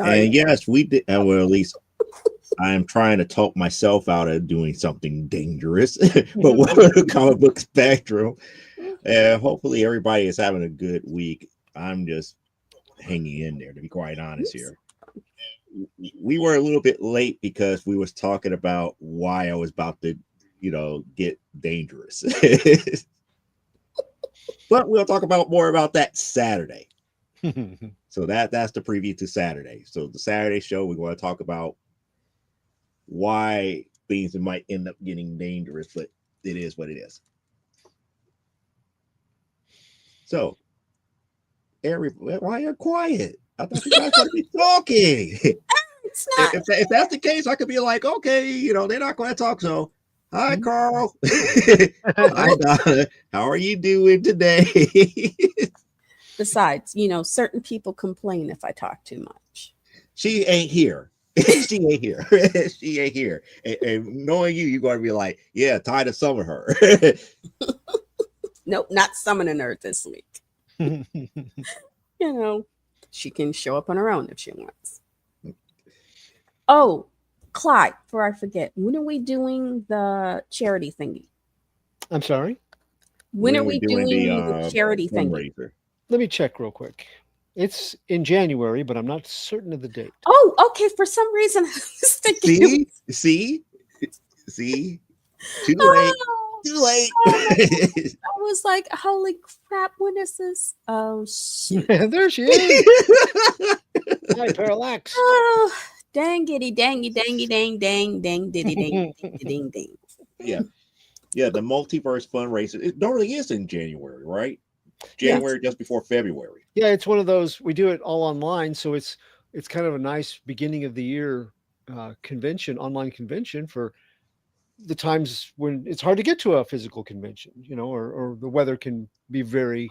Are And you? yes, we did. Well, at least I am trying to talk myself out of doing something dangerous, but what the comic book spectrum. And hopefully, everybody is having a good week. I'm just hanging in there, to be quite honest Oops. here. We were a little bit late because we was talking about why I was about to, get dangerous. But we'll talk about more about that Saturday. So that's the preview to Saturday. So the Saturday show, we're going to talk about why things might end up getting dangerous, but it is what it is. So, why you're quiet? I thought you guys want to be talking. It's not. If that's the case, I could be like, okay, they're not going to talk. So, hi, Carl. Hi, Well, Donna. How are you doing today? besides, certain people complain if I talk too much. She ain't here. She ain't here. She ain't here. And knowing you, you're going to be like, yeah, time to summon her. Nope, not summoning her this week. You know, she can show up on her own if she wants. Oh, Clyde, before I forget, when are we doing the charity thingy? I'm sorry. When When are are we we doing the doing the charity thingy? fundraiser? Let me check real quick. It's in January, but I'm not certain of the date. Oh, okay. For some reason, I was thinking it See, was. see, too late, Oh, too late. oh my God. I was like, holy crap, when is this? Oh, shoot. There she is. Hi, Parallax. Oh, dang itty, dangy, dangy, dang, dang, dang, diddy, dang, ding, ding, ding. Yeah, yeah. The multiverse fundraiser. It normally is in January, right? Yeah, January just before February. yeah. It's one of those. We do it all online, so it's kind of a nice beginning of the year convention, online convention for the times when it's hard to get to a physical convention, or the weather can be very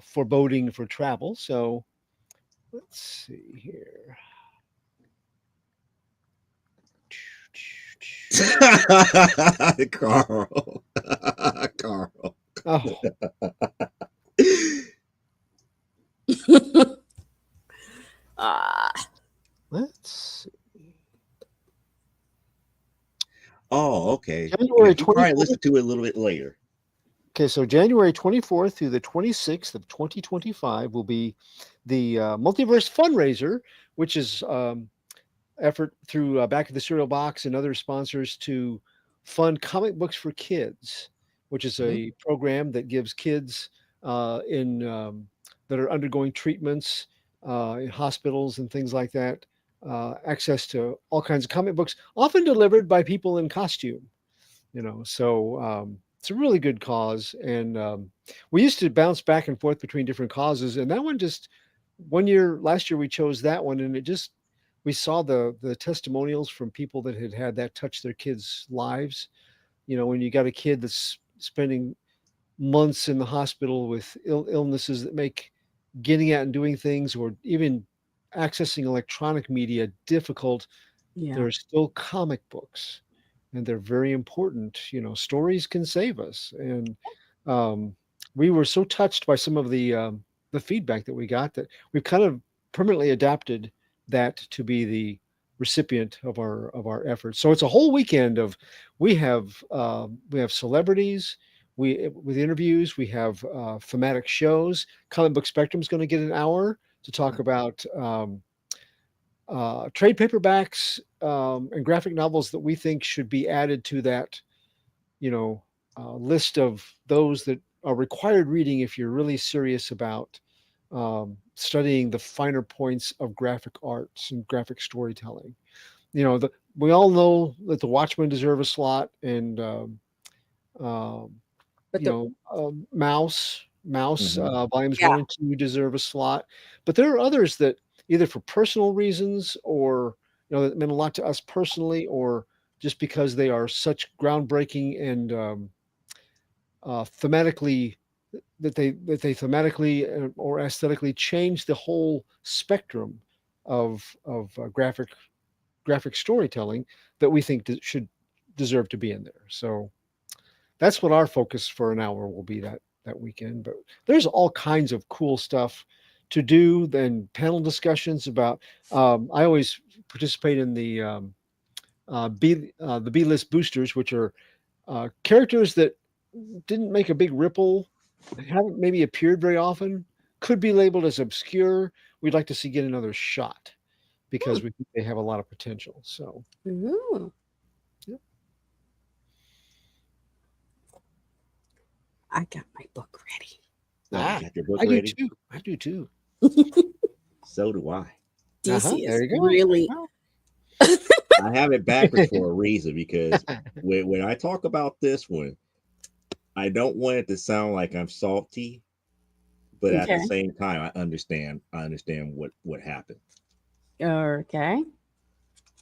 foreboding for travel. So let's see here. Carl, Carl. Oh, Ah, let's see. Oh, okay. Yeah, January you probably 24th. listened to it a little bit later. Okay, so January 24th through the 26th of 2025 will be the Multiverse fundraiser, which is effort through Back of the Cereal Box and other sponsors to fund comic books for kids, which is Mhm. a program that gives kids in that are undergoing treatments in hospitals and things like that access to all kinds of comic books, often delivered by people in costume. So it's a really good cause, and we used to bounce back and forth between different causes, and that one just last year we chose that one, and it just we saw the testimonials from people that had that touch their kids' lives. When you got a kid that's spending months in the hospital with illnesses that make getting out and doing things, or even accessing electronic media difficult, yeah. there are still comic books, and they're very important. Stories can save us, and um, we were so touched by some of the feedback that we got that we've kind of permanently adapted that to be the recipient of our efforts. So it's a whole weekend of we have celebrities. With interviews, we have thematic shows. Comic Book Spectrum is going to get an hour to talk about trade paperbacks and graphic novels that we think should be added to that, list of those that are required reading if you're really serious about studying the finer points of graphic arts and graphic storytelling. We all know that the Watchmen deserve a slot, and um, But the, Mouse Mhm. volumes yeah, 1 and 2 deserve a slot, but there are others that either for personal reasons, or that meant a lot to us personally, or just because they are such groundbreaking and thematically that they thematically or aesthetically change the whole spectrum of graphic storytelling, that we think should deserve to be in there. So that's what our focus for an hour will be that weekend. But there's all kinds of cool stuff to do, then panel discussions about. I always participate in the B-list boosters, which are characters that didn't make a big ripple, haven't maybe appeared very often, could be labeled as obscure. We'd like to see get another shot because we think they have a lot of potential. So, Ooh. Yep. I got my book ready. You got your book I ready? do too. I do too. So do I. DC There is you go. really. I have it backwards for a reason because when I talk about this one, I don't want it to sound like I'm salty, but at Okay. the same time, I understand what happened. Okay.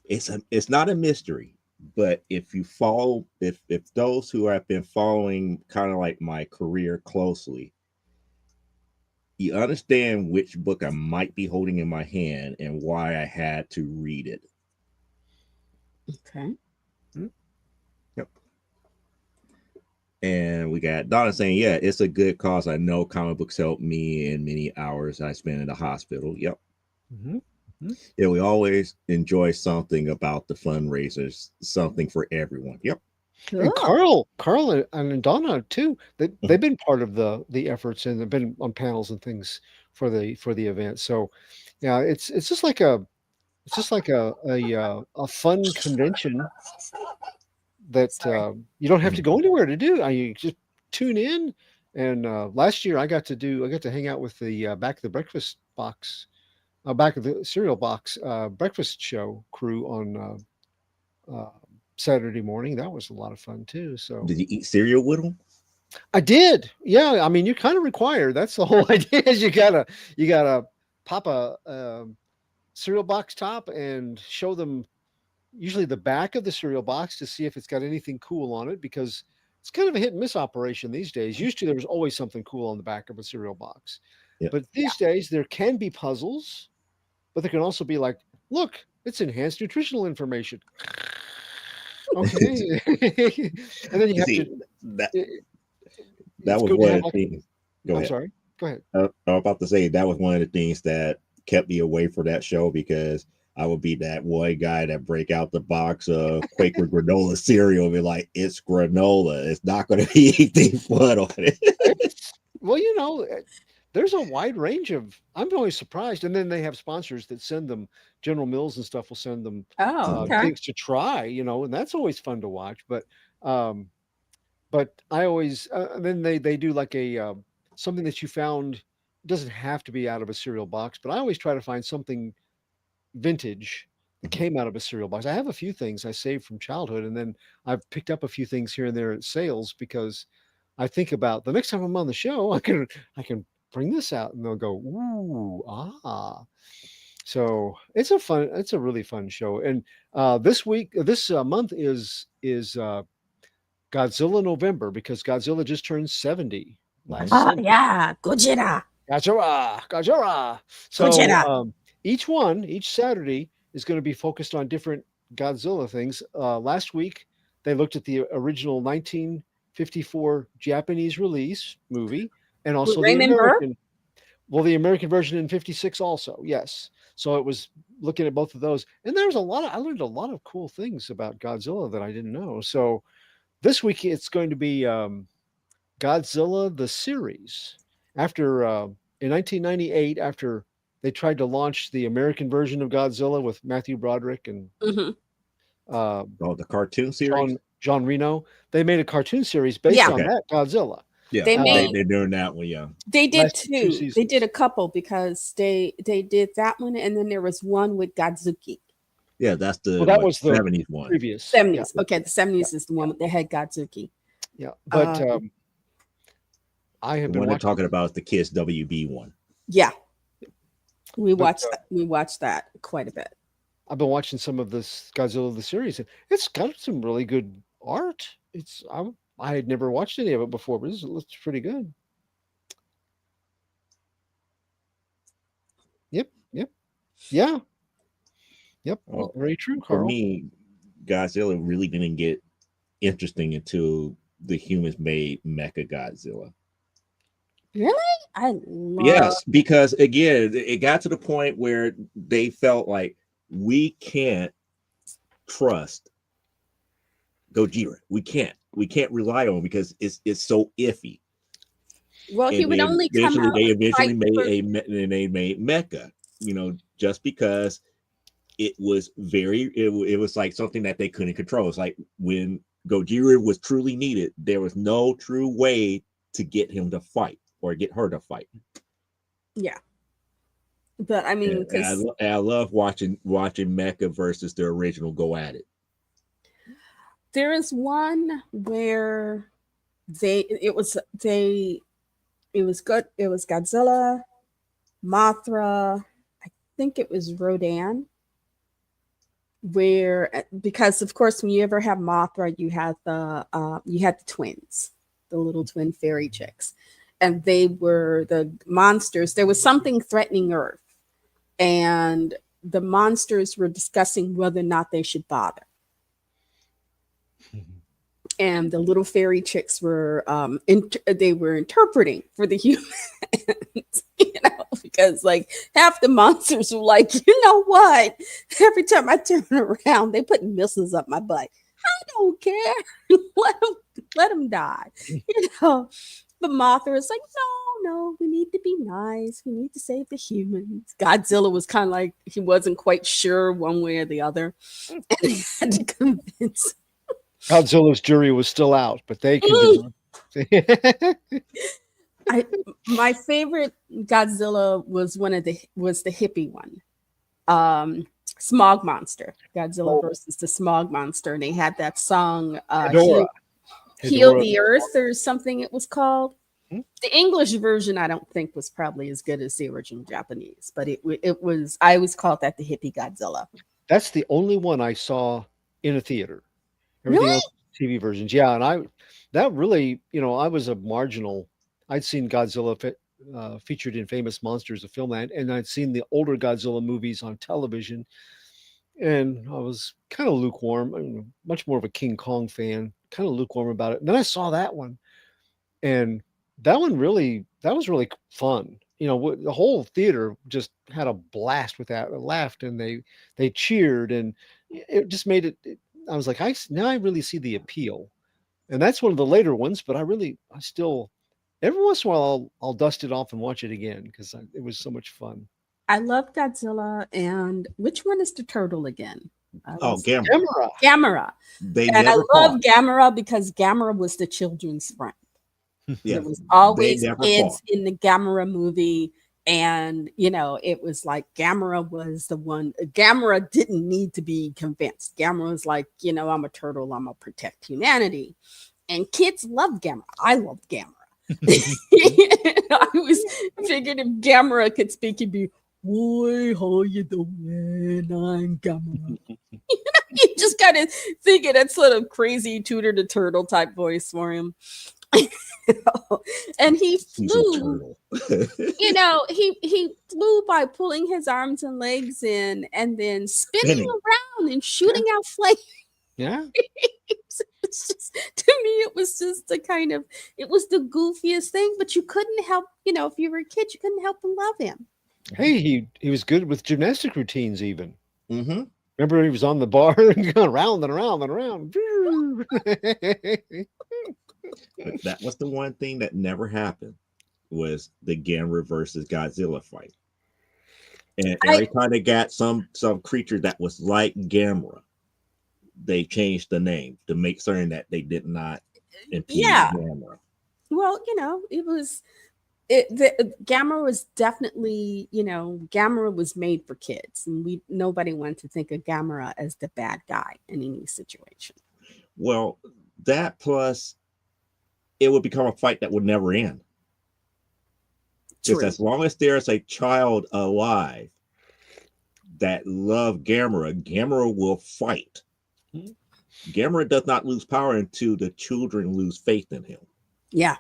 It's not a mystery, but if you follow, if those who have been following kind of like my career closely, you understand which book I might be holding in my hand and why I had to read it. Okay. Yep. And we got Donna saying, yeah, it's a good cause. I know comic books help me in many hours I spend in the hospital. Yep. Mhm. Yeah, we always enjoy something about the fundraisers, something for everyone. Yep. And Cool. Carl and Donna too. They've been part of the efforts and they've been on panels and things for the event. So, yeah, it's just like a fun convention that you don't have to go anywhere to do. You just tune in. And last year I got to hang out with the back of the breakfast box, back of the cereal box breakfast show crew on Saturday morning. That was a lot of fun too. So Did you eat cereal with them? I did. Yeah, I mean, you're kind of required. That's the whole idea. Is you gotta pop a cereal box top and show them usually the back of the cereal box to see if it's got anything cool on it, because it's kind of a hit and miss operation these days. Used to there was always something cool on the back of a cereal box, Yeah. but these days there can be puzzles, but there can also be like, look, it's enhanced nutritional information. Okay, and then you have See, to. that It's was good to one have of the like. things. Go I'm ahead. sorry. Go ahead. I'm about to say that was one of the things that kept me away from that show because I would be that one guy that break out the box of Quaker granola cereal and be like, it's granola. It's not going to be anything fun on it. Well, there's a wide range of. I'm always surprised, and then they have sponsors that send them. General Mills and stuff will send them Oh, okay. things to try, and that's always fun to watch. But I always then they do like a something that you found. It doesn't have to be out of a cereal box, but I always try to find something vintage that came out of a cereal box. I have a few things I saved from childhood, and then I've picked up a few things here and there at sales because I think about the next time I'm on the show, I can bring this out, and they'll go, ooh, ah. So it's a really fun show. And this month is Godzilla November, because Godzilla just turned 70 last Oh, Sunday. yeah. Gojira. Godzilla. So Gojira. each Saturday is going to be focused on different Godzilla things. Last week they looked at the original 1954 Japanese release movie, and also the Raymond Burr? American. Well, the American version in 56 also, yes. So it was looking at both of those. And I learned a lot of cool things about Godzilla that I didn't know. So this week it's going to be Godzilla the series. After in 1998, after they tried to launch the American version of Godzilla with Matthew Broderick and The cartoon series? John Reno, they made a cartoon series based Yeah. on Okay. that Godzilla. Yeah, They they're doing that one. Yeah, They did Last two two. They seasons. did a couple because they did that one, and then there was one with Godzuki. yeah, that's the Well, that was the 70s one. previous 70s. Yeah, Okay, the 70s is the one with the head Godzuki. yeah. But I The have been one they're watching. talking about is the Kiss WB one. Yeah. We But, watched that quite a bit. I've been watching some of this Godzilla the series, and it's got some really good art. I had never watched any of it before, but it looks pretty good. Yep. Yeah. Yep. Well, Very true, For Carl. me, Godzilla really didn't get interesting until the humans made Mecha Godzilla. Really? I love. Yes, because again, it got to the point where they felt like we can't trust Gojira. We can't rely on him because it's so iffy. Well, he And would only come out they and eventually fight made Mecha, just because it was it was like something that they couldn't control. It's like when Gojira was truly needed, there was no true way to get him to fight or get her to fight. Yeah. But I mean, because I love watching Mecha versus the original go at it. there is one where it was good. It was Godzilla, Mothra, I think it was Rodan, where because of course when you ever have Mothra, you had the twins, the little twin fairy chicks, and they were the monsters. There was something threatening Earth, and the monsters were discussing whether or not they should bother. And the little fairy chicks were they were interpreting for the humans, because like half the monsters were like, you know what? Every time I turn around, they put missiles up my butt. I don't care. let them die. But Mothra is like, no, we need to be nice. We need to save the humans. Godzilla was kind of like he wasn't quite sure one way or the other, and he had to convince. Godzilla's jury was still out, but they could. My favorite Godzilla was the hippie one, Smog Monster. Godzilla versus the Smog Monster, and they had that song Heal the Earth or something it was called. The English version I don't think was probably as good as the original Japanese, but it was. I always called that the hippie Godzilla. That's the only one I saw in a theater. Everything else TV versions. Yeah, and that really, I was a marginal. I'd seen Godzilla featured in Famous Monsters, a film, and I'd seen the older Godzilla movies on television, and I was kind of lukewarm. Much more of a King Kong fan, kind of lukewarm about it. And then I saw that one, and that was really fun. The whole theater just had a blast with that. They laughed and they cheered, and it just made it. I was like, now I really see the appeal, and that's one of the later ones. But I still, every once in a while, I'll dust it off and watch it again because it was so much fun. I love Godzilla, and which one is the turtle again? Gamera. Gamera. And I love Gamera because Gamera was the children's friend. Yeah, there was always kids in the Gamera movie. And, it was like Gamera was the one. Gamera didn't need to be convinced. Gamera was like, I'm a turtle. I'm going to protect humanity. And kids loved Gamera. I loved Gamera. I was figured if Gamera could speak, he'd be, "Boy, how you doing? I'm Gamera." You just kind of think of that sort of crazy Tutor the Turtle type voice for him. And he flew. He flew by pulling his arms and legs in and then spinning around and shooting out flames. Yeah. It's just, to me, it was just it was the goofiest thing, but you couldn't help, if you were a kid, you couldn't help but love him. Hey, he was good with gymnastic routines even. Mm-hmm. Remember he was on the bar and going around and around and around. But that was the one thing that never happened, was the Gamera versus Godzilla fight. And every time they got some creature that was like Gamera, they changed the name to make certain that they did not impede Gamera. Well, Gamera was definitely, Gamera was made for kids, and nobody wanted to think of Gamera as the bad guy in any situation. Well, that plus it would become a fight that would never end. Because as long as there's a child alive that love Gamera, Gamera will fight. Gamera does not lose power until the children lose faith in him. Yeah.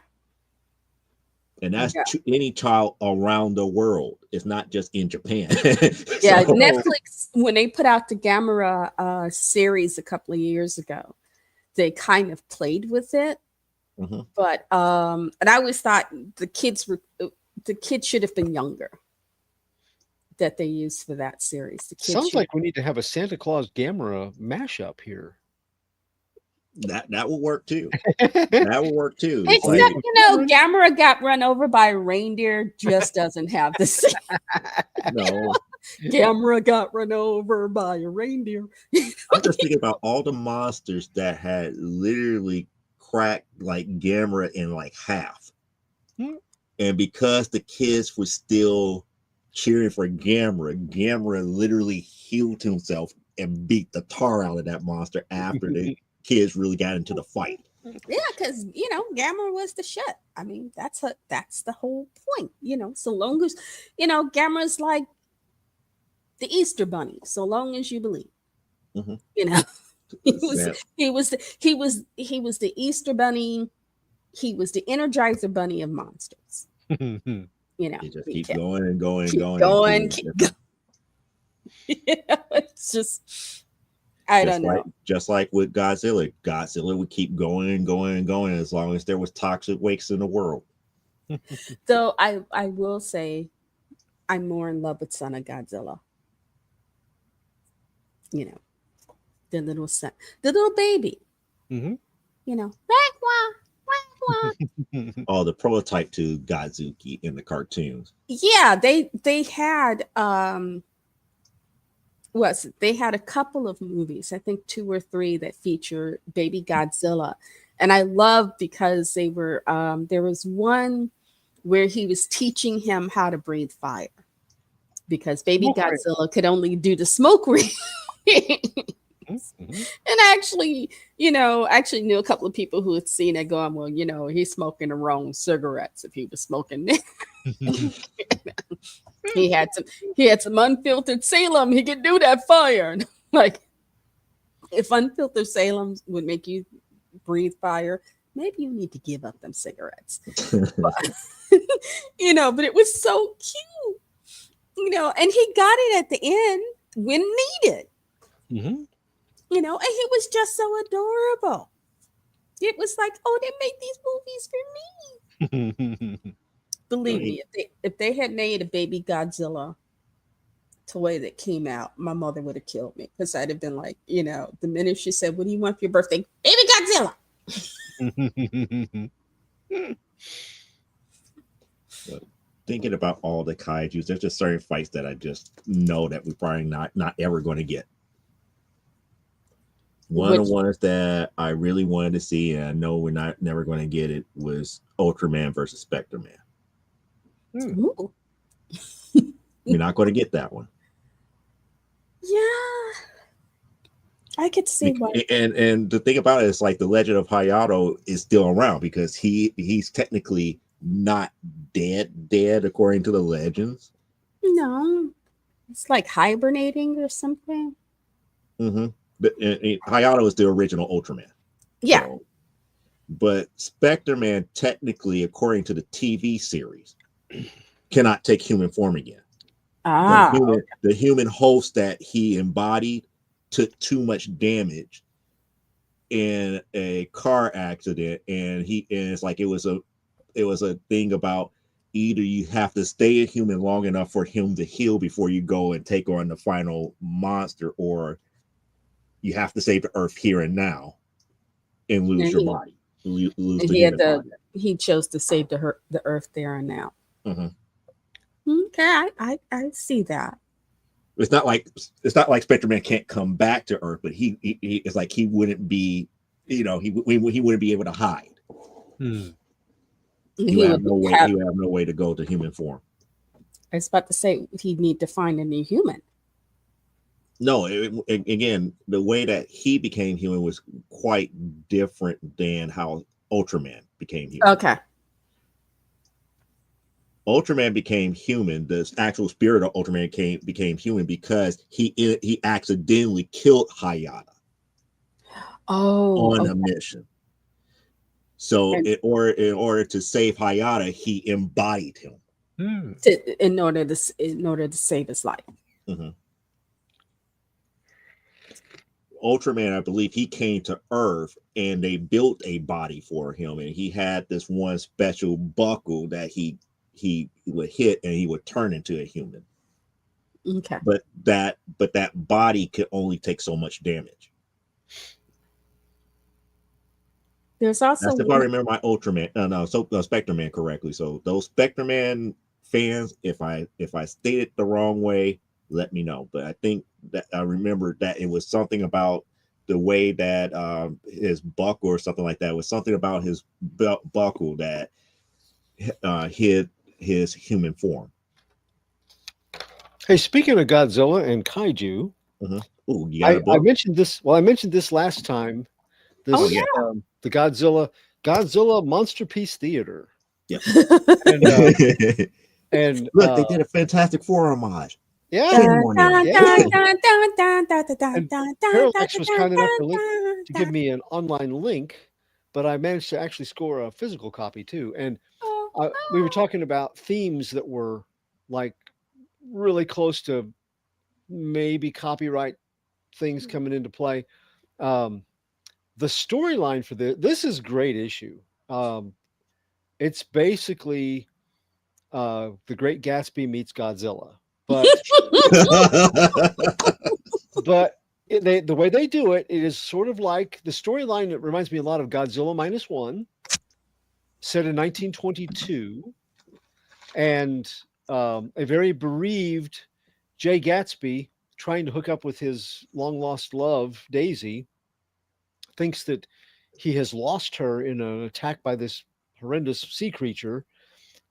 And that's any child around the world. It's not just in Japan. Yeah, Netflix, when they put out the Gamera series a couple of years ago, they kind of played with it. Mm-hmm. But and I always thought the kids were the kid should have been younger that they used for that series. The kid Sounds like we need to have a Santa Claus Gamera mashup here. That will work too. That will work too. Except, like, you know, Gamera got run over by a reindeer just doesn't have the same. No. Gamera got run over by a reindeer. I'm just thinking about all the monsters that had literally cracked like Gamera in like half. And because the kids were still cheering for Gamera, Gamera literally healed himself and beat the tar out of that monster after the kids really got into the fight. Yeah, because, you know, Gamera was the shit. I mean, that's the whole point, you know. So long as, you know, Gamera's like the Easter Bunny. So long as you believe, you know, he was the Easter Bunny. He was the Energizer Bunny of monsters. You know, he just keeps going and going and going. Keep going. Yeah, it's just. I don't know. Just like with Godzilla. Godzilla would keep going and going and going as long as there was toxic waste in the world. So I will say I'm more in love with Son of Godzilla. You know, the little son, the little baby. You know, oh, the prototype to Godzuki in the cartoons. Yeah, they had they had a couple of movies, I think 2 or 3, that feature baby Godzilla. And I love because they were there was one where he was teaching him how to breathe fire because baby Godzilla could only do the smoke ring. And actually, you know, knew a couple of people who had seen it going, well, you know, he's smoking the wrong cigarettes if he was smoking. He had some unfiltered Salem. He could do that fire. And like, if unfiltered Salem would make you breathe fire, maybe you need to give up them cigarettes. But, you know, but it was so cute, you know, and he got it at the end when needed. You know, and he was just so adorable. It was like, oh, they made these movies for me. Believe me, if they had made a baby Godzilla toy that came out, my mother would have killed me because I'd have been like, you know, the minute she said, "What do you want for your birthday?" Baby Godzilla. Thinking about all the kaijus, there's just certain fights that I just know that we're probably not ever going to get. One of the ones that I really wanted to see, and I know we're never going to get it, was Ultraman versus Spectre Man. You're not going to get that one. Yeah, I could see why. And the thing about it is, like, the legend of Hayato is still around because he's technically not dead according to the legends. No, it's like hibernating or something. But Hayato is the original Ultraman. Yeah. So, but Spectre Man, technically, according to the TV series, cannot take human form again. The human host that he embodied took too much damage in a car accident, and it's like it was a thing about either you have to stay a human long enough for him to heal before you go and take on the final monster, or you have to save the Earth here and now and lose your body. He chose to save the Earth there and now. Okay, I see that. It's not like Spectre Man can't come back to Earth, but he it's like he wouldn't be, you know, he wouldn't be able to hide. He would have no way to go to human form. I was about to say he'd need to find a new human. No, again, the way that he became human was quite different than how Ultraman became human. Okay. Ultraman became human. The actual spirit of Ultraman became human because he accidentally killed Hayata. On a mission. So in order to save Hayata, he embodied him in order to save his life. Ultraman, I believe, he came to Earth and they built a body for him, and he had this one special buckle that he he would hit and he would turn into a human. Okay. But that body could only take so much damage. There's also, that's if I remember my Ultraman, Spectre Man correctly. So those Spectre Man fans, if I stated the wrong way, let me know. But I think that I remember that it was something about the way that his buckle or something like that was something about his buckle that hid his human form. Hey, speaking of Godzilla and kaiju, Ooh, you got a book? I mentioned this. Well, I mentioned this last time. This, the Godzilla Monster Piece Theater. Yeah. And look, they did a Fantastic Four homage. Yeah. And Parallax was kind enough to give me an online link, but I managed to actually score a physical copy too. And we were talking about themes that were like really close to maybe copyright things coming into play. The storyline for this is a great issue. It's basically The Great Gatsby meets Godzilla, but the way they do it, it is sort of like the storyline. It reminds me a lot of Godzilla -1, set in 1922, and a very bereaved Jay Gatsby trying to hook up with his long lost love Daisy thinks that he has lost her in an attack by this horrendous sea creature,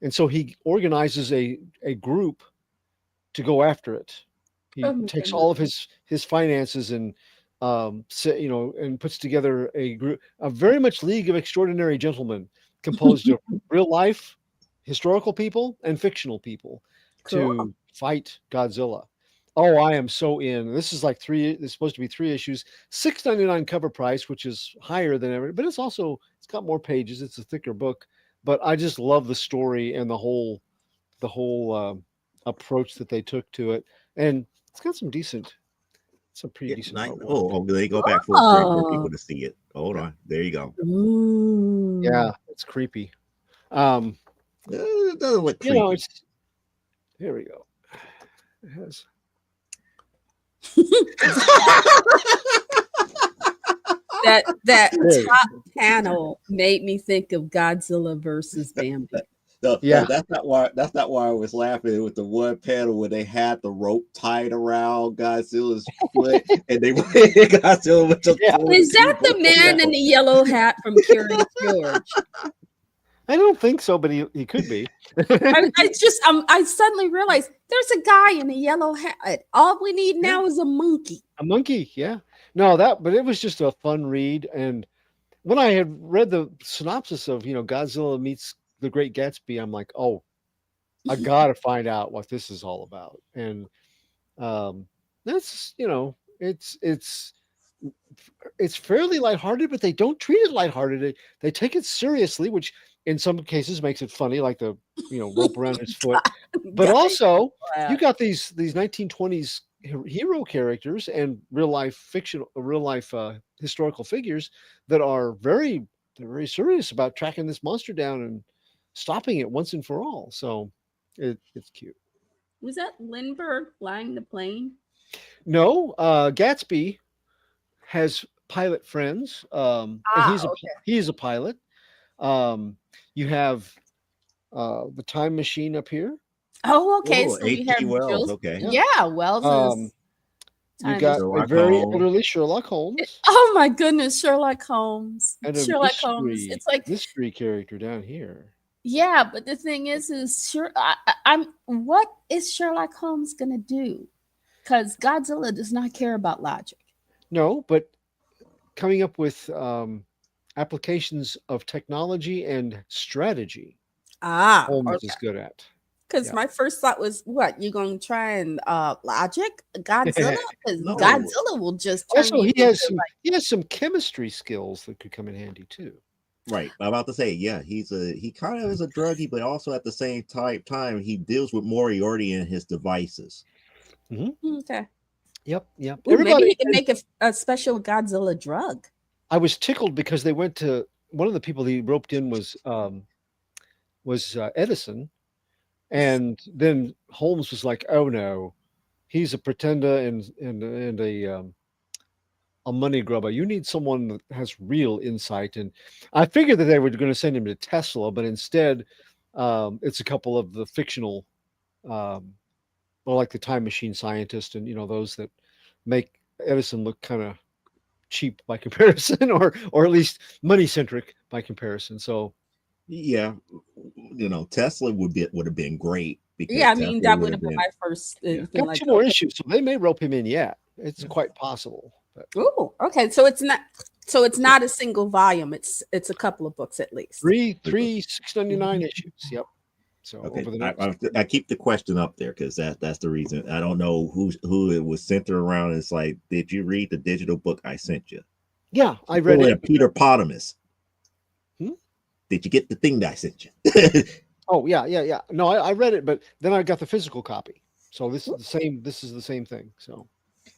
and so he organizes a group to go after it. He takes all of his finances and and puts together a group, a very much League of Extraordinary Gentlemen, composed of real life historical people and fictional people to fight Godzilla. Oh, I am so in. This is like it's supposed to be 3 issues, $6.99 cover price, which is higher than ever, but it's got more pages. It's a thicker book, but I just love the story and the whole approach that they took to it. And it's got some pretty decent. They go back full screen for people to see it. Hold on. There you go. Ooh. Yeah, it's creepy. It doesn't look creepy. Here we go. It has. that top panel made me think of Godzilla versus Bambi. No, that's not why I was laughing with the one panel where they had the rope tied around Godzilla's foot and they Godzilla was just Is that the man in the yellow hat from Curious George? I don't think so, but he could be. I suddenly realized there's a guy in a yellow hat. All we need now is a monkey. A monkey, yeah. No, but it was just a fun read. And when I had read the synopsis of Godzilla meets The Great Gatsby, I'm like, oh, I gotta find out what this is all about. And that's it's fairly lighthearted, but they don't treat it lighthearted. They take it seriously, which in some cases makes it funny, like the rope around his foot. But also, you got these 1920s hero characters and real life historical figures that are very serious about tracking this monster down and stopping it once and for all. So it's cute. Was that Lindbergh flying the plane? No, Gatsby has pilot friends. And he's a pilot. You have the time machine up here. Oh, okay. So we have Wells. Okay. Yeah, Wells is. You got a very elderly Sherlock Holmes. Oh my goodness, Sherlock Holmes. And Sherlock Holmes. It's like mystery character down here. Yeah, but the thing is what is Sherlock Holmes gonna do? Because Godzilla does not care about logic. No, but coming up with applications of technology and strategy. Holmes is good at. Because my first thought was, what, you going to try and logic Godzilla? Because Godzilla will just turn also he has some chemistry skills that could come in handy too. Right, I'm about to say, yeah, he kind of is a druggie, but also at the same time he deals with Moriarty and his devices. Mm-hmm. Okay. Yep. Ooh, maybe he can make a special Godzilla drug. I was tickled because they went to one of the people he roped in was Edison. And then Holmes was like, "Oh no, he's a pretender and a money grubber. You need someone that has real insight." And I figured that they were going to send him to Tesla, but instead, it's a couple of the fictional, well, like the time machine scientist, and those that make Edison look kind of cheap by comparison, or at least money centric by comparison. So yeah, Tesla would have been great because I mean, that would have been my first. Got like, 2 more issues, so they may rope him in yet. It's quite possible. Oh, okay. So it's not a single volume. It's a couple of books at least. Three 699 issues. Yep. So okay, over the next... I keep the question up there because that's the reason. I don't know who it was centered around. It's like, did you read the digital book I sent you? Yeah, I read it. Peter Potamus. Did you get the thing that I sent you? Oh yeah. No, I read it, but then I got the physical copy. So this is the same. This is the same thing. So,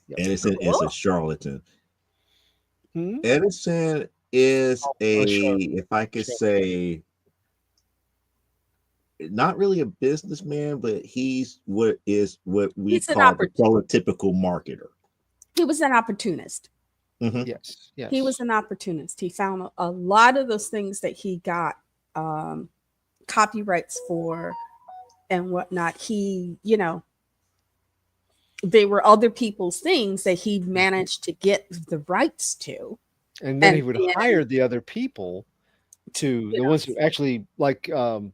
yep. Edison is a charlatan. Edison is if I could say, not really a businessman, but he's what we call the prototypical marketer. He was an opportunist. Mm-hmm. Yes. He was an opportunist. He found a lot of those things that he got copyrights for and whatnot. They were other people's things that he managed to get the rights to. And then he would hire the other people to the ones who actually, like the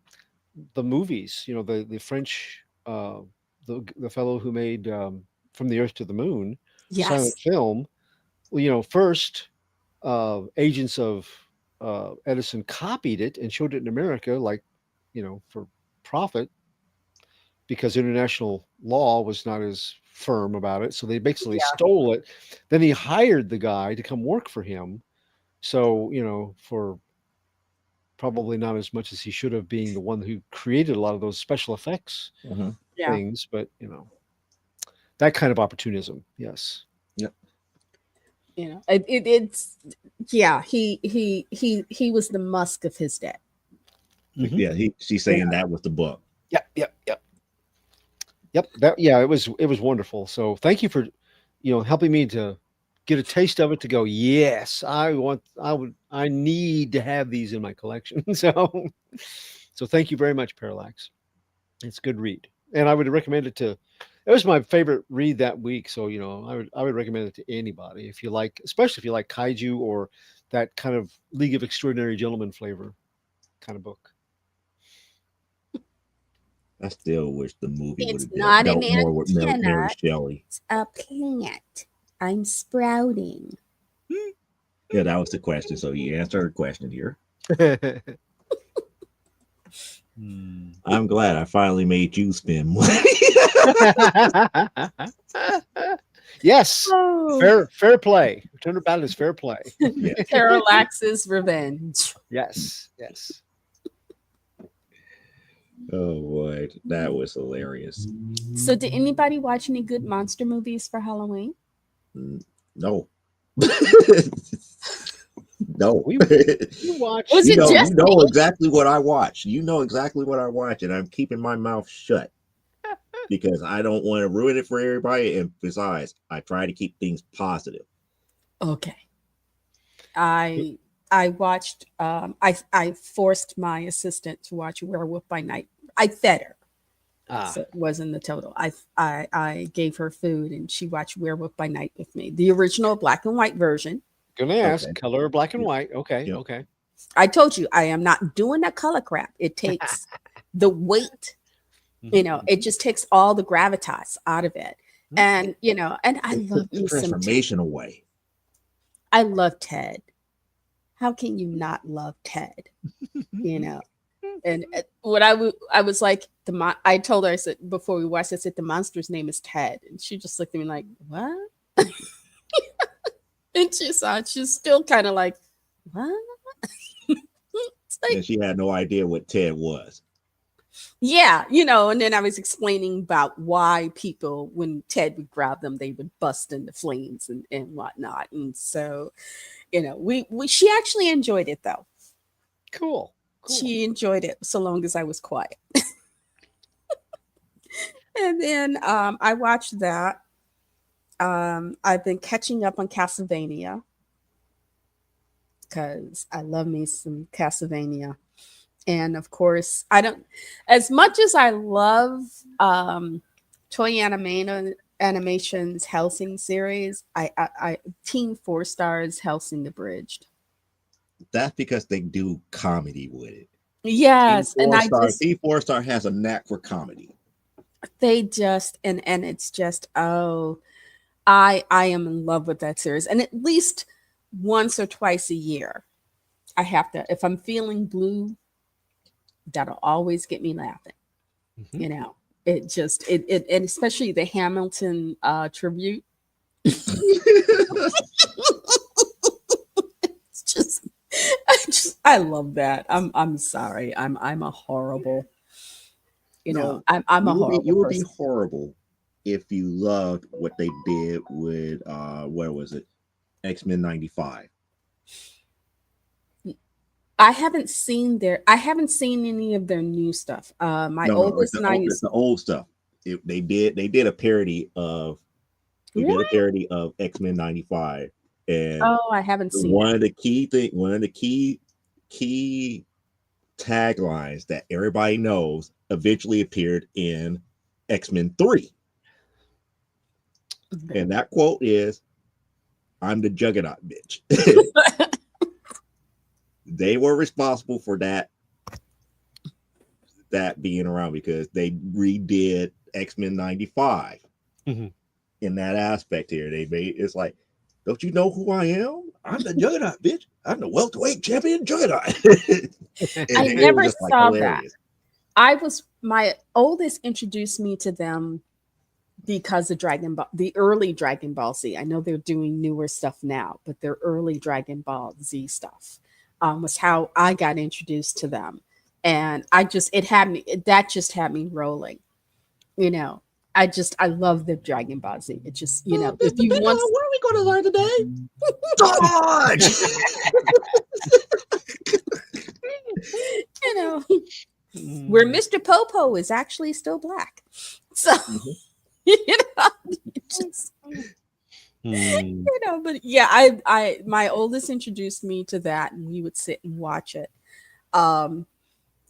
movies, the French, the fellow who made From the Earth to the Moon, silent film. Well, first agents of Edison copied it and showed it in America, like, for profit, because international law was not as firm about it. So they basically stole it. Then he hired the guy to come work for him. So, for probably not as much as he should have, being the one who created a lot of those special effects things, but that kind of opportunism. Yes. Yep. It's he was the Musk of his day. Mm-hmm. Yeah, she's saying that was the book. Yep. It was wonderful. So thank you for helping me to get a taste of it, to go, yes, I need to have these in my collection. So thank you very much, Parallax. It's a good read, and I would recommend it to. It was my favorite read that week, so I would recommend it to anybody if you like, especially if you like kaiju or that kind of League of Extraordinary Gentlemen flavor kind of book. I still wish the movie would have not dealt an more with Mary Shelley. It's a plant. I'm sprouting. Yeah, that was the question. So you answered her question here. I'm glad I finally made you spend money. Yes. Fair play. Turnabout is fair play. Yeah. Parallax's revenge. Yes. Oh boy, that was hilarious. So did anybody watch any good monster movies for Halloween? No. No. We watched. You know exactly what I watch. You know exactly what I watch, and I'm keeping my mouth shut because I don't want to ruin it for everybody. And besides, I try to keep things positive. Okay. I watched. I forced my assistant to watch Werewolf by Night. I fed her. So it wasn't the total. I gave her food and she watched Werewolf by Night with me. The original black and white version. Gonna ask color, black and white. Okay. Yep. Okay. I told you I am not doing that color crap. It takes the weight, it just takes all the gravitas out of it. And and I love the transformation away. I love Ted. How can you not love Ted? And what I was like, I told her, I said, before we watched, I said, the monster's name is Ted. And she just looked at me like, what? And she's still kind of like, what? And she had no idea what Ted was. Yeah, and then I was explaining about why people, when Ted would grab them, they would bust into flames and whatnot. And so, she actually enjoyed it though. Cool. She enjoyed it so long as I was quiet. And then I watched that. I've been catching up on Castlevania because I love me some Castlevania. And of course, I don't, as much as I love Toy Animation's Hellsing series, I Team 4 Stars Hellsing Abridged. That's because they do comedy with it. Yes, and Team 4 Star has a knack for comedy. They just and it's just I am in love with that series, and at least once or twice a year, I have to. If I'm feeling blue, that'll always get me laughing. Mm-hmm. You know, it just it and especially the Hamilton tribute. It's just I love that. I'm sorry. I'm a horrible. You know, I'm a horrible. You would be horrible if you loved what they did with where was it? X-Men 95. I haven't seen any of their new stuff. My oldest and I used the old stuff. They did a parody of X-Men 95. And I haven't seen one of the key taglines that everybody knows eventually appeared in X-Men 3. Okay. And that quote is, "I'm the Juggernaut, bitch." They were responsible for that being around because they redid X-Men 95 in that aspect here. They made it's like, don't you know who I am? I'm the Juggernaut, bitch. I'm the welterweight champion Juggernaut. I never saw that. My oldest introduced me to them because of the early Dragon Ball Z. I know they're doing newer stuff now, but their early Dragon Ball Z stuff was how I got introduced to them. And that just had me rolling. You know, I love the Dragon Ball Z. It just, you know, if you want, what are we going to learn today? Dodge! You know, where Mr. Popo is actually still black. So, you know, just, you know, but yeah, I my oldest introduced me to that, and we would sit and watch it.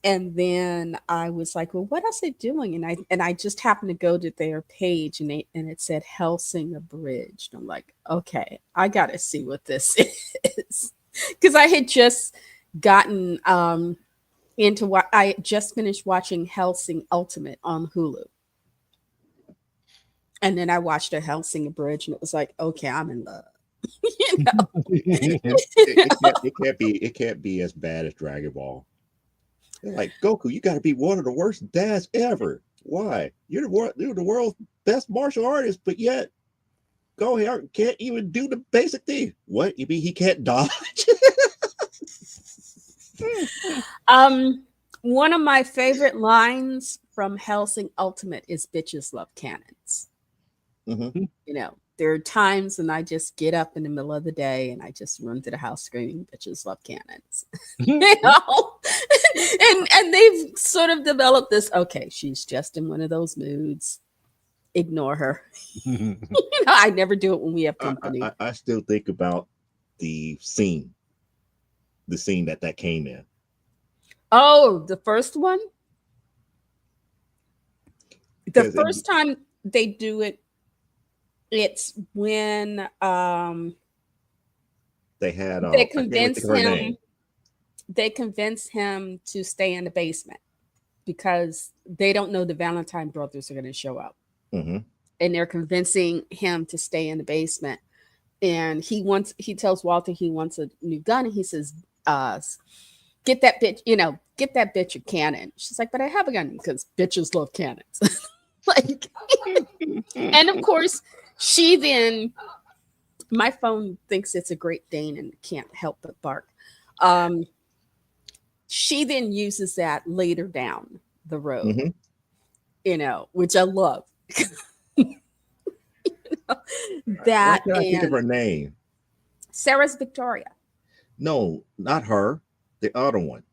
And then I was like, well, what else are they doing? And I just happened to go to their page, and it said Hellsing Abridged. I'm like, okay, I gotta see what this is, because I had just gotten into what I just finished watching Hellsing Ultimate on Hulu. And then I watched a Hellsing Abridged, and it was like, okay, I'm in love. You know, it can't be as bad as Dragon Ball. They're like, Goku, you got to be one of the worst dads ever. Why? You're the world's best martial artist, but yet Gohan can't even do the basic thing. What? You mean he can't dodge? One of my favorite lines from Hellsing Ultimate is "Bitches love cannons." Mm-hmm. You know, there are times when I just get up in the middle of the day and I just run to the house screaming, "Bitches love cannons." You know, and they've sort of developed this. Okay, she's just in one of those moods. Ignore her. You know, I never do it when we have company. I still think about the scene that came in. Oh, the first one. The first time they do it. It's when they convince him to stay in the basement because they don't know the Valentine brothers are going to show up. Mm-hmm. And they're convincing him to stay in the basement. And he tells Walter he wants a new gun. And he says, get that bitch a cannon. She's like, but I have a gun because bitches love cannons. Like, and of course, she then, my phone thinks it's a Great Dane and can't help but bark. She then uses that later down the road, mm-hmm. You know, which I love. You know, that I think of her name. Sarah's Victoria. No, not her. The other one.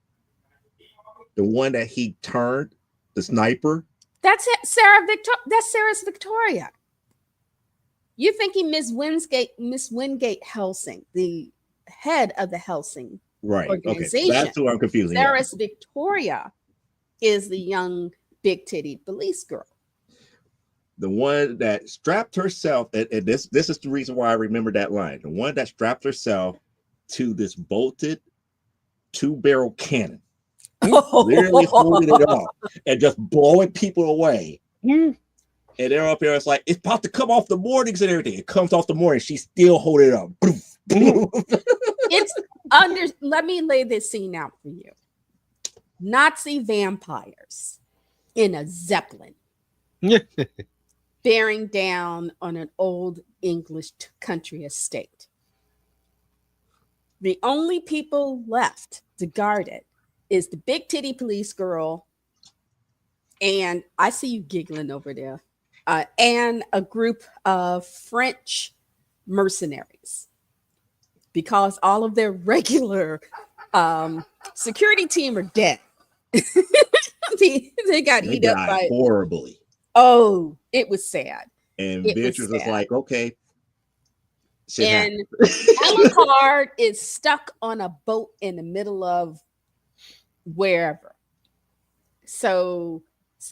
The one that he turned, the sniper. That's it, That's Sarah's Victoria. You're thinking Miss Wingate Helsing, the head of the Helsing organization. Okay, that's who I'm confusing. Sarah's Victoria is the young big-titted police girl. The one that strapped herself, and this is the reason why I remember that line. The one that strapped herself to this bolted 2-barrel cannon, literally holding it off and just blowing people away. And they're up here, it's like, it's about to come off the mornings and everything. It comes off the morning, she's still holding it up. Let me lay this scene out for you. Nazi vampires in a Zeppelin. Bearing down on an old English country estate. The only people left to guard it is the big titty police girl, and I see you giggling over there, and a group of French mercenaries, because all of their regular security team are dead. They got eat up by horribly. Oh, it was sad. And Beatrice was like, okay. And Alucard is stuck on a boat in the middle of wherever. So,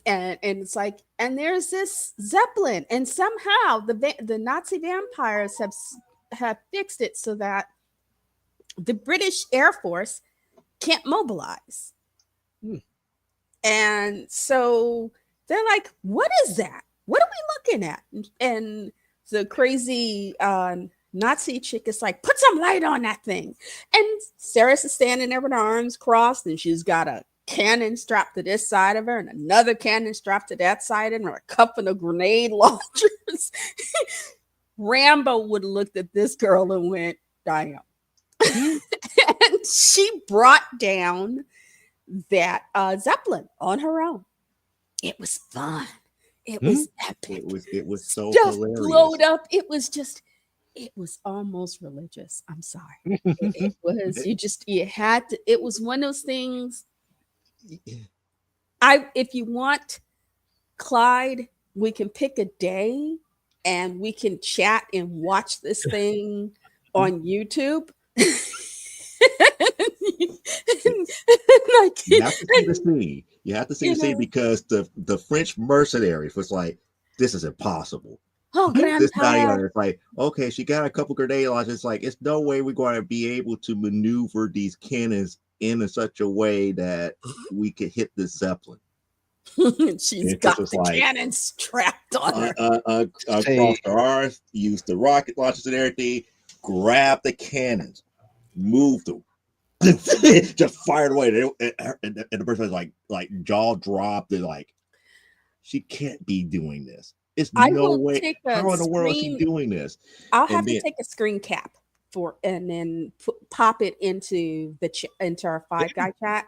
and it's like, and there's this Zeppelin, and somehow the Nazi vampires have fixed it so that the British Air Force can't mobilize. And so they're like, what is that? What are we looking at? And the crazy Nazi chick is like, put some light on that thing. And Sarah's is standing there with her arms crossed, and she's got a cannon strapped to this side of her and another cannon strapped to that side of her, a couple of grenade launchers. Rambo would have looked at this girl and went, damn. And she brought down that Zeppelin on her own. It was fun. It was epic. It was so Stuff hilarious. Blowed up. It was almost religious. I'm sorry. It was. You had to. It was one of those things. If you want, Clyde, we can pick a day and we can chat and watch this thing on YouTube. You have to see the scene. You have to see the scene because the French mercenaries was like, this is impossible. Oh, this it's like, okay, she got a couple grenade launchers. It's like, it's no way we're going to be able to maneuver these cannons in such a way that we could hit this Zeppelin. She's got the cannon strapped on her across her arms, used the rocket launchers and everything, grab the cannons, move them, just fired away. And the person was like jaw dropped and like, she can't be doing this. It's no way. How in the world is she doing this? I'll have to take a screen cap and then pop it into our Five Guy chat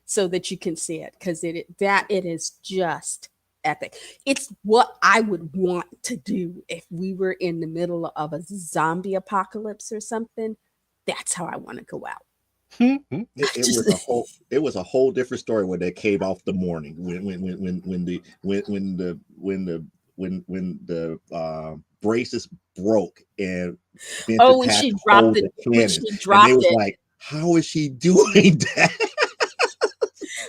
so that you can see it, because it is just epic. It's what I would want to do if we were in the middle of a zombie apocalypse or something. That's how I want to go out. It was a whole different story when they came off the morning when the braces broke and when she dropped it, and it was like, how is she doing that?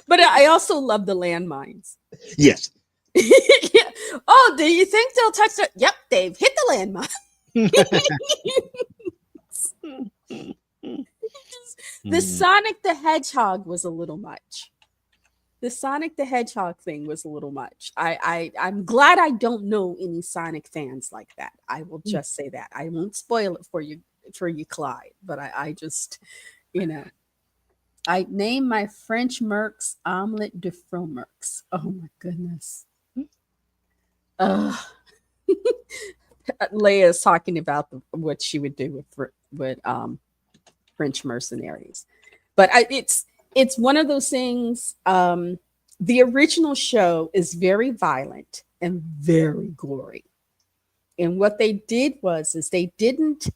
But I also love the landmines. Yes. Yeah. Oh, do you think they'll touch it? Yep, they've hit the landmine. The Sonic the Hedgehog was a little much. The Sonic the Hedgehog thing was a little much. I'm glad I don't know any Sonic fans like that. I will just say that. I won't spoil it for you, Clyde. But I just, I named my French Mercs Omelette de Fromercs. Oh my goodness. Leia's talking about what she would do with French mercenaries, but it's one of those things. The original show is very violent and very gory, and what they did is they didn't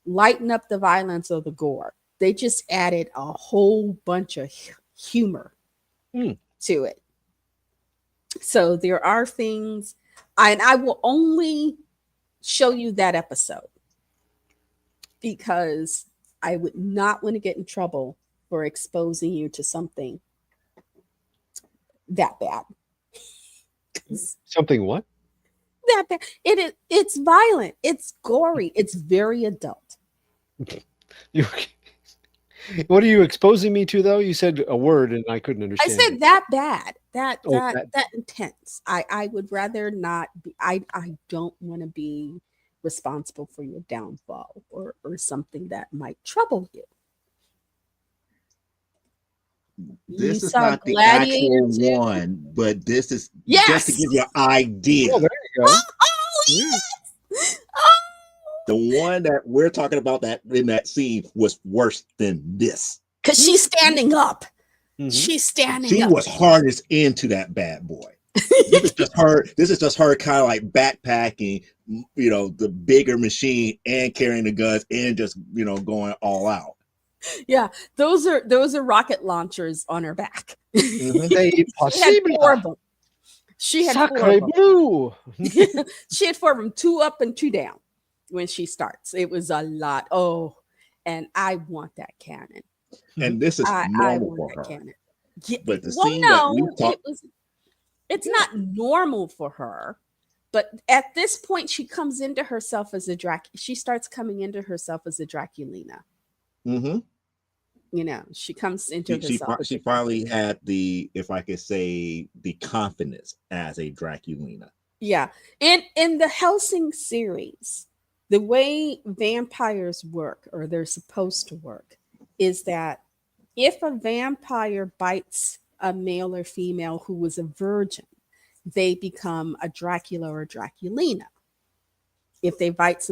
lighten up the violence or the gore. They just added a whole bunch of humor to it. So there are things, and I will only show you that episode because I would not want to get in trouble for exposing you to something that bad. Something what? That bad. It's violent. It's gory. It's very adult. What are you exposing me to, though? You said a word and I couldn't understand. I said that bad. That intense. I would rather not be. I don't want to be responsible for your downfall or something that might trouble you. This is not the actual one, but this is just to give you an idea. Oh, there you go. Oh yes. The one that we're talking about that in that scene was worse than this. Because she's standing up. Mm-hmm. She's standing up. She was harnessed into that bad boy. This is just her kind of like backpacking, the bigger machine and carrying the guns and just, going all out. Yeah, those are rocket launchers on her back. Mm-hmm. She had four of them, 2 up and 2 down when she starts. It was a lot. Oh, and I want that cannon. And this is normal for her. Cannon. Yeah, but the scene that we talked, it's not normal for her. But at this point, she comes into herself as a She starts coming into herself as a Draculina. Mm-hmm. She comes into herself. She finally had if I could say, the confidence as a Draculina. Yeah. In the Hellsing series, the way vampires work, or they're supposed to work, is that if a vampire bites a male or female who was a virgin, they become a Dracula or a Draculina. If they bite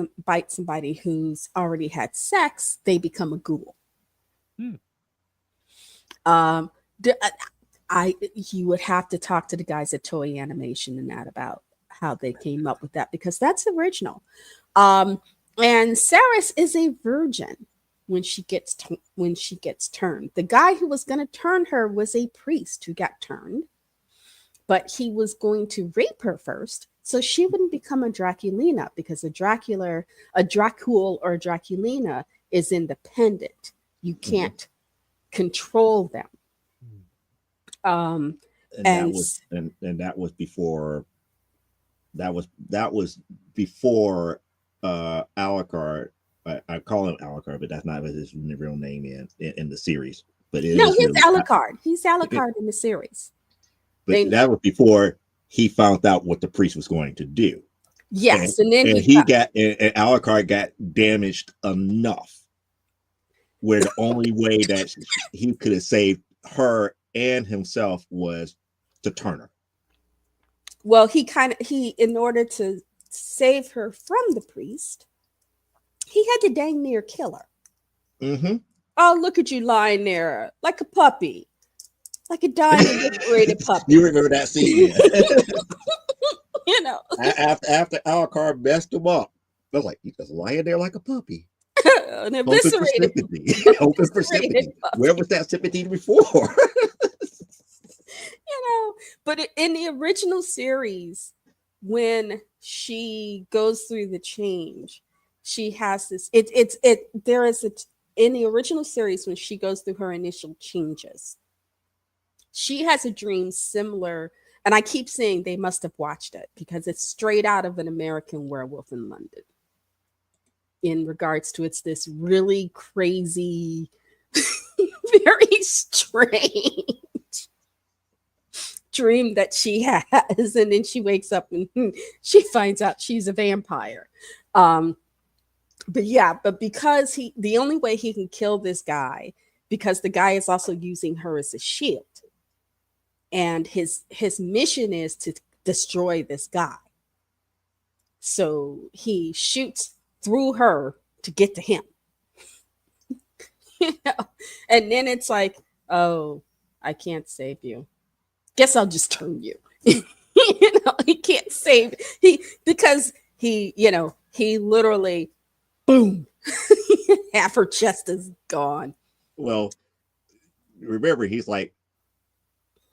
somebody who's already had sex, they become a ghoul. You would have to talk to the guys at Toei Animation and that about how they came up with that, because that's original. And Saris is a virgin when she gets turned. The guy who was going to turn her was a priest who got turned, but he was going to rape her first, so she wouldn't become a Draculina, because a Dracul or a Draculina is independent. You can't control them. And that was before Alucard. I call him Alucard, but that's not his real name in the series. But he's Alucard. He's Alucard in the series. But that was before he found out what the priest was going to do. Yes, and then Alucard got damaged enough where the only way that he could have saved her and himself was to turn her. Well, he in order to save her from the priest, he had to dang near kill her. Mm-hmm. Oh, look at you lying there like a puppy, like a dying and liberated puppy. You remember that scene? After Alucard messed him up, I was like, he's just lying there like a puppy. An eviscerated. Hoping for sympathy. Where was that sympathy before? But in the original series, when she goes through the change, she has this. In the original series, when she goes through her initial changes, she has a dream similar. And I keep saying they must have watched it because it's straight out of An American Werewolf in London. In regards to, it's this really crazy, very strange dream that she has, and then she wakes up and she finds out she's a vampire. But because the only way he can kill this guy, because the guy is also using her as a shield, and his mission is to destroy this guy. So he shoots through her to get to him. And then it's like, oh, I can't save you. Guess I'll just turn you. He can't save because he literally, boom, half her chest is gone. Well, remember, he's like,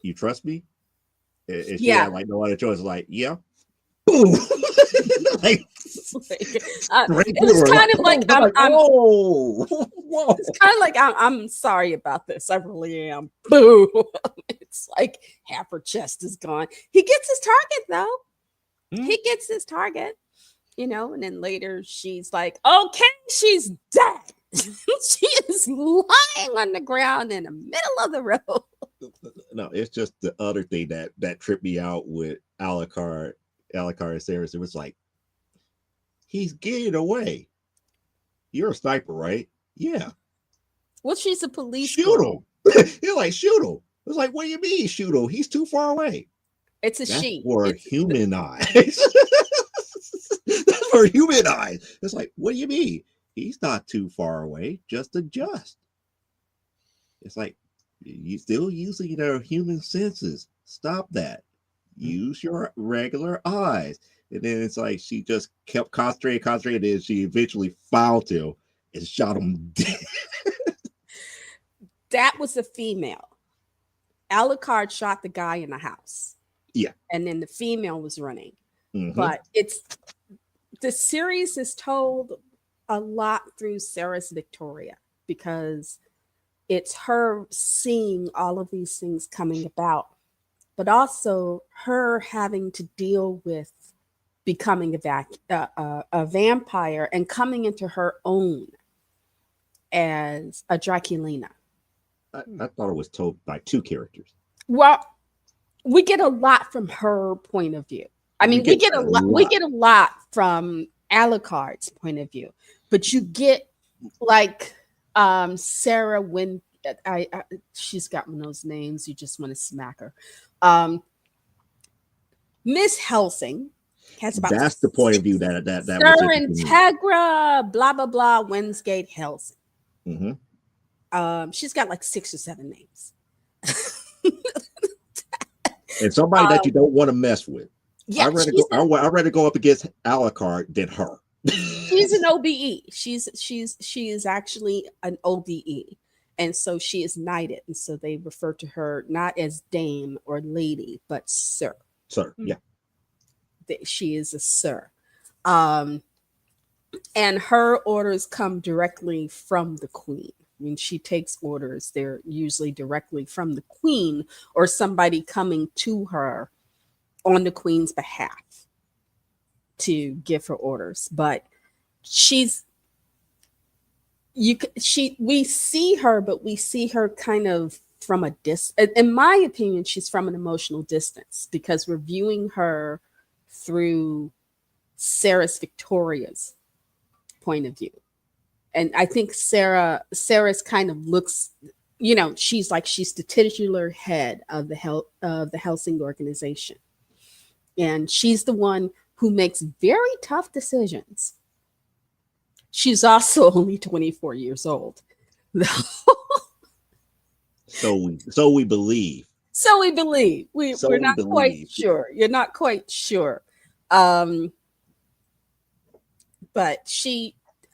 you trust me? And she had like no other choice. Like, yeah. Boom. Like, it was kind of like, whoa. It's kind of like, I'm sorry about this. I really am. Boom. It's like half her chest is gone. He gets his target though. He gets his target, and then later she's like, okay, she's dead. She is lying on the ground in the middle of the road. No, it's just the other thing that tripped me out with Alucard and Sarris. It was like, he's getting away. You're a sniper, right? Yeah. Well, she's a police. Shoot him. You're like, shoot him. It's like, what do you mean shoot him? He's too far away. That's she. For human eyes. That's for human eyes. It's like, what do you mean? He's not too far away. Just adjust. It's like, you still using your human senses. Stop that. Use your regular eyes. And then it's like she just kept concentrating, and then she eventually fouled him and shot him dead. That was a female. Alucard shot the guy in the house. Yeah. And then the female was running. But the series is told a lot through Sarris Victoria, because it's her seeing all of these things coming about, but also her having to deal with becoming a vampire and coming into her own as a Draculina. I thought it was told by two characters. Well, we get a lot from her point of view. I mean, we get a lot from Alucard's point of view, but you get like Sarah when she's got one of those names you just want to smack her. Miss Helsing has about, that's the point of view that Sir Integra, blah blah blah, Wednesgate Helsing. She's got like 6 or 7 names. And somebody that you don't want to mess with. Yeah, I'd rather go up against Alucard than her. She's an OBE. She is actually an OBE, and so she is knighted, and so they refer to her not as dame or lady, but sir. Sir, yeah. She is a sir, and her orders come directly from the queen. When she takes orders, they're usually directly from the queen or somebody coming to her on the queen's behalf to give her orders. But we see her, but we see her kind of from a distance. In my opinion, she's from an emotional distance, because we're viewing her through Sarris Victoria's point of view. And I think Sarris kind of looks, she's the titular head of the Helsing organization. And she's the one who makes very tough decisions. She's also only 24 years old. So we believe. We're not quite sure. You're not quite sure. But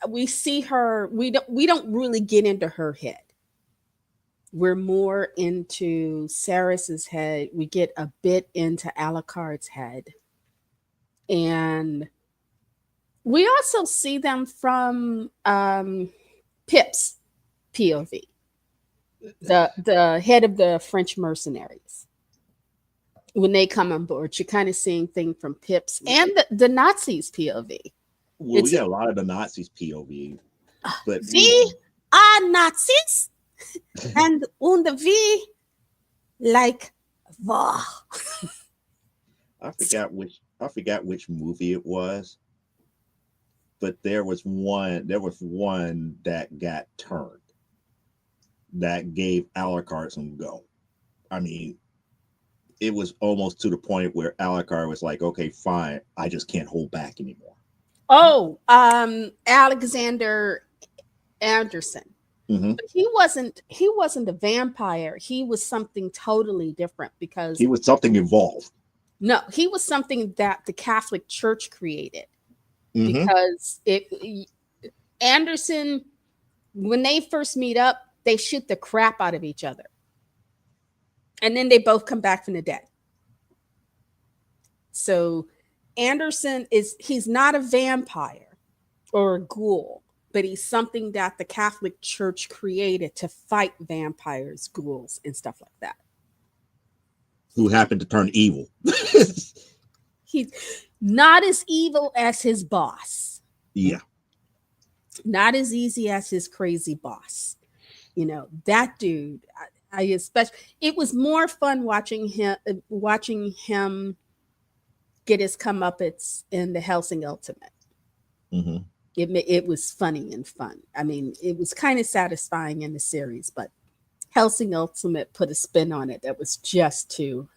we see her, we don't really get into her head. We're more into Sarris's head. We get a bit into Alucard's head. And we also see them from Pip's POV, the head of the French mercenaries. When they come on board, you're kind of seeing things from Pip's and the Nazis' POV. Well, we got a lot of the Nazis' POV. But we are Nazis, and we like war. I forgot which movie it was, but there was one that got turned that gave Alucard some go. I mean, it was almost to the point where Alucard was like, okay, fine, I just can't hold back anymore. Oh, Alexander Anderson. But he wasn't a vampire. He was something totally different, because he was something involved. No, he was something that the Catholic Church created. Because Anderson, when they first meet up, they shoot the crap out of each other. And then they both come back from the dead. So Anderson he's not a vampire or a ghoul, but he's something that the Catholic Church created to fight vampires, ghouls, and stuff like that. Who happened to turn evil. He's not as evil as his boss. Yeah. Not as easy as his crazy boss. You know, that dude, I especially, it was more fun watching him get his comeuppance in the Hellsing Ultimate. Mm-hmm. It was funny and fun. I mean, it was kind of satisfying in the series, but Hellsing Ultimate put a spin on it that was just too.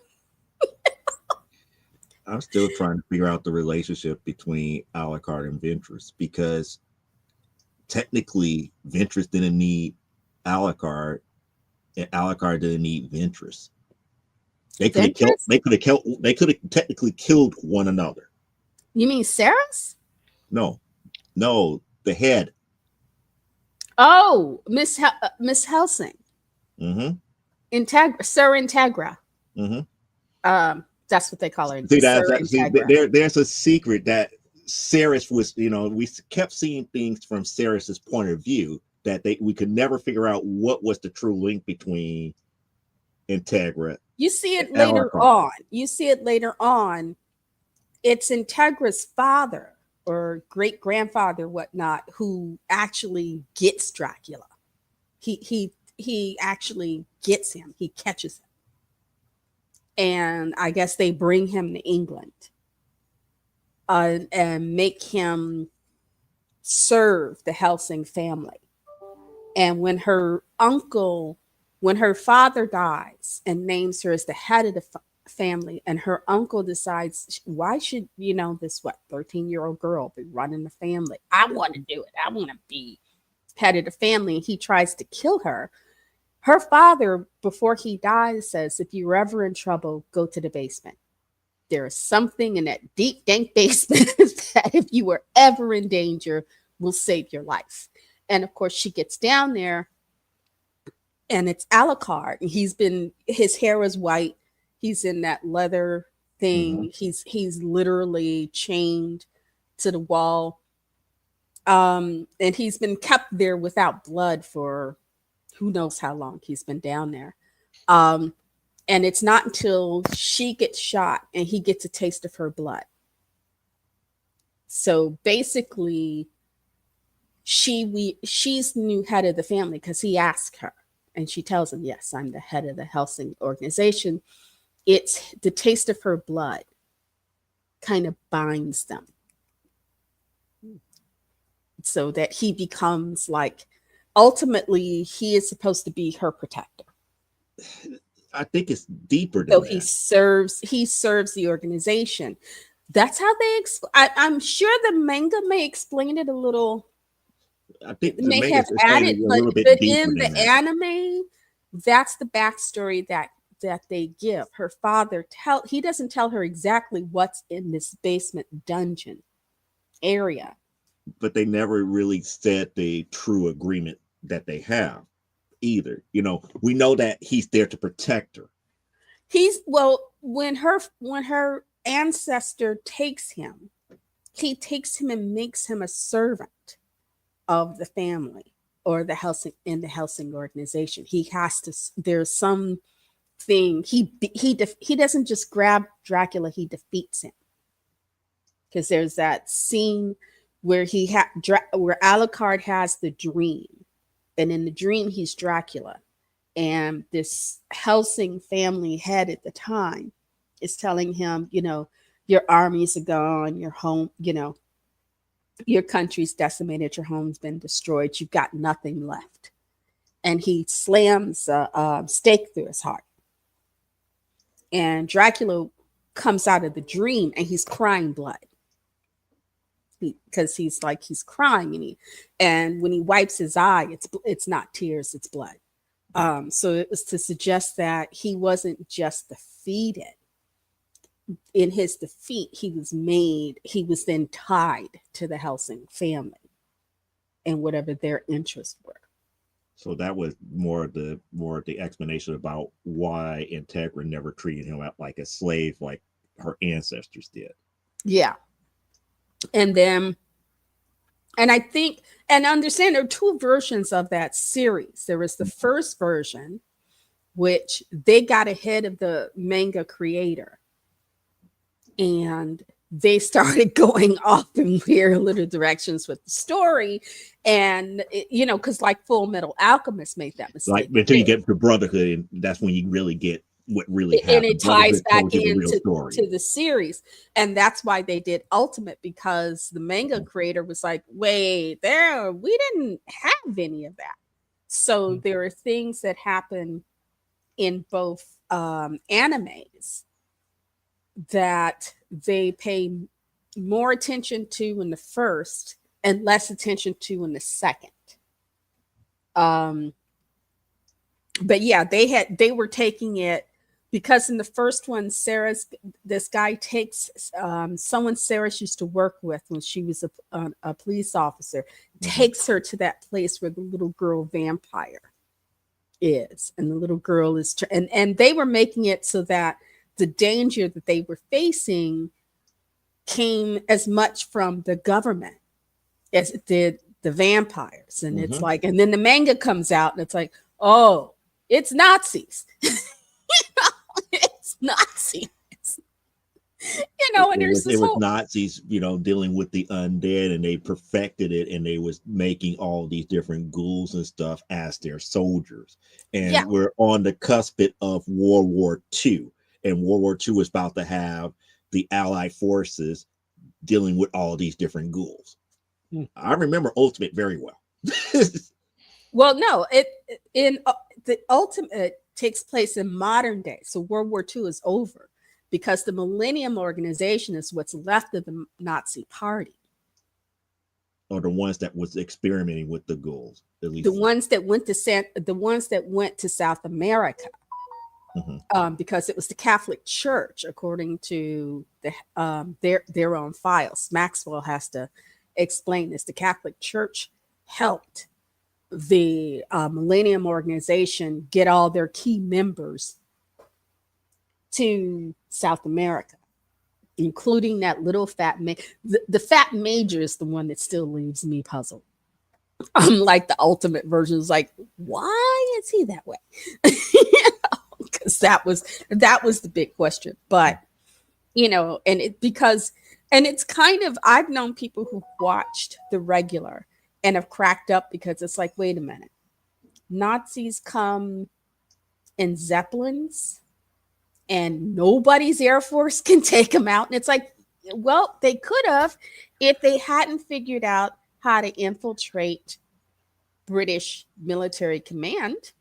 I'm still trying to figure out the relationship between Alucard and Ventress, because technically Ventress didn't need Alucard and Alucard didn't need Ventress. They could have technically killed one another. You mean Ceres? No, the head. Oh, Miss Hellsing. Mm-hmm. Sir Integra. Mm-hmm. That's what they call her. See, there's a secret that Ceres was, we kept seeing things from Ceres's point of view that we could never figure out what was the true link between Integra. You see it later on. It's Integra's father or great grandfather, whatnot, who actually gets Dracula. He actually gets him. He catches him. And I guess they bring him to England and make him serve the Hellsing family. And when her father dies and names her as the head of the family, and her uncle decides, why should, this 13-year-old girl be running the family? I want to do it. I want to be head of the family. He tries to kill her. Her father, before he dies, says, if you're ever in trouble, go to the basement. There is something in that deep, dank basement that if you were ever in danger, will save your life. And of course, she gets down there, and it's Alucard. His hair is white. He's in that leather thing. Mm-hmm. He's literally chained to the wall. And he's been kept there without blood for who knows how long he's been down there. And it's not until she gets shot and he gets a taste of her blood. So basically, she's the new head of the family because he asked her, and she tells him, yes, I'm the head of the Hellsing organization. It's the taste of her blood kind of binds them so that he becomes ultimately, he is supposed to be her protector. I think it's deeper than so that. He serves the organization. That's how they I'm sure the manga may explain it a little. I think the may have added, but in the anime, that's the backstory that they give. Her father he doesn't tell her exactly what's in this basement dungeon area. But they never really said the true agreement that they have either. We know that he's there to protect her. When her ancestor takes him, he takes him and makes him a servant of the family or the Hellsing organization. He has to, there's some thing, he doesn't just grab Dracula, he defeats him. Because there's that scene where where Alucard has the dream, and in the dream he's Dracula, and this Hellsing family head at the time is telling him, your armies are gone, your home, your country's decimated, your home's been destroyed, you've got nothing left. And he slams a stake through his heart. And Dracula comes out of the dream and he's crying blood. Because he's crying, and when he wipes his eye, it's not tears, it's blood. So it was to suggest that he wasn't just defeated. In his defeat, he was then tied to the Hellsing family and whatever their interests were. So that was more of the explanation about why Integra never treated him like a slave, like her ancestors did. Yeah. And I think, and understand there are two versions of that series. There was the first version, which they got ahead of the manga creator. And they started going off in weird little directions with the story. And, because like Full Metal Alchemist made that mistake. Like until you get to Brotherhood, and that's when you really get what really happened. And it ties back into the series. And that's why they did Ultimate, because the manga creator was like, wait, we didn't have any of that. So there are things that happen in both animes that they pay more attention to in the first and less attention to in the second. But yeah, they were taking it, because in the first one, this guy takes someone Sarah used to work with when she was a police officer, takes her to that place where the little girl vampire is, and the little girl is, and they were making it so that the danger that they were facing came as much from the government as it did the vampires. And it's like, and then the manga comes out and it's like, oh, it's Nazis. It's Nazis. And there's it was Nazis, dealing with the undead, and they perfected it, and they was making all these different ghouls and stuff as their soldiers. And we're on the cusp of World War II. And World War II was about to have the Allied forces dealing with all these different ghouls. I remember Ultimate very well. Well, no, the Ultimate takes place in modern day. So World War II is over, because the Millennium Organization is what's left of the Nazi Party. Or the ones that was experimenting with the ghouls, at least the ones that went to South America. Because it was the Catholic Church, according to their own files. Maxwell has to explain this. The Catholic Church helped the Millennium Organization get all their key members to South America, including that little fat the fat major is the one that still leaves me puzzled. Like the Ultimate version is like, why is he that way? Because that was the big question. But it's kind of, I've known people who watched the regular and have cracked up, because it's like, wait a minute, Nazis come in Zeppelins and nobody's Air Force can take them out. And it's like, well, they could have if they hadn't figured out how to infiltrate British military command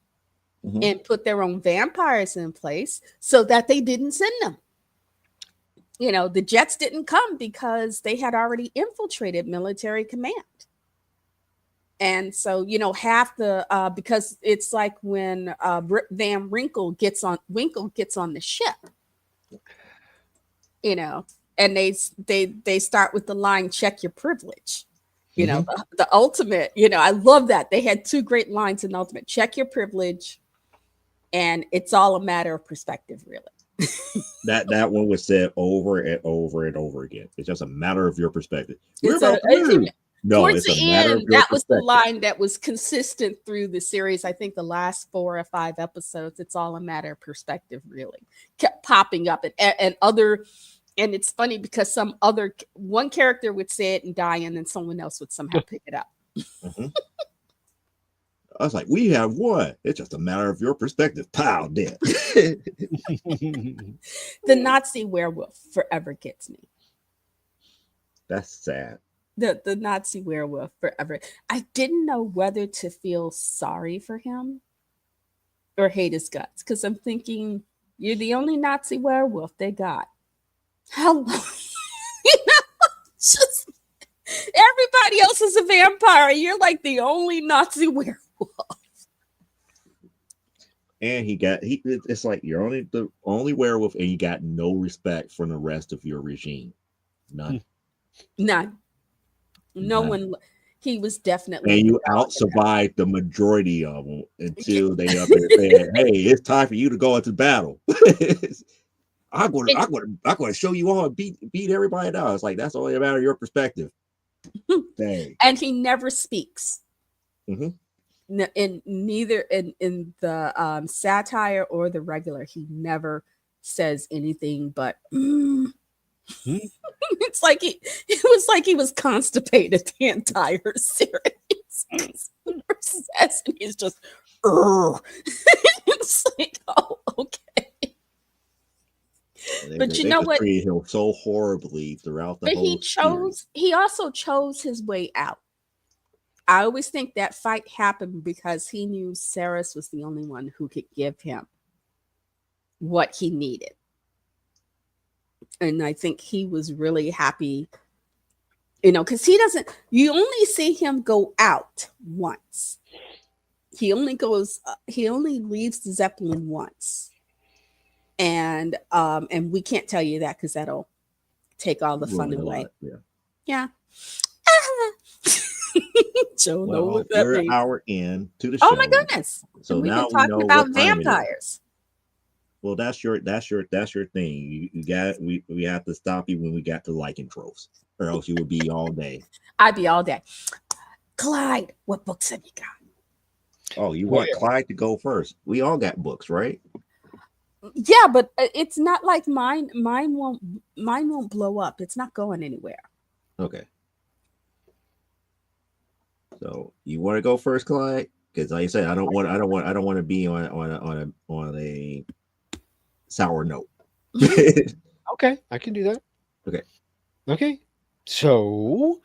and put their own vampires in place so that they didn't send them. The jets didn't come because they had already infiltrated military command. And so, half the, because it's like when Van Winkle gets on the ship, and they start with the line, check your privilege. The Ultimate, I love that. They had two great lines in Ultimate: check your privilege, and it's all a matter of perspective, really. that one was said over and over and over again. It's just a matter of your perspective. Towards the end, that was the line that was consistent through the series. I think the last 4 or 5 episodes, it's all a matter of perspective, really. Kept popping up, and it's funny because one character would say it and die, and then someone else would somehow pick it up. I was like, we have won. It's just a matter of your perspective. Pow, dead. The Nazi werewolf forever gets me. That's sad. The Nazi werewolf forever. I didn't know whether to feel sorry for him or hate his guts, because I'm thinking, you're the only Nazi werewolf they got. How long? Just everybody else is a vampire. You're like the only Nazi werewolf. And it's like you're the only werewolf, and you got no respect from the rest of your regime. None. No one. He was definitely. And you out-survived the majority of them until they up there said, hey, it's time for you to go into battle. I'm going to show you all and beat everybody down. It's like, that's only a matter of your perspective. Dang. And he never speaks. Mm-hmm. In neither in the satire or the regular, he never says anything but It's like it was like he was constipated the entire series. And he's just it's like, oh, okay. But you know what? Treated him so horribly throughout the whole series. He also chose his way out. I always think that fight happened because he knew Sarris was the only one who could give him what he needed. And I think he was really happy, because you only see him go out once. He only leaves the Zeppelin once. And we can't tell you that because that'll take all the fun away. Yeah. Joe, know what that we're means. An hour in to the show. Oh my goodness! So we've now been talking about vampires. Well, that's your thing. You got we have to stop you when we got to lycanthropes, or else you would be all day. I'd be all day. Clyde, what books have you got? Oh, you want Clyde to go first? We all got books, right? Yeah, but it's not like mine. Mine won't blow up. It's not going anywhere. Okay. So you want to go first, Clyde? Because like I said, I don't want to be on a sour note. Okay, I can do that. Okay. So,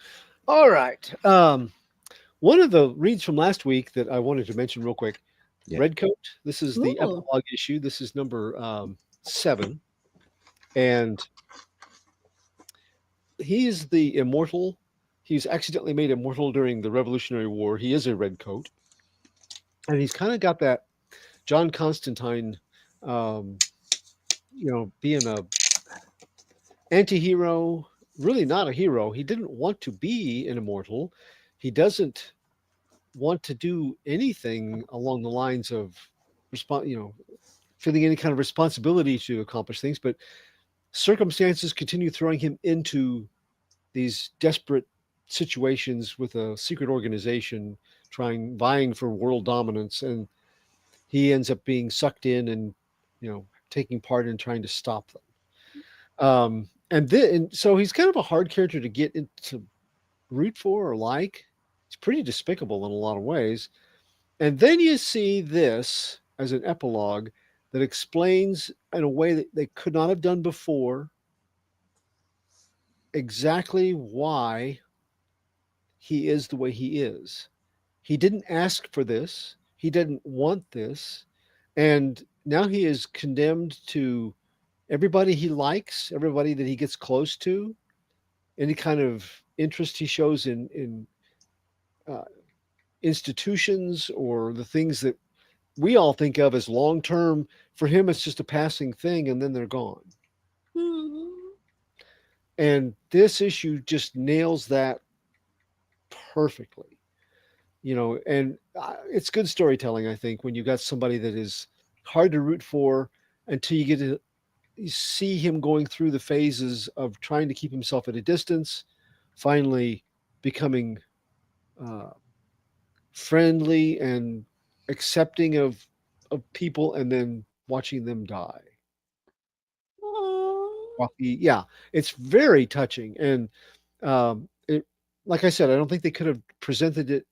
all right. One of the reads from last week that I wanted to mention real quick. Yeah. Redcoat. This is the epilogue issue. This is number 7, and he's the immortal. He's accidentally made immortal during the Revolutionary War. He is a redcoat, and he's kind of got that John Constantine, being a anti-hero, really not a hero. He didn't want to be an immortal. He doesn't want to do anything along the lines of feeling any kind of responsibility to accomplish things, but circumstances continue throwing him into these desperate situations with a secret organization vying for world dominance, and he ends up being sucked in and taking part in trying to stop them. And so he's kind of a hard character to get into root for or like. It's pretty despicable in a lot of ways. And then you see this as an epilogue that explains in a way that they could not have done before exactly why he is the way he is. He didn't ask for this. He didn't want this. And now he is condemned to everybody he likes, everybody that he gets close to, any kind of interest he shows in institutions or the things that we all think of as long-term. For him, it's just a passing thing, and then they're gone. Mm-hmm. And this issue just nails that perfectly, and it's good storytelling, I think, when you got somebody that is hard to root for until you get to see him going through the phases of trying to keep himself at a distance, finally becoming friendly and accepting of people, and then watching them die. It's very touching. And it, like I said, I don't think they could have presented it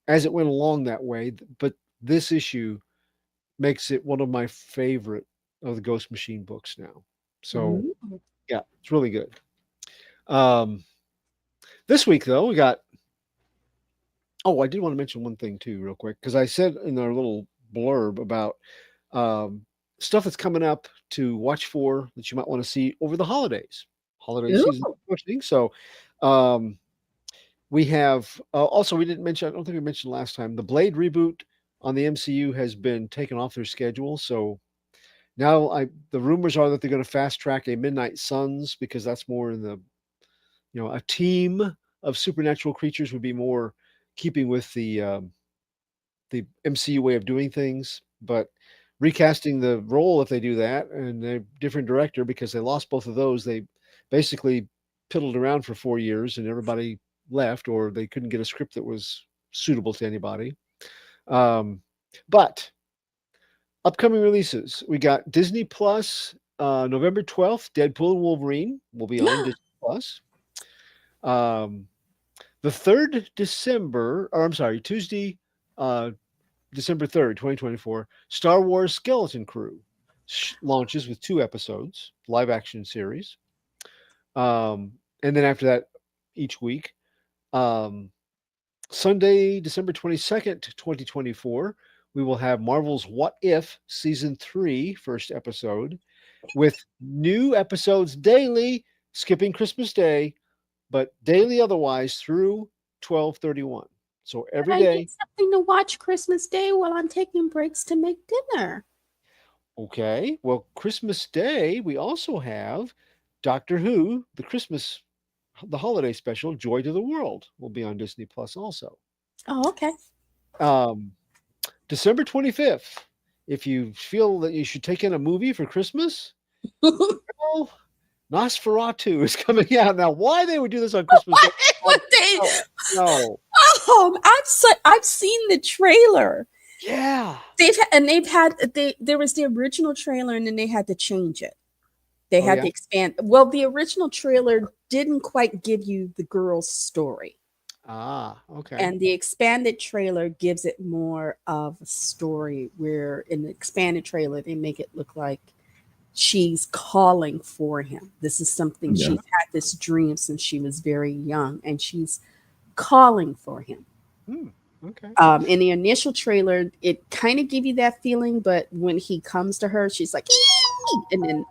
as it went along that way, but this issue makes it one of my favorite of the Ghost Machine books now. So it's really good. This week though, we got, I did want to mention one thing too real quick, because I said in our little blurb about stuff that's coming up to watch for that you might want to see over the holidays. Holiday season. So we have also, we didn't mention, I don't think we mentioned last time, the Blade reboot on the MCU has been taken off their schedule. So now the rumors are that they're going to fast track a Midnight Suns, because that's more in the, a team of supernatural creatures would be more keeping with the MCU way of doing things. But recasting the role if they do that, and a different director because they lost both of those. They basically piddled around for 4 years and everybody left, or they couldn't get a script that was suitable to anybody. But upcoming releases, we got Disney Plus, November 12th, Deadpool and Wolverine will be on Disney Plus. The 3rd December, or I'm sorry, Tuesday, December 3rd, 2024, Star Wars Skeleton Crew launches with 2 episodes, live action series. And then after that, each week. Sunday, December 22nd, 2024, we will have Marvel's What If Season 3, first episode, with new episodes daily, skipping Christmas Day, but daily otherwise through 12/31. So every day. I get something to watch Christmas Day while I'm taking breaks to make dinner. Okay. Well, Christmas Day, we also have Doctor Who, the holiday special, Joy to the World, will be on Disney Plus also. Oh, okay. December 25th, if you feel that you should take in a movie for Christmas, well, Nosferatu is coming out. Now, why they would do this on Christmas Day? No. I've seen the trailer. Yeah. There was the original trailer and then they had to change it. They had to expand. Well, the original trailer didn't quite give you the girl's story. Ah, okay. And the expanded trailer gives it more of a story, where in the expanded trailer, they make it look like she's calling for him. This is something she's had this dream since she was very young, and she's calling for him. Okay. In the initial trailer, it kind of gave you that feeling, but when he comes to her, she's like, and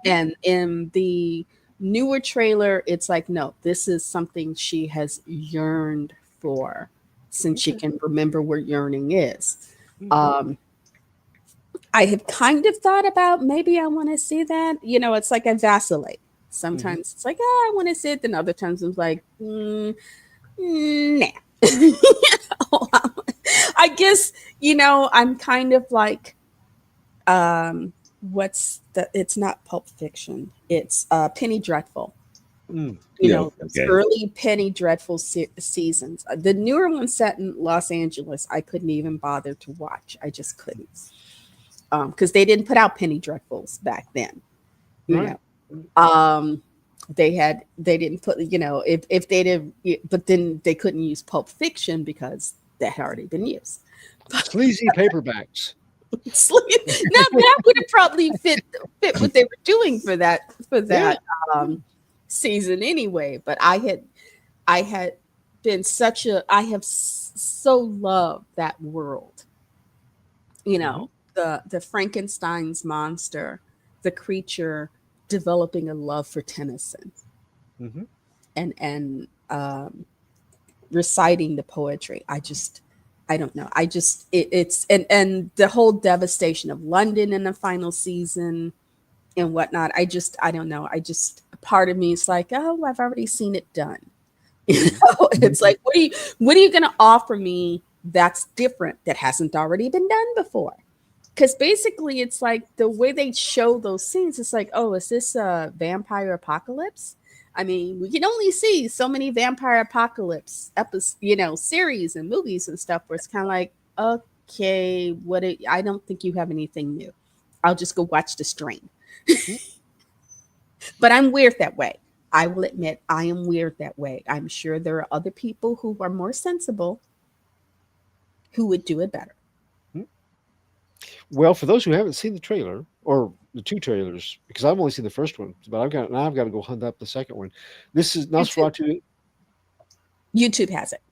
in the newer trailer, it's like, no, this is something she has yearned for since she can remember where yearning is. I have kind of thought about maybe I want to see that. It's like I vacillate. Sometimes it's like, I want to see it. Then other times I'm like, nah. I guess, I'm kind of like, it's not Pulp Fiction. It's Penny Dreadful. Early Penny Dreadful seasons. The newer one set in Los Angeles, I couldn't even bother to watch. I just couldn't. Because they didn't put out Penny Dreadfuls back then. They didn't put, if they did, but then they couldn't use Pulp Fiction because that had already been used. Sleazy paperbacks. Now that would have probably fit what they were doing for that season anyway. But I have so loved that world. The Frankenstein's monster, the creature developing a love for Tennyson, and reciting the poetry. I don't know. It's the whole devastation of London in the final season and whatnot. I don't know. Part of me is like, oh, I've already seen it done. It's like, what are you going to offer me that's different that hasn't already been done before? Because basically it's like the way they show those scenes, it's like, oh, is this a vampire apocalypse? I mean, we can only see so many vampire apocalypse series and movies and stuff where it's kind of like, okay, I don't think you have anything new. I'll just go watch The Strain. But I'm weird that way. I will admit I am weird that way. I'm sure there are other people who are more sensible who would do it better. Well, for those who haven't seen the trailer, or the 2 trailers, because I've only seen the first one, but I've got to go hunt up the second one. This is Nosferatu. YouTube has it.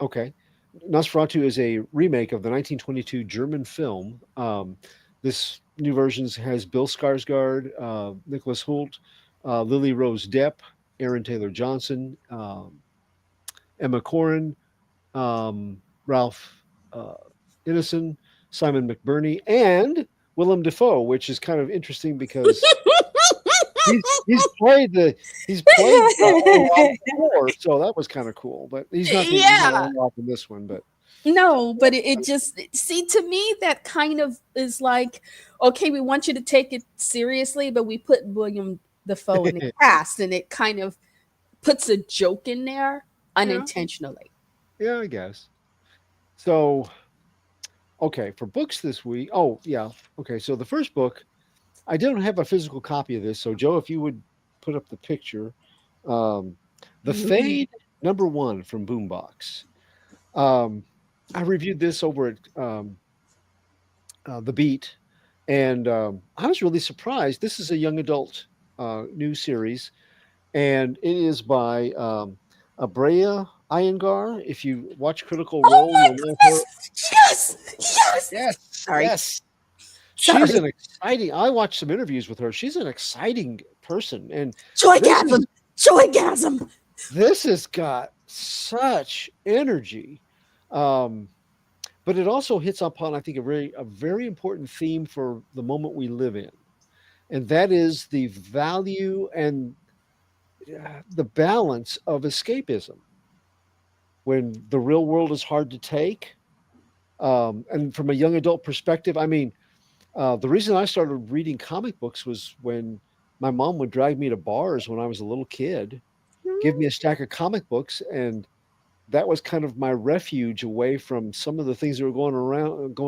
Okay. Nosferatu is a remake of the 1922 German film. This new version has Bill Skarsgård, Nicholas Hoult, Lily Rose Depp, Aaron Taylor Johnson, Emma Corrin, Ralph Ineson, Simon McBurney, and Willem Dafoe, which is kind of interesting because he's played before, so that was kind of cool. But he's not in this one. But No, but it just, see, to me, that kind of is like, okay, we want you to take it seriously, but we put William Dafoe in the cast, and it kind of puts a joke in there unintentionally. Yeah, I guess. So, okay, for books this week. Oh, yeah. Okay, so the first book, I don't have a physical copy of this. So, Joe, if you would put up the picture, um, The Fade #1 from Boombox. I reviewed this over at The Beat, and I was really surprised. This is a young adult new series, and it is by Abrea Iyengar. If you watch Critical Role, you'll know her. Yes. Sorry. Yes. She's an exciting. I watched some interviews with her. She's an exciting person, and Joygasm. This has got such energy, but it also hits upon, I think, a very important theme for the moment we live in, and that is the value and the balance of escapism when the real world is hard to take. And from a young adult perspective, I mean, the reason I started reading comic books was when my mom would drag me to bars when I was a little kid, give me a stack of comic books, and that was kind of my refuge away from some of the things that were going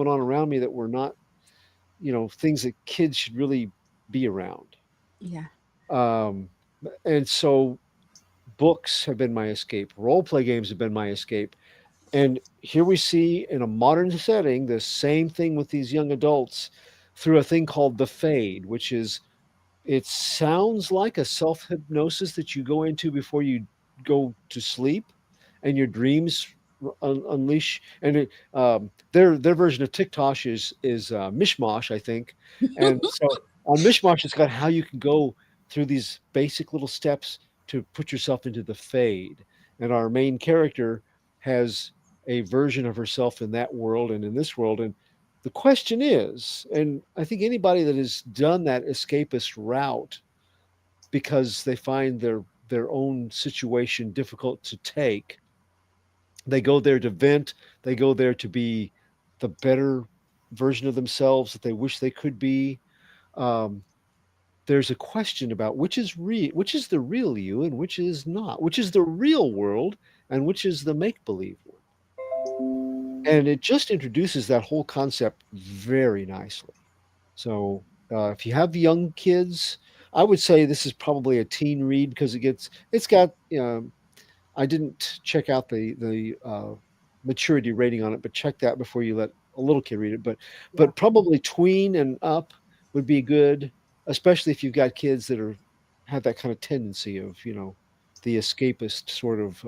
on around me that were not, things that kids should really be around. Yeah. And so books have been my escape. Role play games have been my escape. And here we see in a modern setting the same thing with these young adults through a thing called The Fade, which is, it sounds like a self-hypnosis that you go into before you go to sleep, and your dreams unleash. And their version of TikTok is Mishmash, I think. And so on Mishmash, it's got how you can go through these basic little steps to put yourself into the fade. And our main character has a version of herself in that world and in this world. And the question is, and I think anybody that has done that escapist route because they find their own situation difficult to take, they go there to vent, they go there to be the better version of themselves that they wish they could be. There's a question about which is the real you and which is not, which is the real world and which is the make-believe one. And it just introduces that whole concept very nicely. So if you have young kids, I would say this is probably a teen read because it's got, I didn't check out the maturity rating on it, but check that before you let a little kid read it. But probably tween and up would be good, especially if you've got kids that have that kind of tendency of, the escapist sort of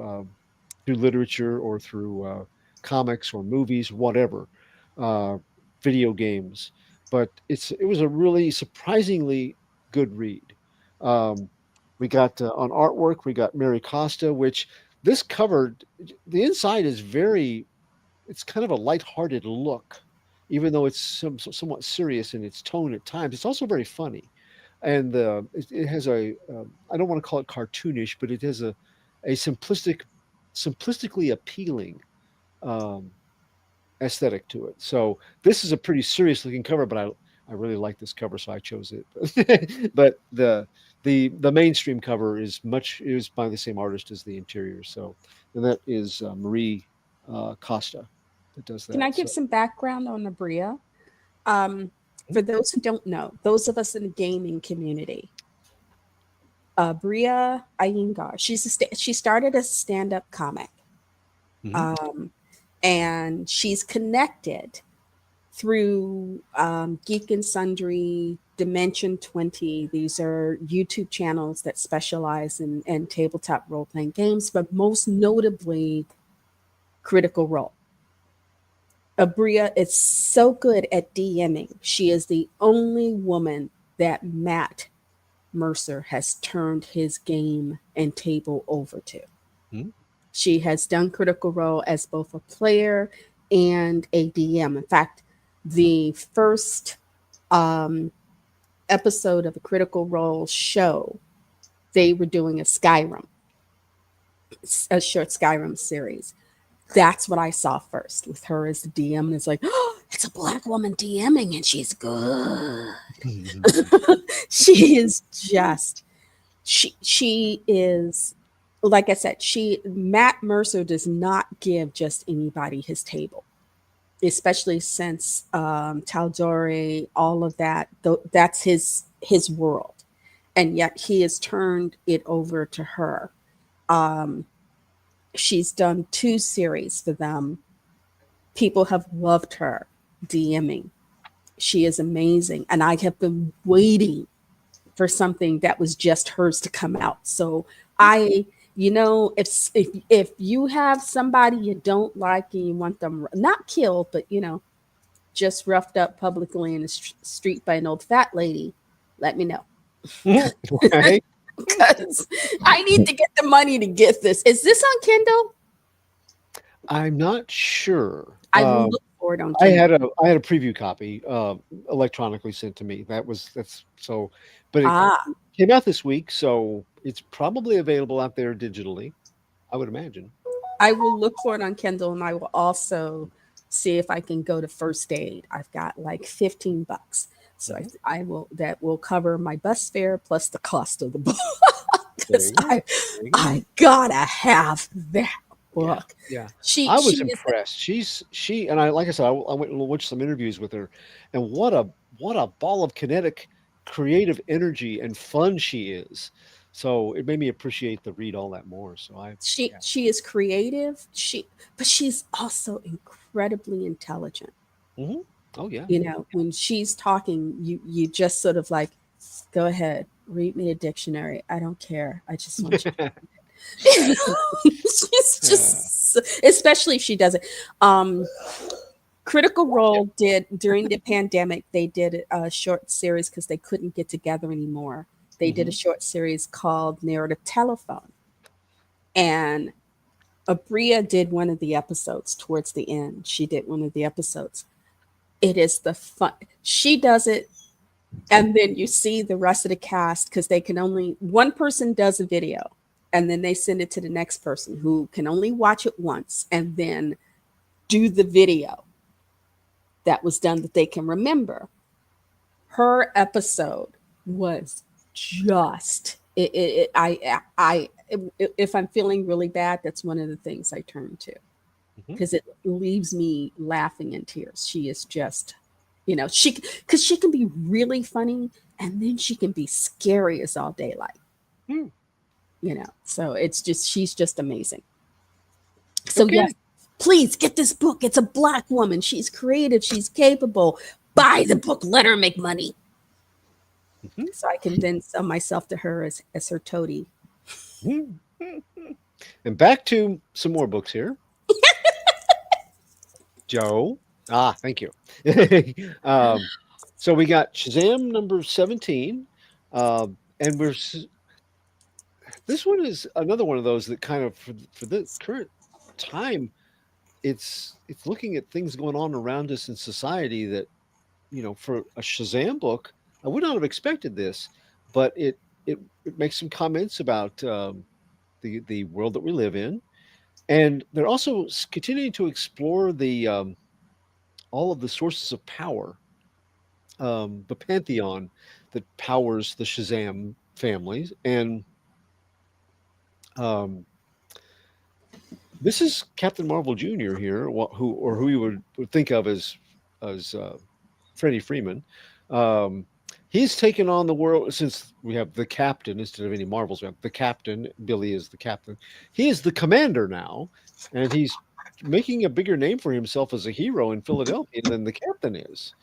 through literature or through comics or movies, whatever, video games. But it was a really surprisingly good read. We got on artwork, we got Mary Costa, which this covered, the inside is it's kind of a lighthearted look, even though it's somewhat serious in its tone at times. It's also very funny. And it has I don't want to call it cartoonish, but it has a simplistically appealing aesthetic to it. So this is a pretty serious looking cover, but I really like this cover, so I chose it. But the mainstream cover is by the same artist as the interior. So, and that is Marie Costa that does that. Can I give some background on Abrea? For those who don't know, those of us in the gaming community, Abrea Iyengar, she started as a stand-up comic. Mm-hmm. And she's connected through Geek and Sundry, Dimension 20. These are YouTube channels that specialize in tabletop role-playing games, but most notably Critical Role. Abrea is so good at DMing. She is the only woman that Matt Mercer has turned his game and table over to. Mm-hmm. She has done Critical Role as both a player and a DM. In fact, the first episode of a Critical Role show, they were doing a short Skyrim series. That's what I saw first with her as the DM. And it's like, oh, it's a Black woman DMing and she's good. She is just, she is, like I said, Matt Mercer does not give just anybody his table, especially since Tal'Dorei, all of that, that's his world. And yet he has turned it over to her. She's done 2 series for them. People have loved her DMing. She is amazing. And I have been waiting for something that was just hers to come out. So if you have somebody you don't like and you want them not killed, but, just roughed up publicly in the street by an old fat lady, let me know. Right. Because I need to get the money to get this. Is this on Kindle? I'm not sure. I will look for it on Kindle. I had a preview copy electronically sent to me. But it came out this week, so it's probably available out there digitally, I would imagine. I will look for it on Kindle, and I will also see if I can go to First Aid. I've got like $15. So I will, that will cover my bus fare plus the cost of the book. Because I gotta have that book. Yeah. I was impressed. And like I said, I went and watched some interviews with her, and what a ball of kinetic, creative energy and fun she is. So it made me appreciate the read all that more. So she is creative. But she's also incredibly intelligent. Mm-hmm. Oh yeah. When she's talking, you just sort of like, go ahead, read me a dictionary. I don't care. I just want you to she's just, especially if she does it. Critical Role did, during the pandemic, they did a short series because they couldn't get together anymore. They did a short series called Narrative Telephone. And Abria did one of the episodes towards the end. She did one of the episodes. It is the fun. She does it. And then you see the rest of the cast, because one person does a video, and then they send it to the next person who can only watch it once and then do the video that was done that they can remember. Her episode was just, if I'm feeling really bad, that's one of the things I turn to, because it leaves me laughing in tears. She is just, because she can be really funny, and then she can be scary as all daylight. So it's just, she's just amazing. So yes, please get this book. It's a Black woman. She's creative. She's capable. Buy the book. Let her make money. So I can then sell myself to her as her toady. And back to some more books here. Joe. Thank you. So we got Shazam number 17. And this one is another one of those that kind of, for the current time, it's looking at things going on around us in society that, for a Shazam book, I would not have expected this, but it makes some comments about the world that we live in, and they're also continuing to explore the all of the sources of power, the pantheon that powers the Shazam families, and this is Captain Marvel Jr. here, who you would think of as Freddie Freeman. He's taken on the world, since we have the captain instead of any Marvels. We have the captain. Billy is the captain. He is the commander now, and he's making a bigger name for himself as a hero in Philadelphia than the captain is,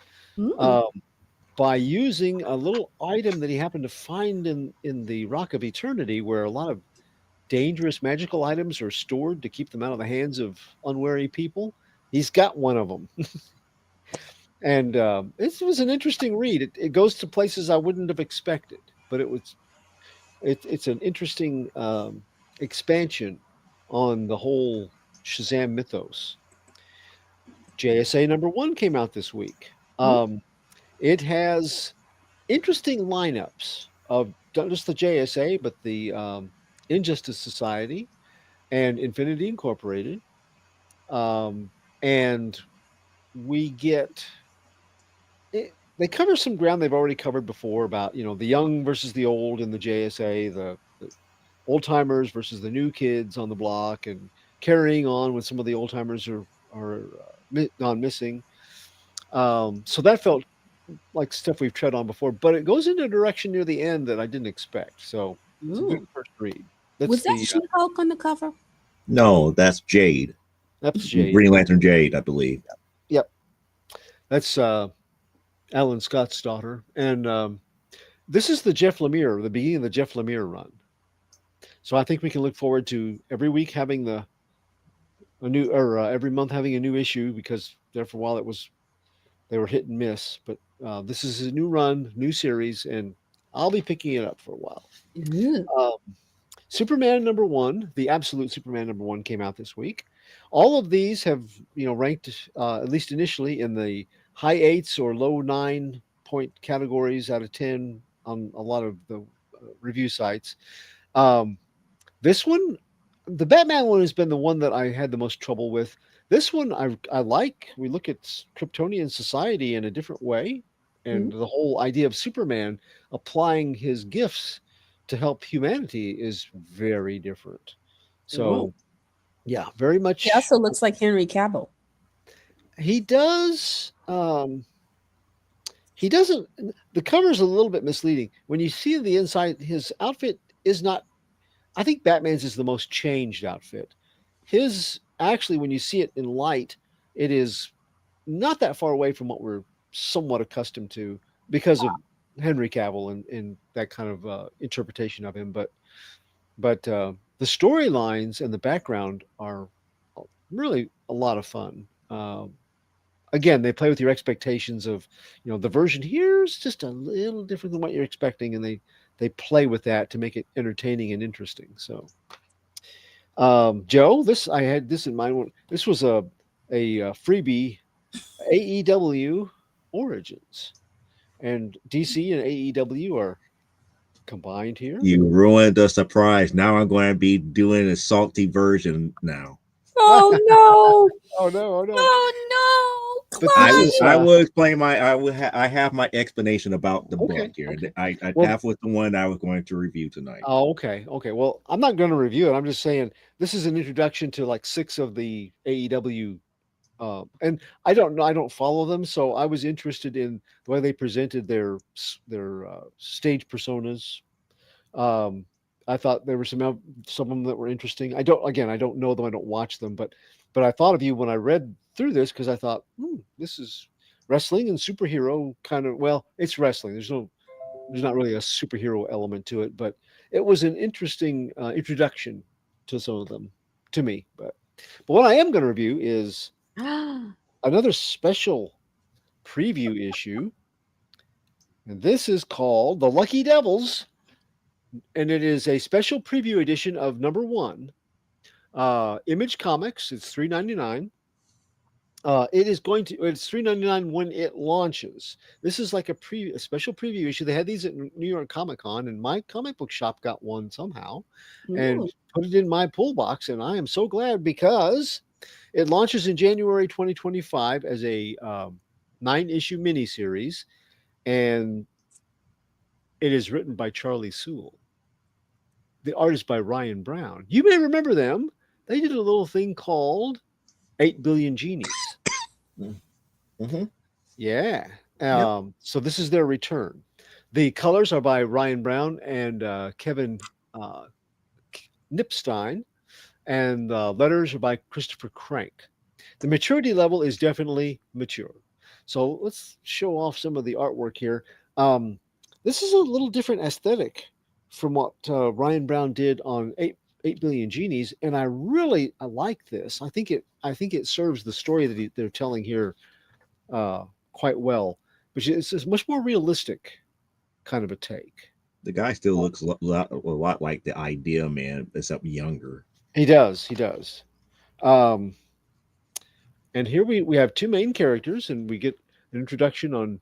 by using a little item that he happened to find in the Rock of Eternity, where a lot of dangerous magical items are stored to keep them out of the hands of unwary people. He's got one of them. And it was an interesting read. It goes to places I wouldn't have expected, but it's an interesting expansion on the whole Shazam mythos. JSA number 1 came out this week. It has interesting lineups of not just the JSA, but the Injustice Society and Infinity Incorporated. And we get they cover some ground they've already covered before about the young versus the old in the JSA, the old timers versus the new kids on the block, and carrying on when some of the old timers are gone missing. So that felt like stuff we've tread on before, but it goes in a direction near the end that I didn't expect. So it's a good first read. Was that She-Hulk on the cover? No, that's Jade. That's Jade. Green Lantern Jade, I believe. Yep. That's Alan Scott's daughter. And this is the Jeff Lemire, the beginning of the Jeff Lemire run. So I think we can look forward to every week having every month having a new issue, because there for a while they were hit and miss. But this is a new run, new series, and I'll be picking it up for a while. Superman #1, the Absolute Superman #1 came out this week. All of these have ranked at least initially in the high 8s or low 9-point categories out of 10 on a lot of the review sites. This one, the Batman one, has been the one that I had the most trouble with. This one I like. We look at Kryptonian society in a different way, and the whole idea of Superman applying his gifts to help humanity is very different. So, yeah, very much. He also looks like Henry Cavill. He does. He doesn't. The cover is a little bit misleading. When you see the inside, his outfit is not. I think Batman's is the most changed outfit. His, actually, when you see it in light, it is not that far away from what we're somewhat accustomed to because of Henry Cavill and that kind of interpretation of him. But the storylines and the background are really a lot of fun. Again, they play with your expectations of, the version here is just a little different than what you're expecting, and they play with that to make it entertaining and interesting. So, Joe, I had this in mind. This was a freebie, AEW Origins, and DC and AEW are combined here. You ruined the surprise. Now I'm going to be doing a salty version now. Oh no! Oh no! I will explain I have my explanation about the book here. Okay. That was the one I was going to review tonight. Oh, okay. Well, I'm not going to review it. I'm just saying this is an introduction to like 6 of the AEW, and I don't know. I don't follow them, so I was interested in the way they presented their stage personas. I thought there were some of them that were interesting. I don't know them. I don't watch them, but I thought of you when I read through this, because I thought, this is wrestling and superhero kind of. Well, it's wrestling. There's not really a superhero element to it, but it was an interesting introduction to some of them to me. But what I am going to review is another special preview issue, and this is called The Lucky Devils. And it is a special preview edition of #1. Image Comics. It's $3.99. It's $3.99 when it launches. This is like a special preview issue. They had these at New York Comic Con, and my comic book shop got one somehow and put it in my pull box. And I am so glad, because it launches in January 2025 as a 9-issue miniseries, and it is written by Charlie Sewell. The art is by Ryan Brown. You may remember them. They did a little thing called 8 Billion Genies. Mm-hmm. Yeah. So this is their return. The colors are by Ryan Brown and Kevin Nipstein, and letters are by Christopher Crank. The maturity level is definitely mature. So let's show off some of the artwork here. This is a little different aesthetic from what Ryan Brown did on 8 Billion Genies, and I like this. I think it serves the story that they're telling here quite well, which is a much more realistic kind of a take. The guy still looks a lot like the Idea Man, except younger. He does. And here we have 2 main characters, and we get an introduction on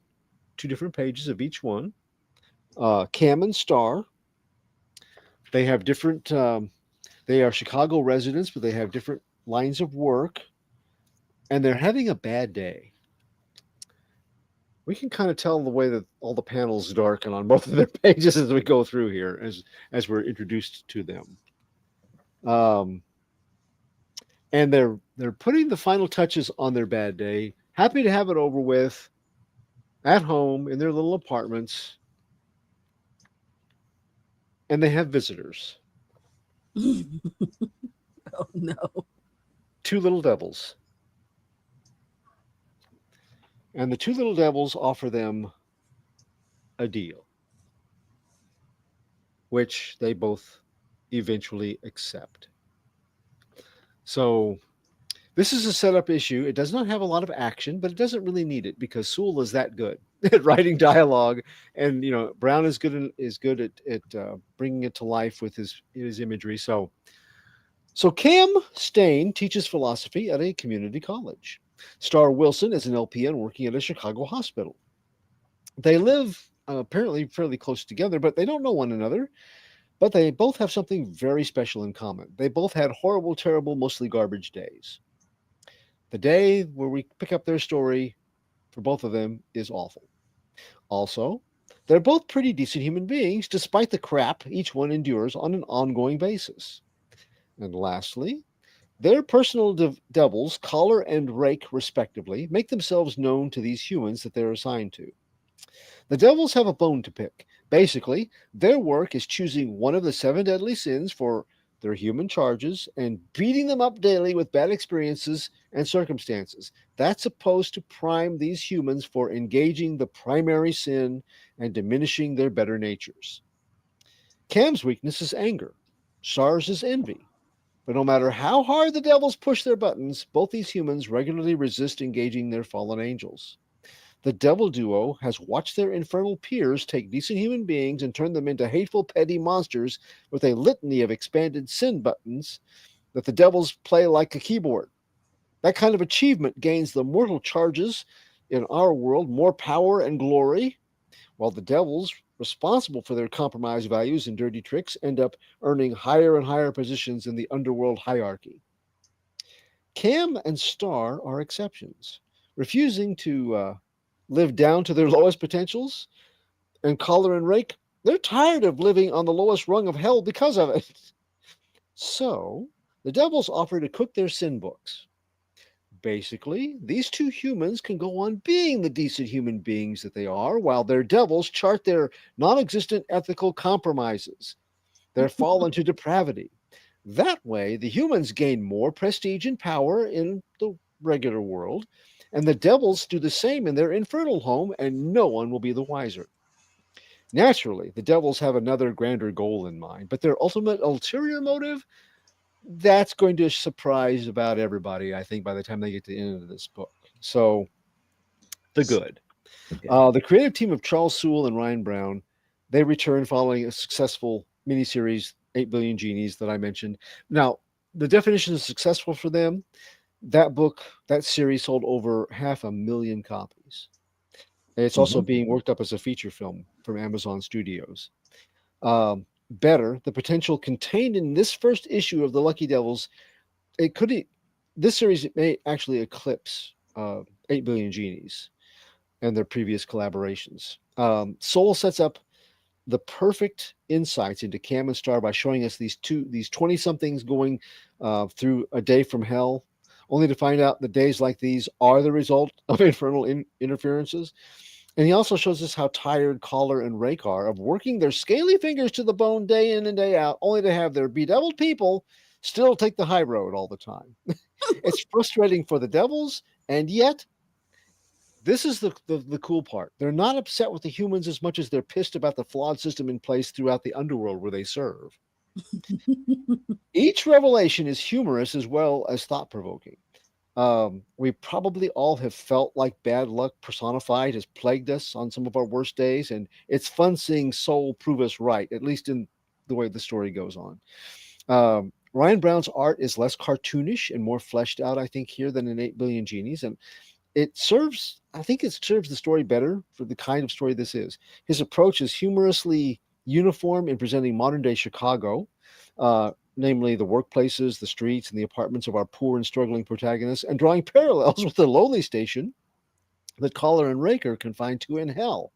2 different pages of each one. Cam and Star. They have different. They are Chicago residents, but they have different lines of work. and they're having a bad day. We can kind of tell the way that all the panels darken on both of their pages as we go through here, as we're introduced to them. And they're putting the final touches on their bad day, happy to have it over with, at home in their little apartments, and they have visitors. Oh no. 2 little devils. And the 2 little devils offer them a deal, which they both eventually accept. So this is a setup issue. It does not have a lot of action, but it doesn't really need it because Sewell is that good at writing dialogue, and Brown is good at bringing it to life with his imagery. So Cam Stain teaches philosophy at a community college. Star Wilson is an LPN working at a Chicago hospital. They live apparently fairly close together, but they don't know one another. But they both have something very special in common. They both had horrible, terrible, mostly garbage days. The day where we pick up their story for both of them is awful. Also, they're both pretty decent human beings, despite the crap each one endures on an ongoing basis. And lastly, their personal devils, Collar and Rake, respectively, make themselves known to these humans that they're assigned to. The devils have a bone to pick. Basically, their work is choosing one of the 7 deadly sins for their human charges and beating them up daily with bad experiences and circumstances. That's supposed to prime these humans for engaging the primary sin and diminishing their better natures. Cam's weakness is anger. Star's is envy. But no matter how hard the devils push their buttons, both these humans regularly resist engaging their fallen angels. The devil duo has watched their infernal peers take decent human beings and turn them into hateful, petty monsters with a litany of expanded sin buttons that the devils play like a keyboard. That kind of achievement gains the mortal charges in our world more power and glory, while the devils responsible for their compromised values and dirty tricks end up earning higher and higher positions in the underworld hierarchy. Cam and Star are exceptions, refusing to live down to their lowest potentials, and Collar and Rake, they're tired of living on the lowest rung of hell because of it. So the devils offer to cook their sin books. Basically, these 2 humans can go on being the decent human beings that they are, while their devils chart their non-existent ethical compromises, their fall into depravity. That way, the humans gain more prestige and power in the regular world, and the devils do the same in their infernal home, and no one will be the wiser. Naturally, the devils have another grander goal in mind, but their ultimate ulterior motive, that's going to surprise about everybody, I think, by the time they get to the end of this book. So, the good. Okay. The creative team of Charles Sewell and Ryan Brown, they return following a successful miniseries, 8 Billion Genies, that I mentioned. Now, the definition of successful for them, that book, that series sold over 500,000 copies. It's also being worked up as a feature film from Amazon Studios. Better, the potential contained in this first issue of the Lucky Devils, this series may actually eclipse 8 Billion Genies and their previous collaborations. Soul sets up the perfect insights into Cam and Star by showing us these 20-somethings going through a day from hell, only to find out that days like these are the result of infernal interferences. And he also shows us how tired Collar and Rake are of working their scaly fingers to the bone day in and day out, only to have their bedeviled people still take the high road all the time. It's frustrating for the devils, and yet this is the cool part. They're not upset with the humans as much as they're pissed about the flawed system in place throughout the underworld where they serve. Each revelation is humorous as well as thought-provoking. We probably all have felt like bad luck personified has plagued us on some of our worst days, and it's fun seeing Soul prove us right, at least in the way the story goes on. Ryan Brown's art is less cartoonish and more fleshed out, I think, here than in 8 Billion Genies, and it serves the story better for the kind of story this is. His approach is humorously uniform in presenting modern-day Chicago, namely the workplaces, the streets, and the apartments of our poor and struggling protagonists, and drawing parallels with the lowly station that Collar and Rake are confined to in hell.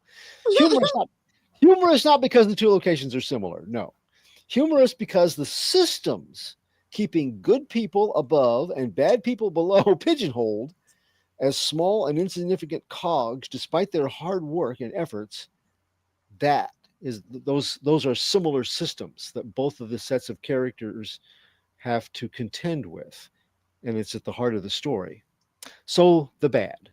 Humorous not because the two locations are similar, no. Humorous because the systems keeping good people above and bad people below pigeonholed as small and insignificant cogs despite their hard work and efforts, that is those are similar systems that both of the sets of characters have to contend with, and it's at the heart of the story. So the bad.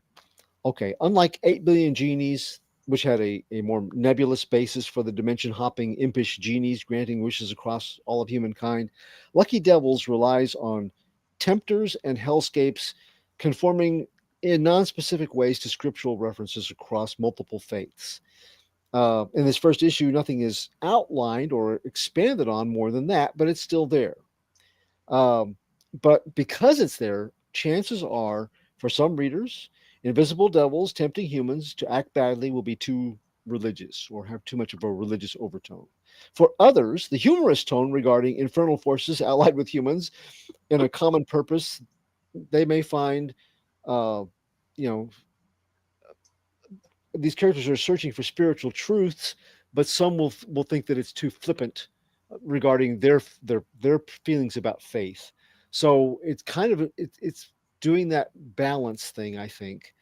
Okay, unlike 8 Billion Genies, which had a more nebulous basis for the dimension hopping impish genies granting wishes across all of humankind, Lucky Devils relies on tempters and hellscapes conforming in non-specific ways to scriptural references across multiple faiths. In this first issue, nothing is outlined or expanded on more than that, but it's still there. But because it's there, chances are, for some readers, invisible devils tempting humans to act badly will be too religious or have too much of a religious overtone. For others, the humorous tone regarding infernal forces allied with humans in a common purpose, they may find, you know, these characters are searching for spiritual truths, but some will think that it's too flippant regarding their feelings about faith. So it's kind of it's doing that balance thing, I think.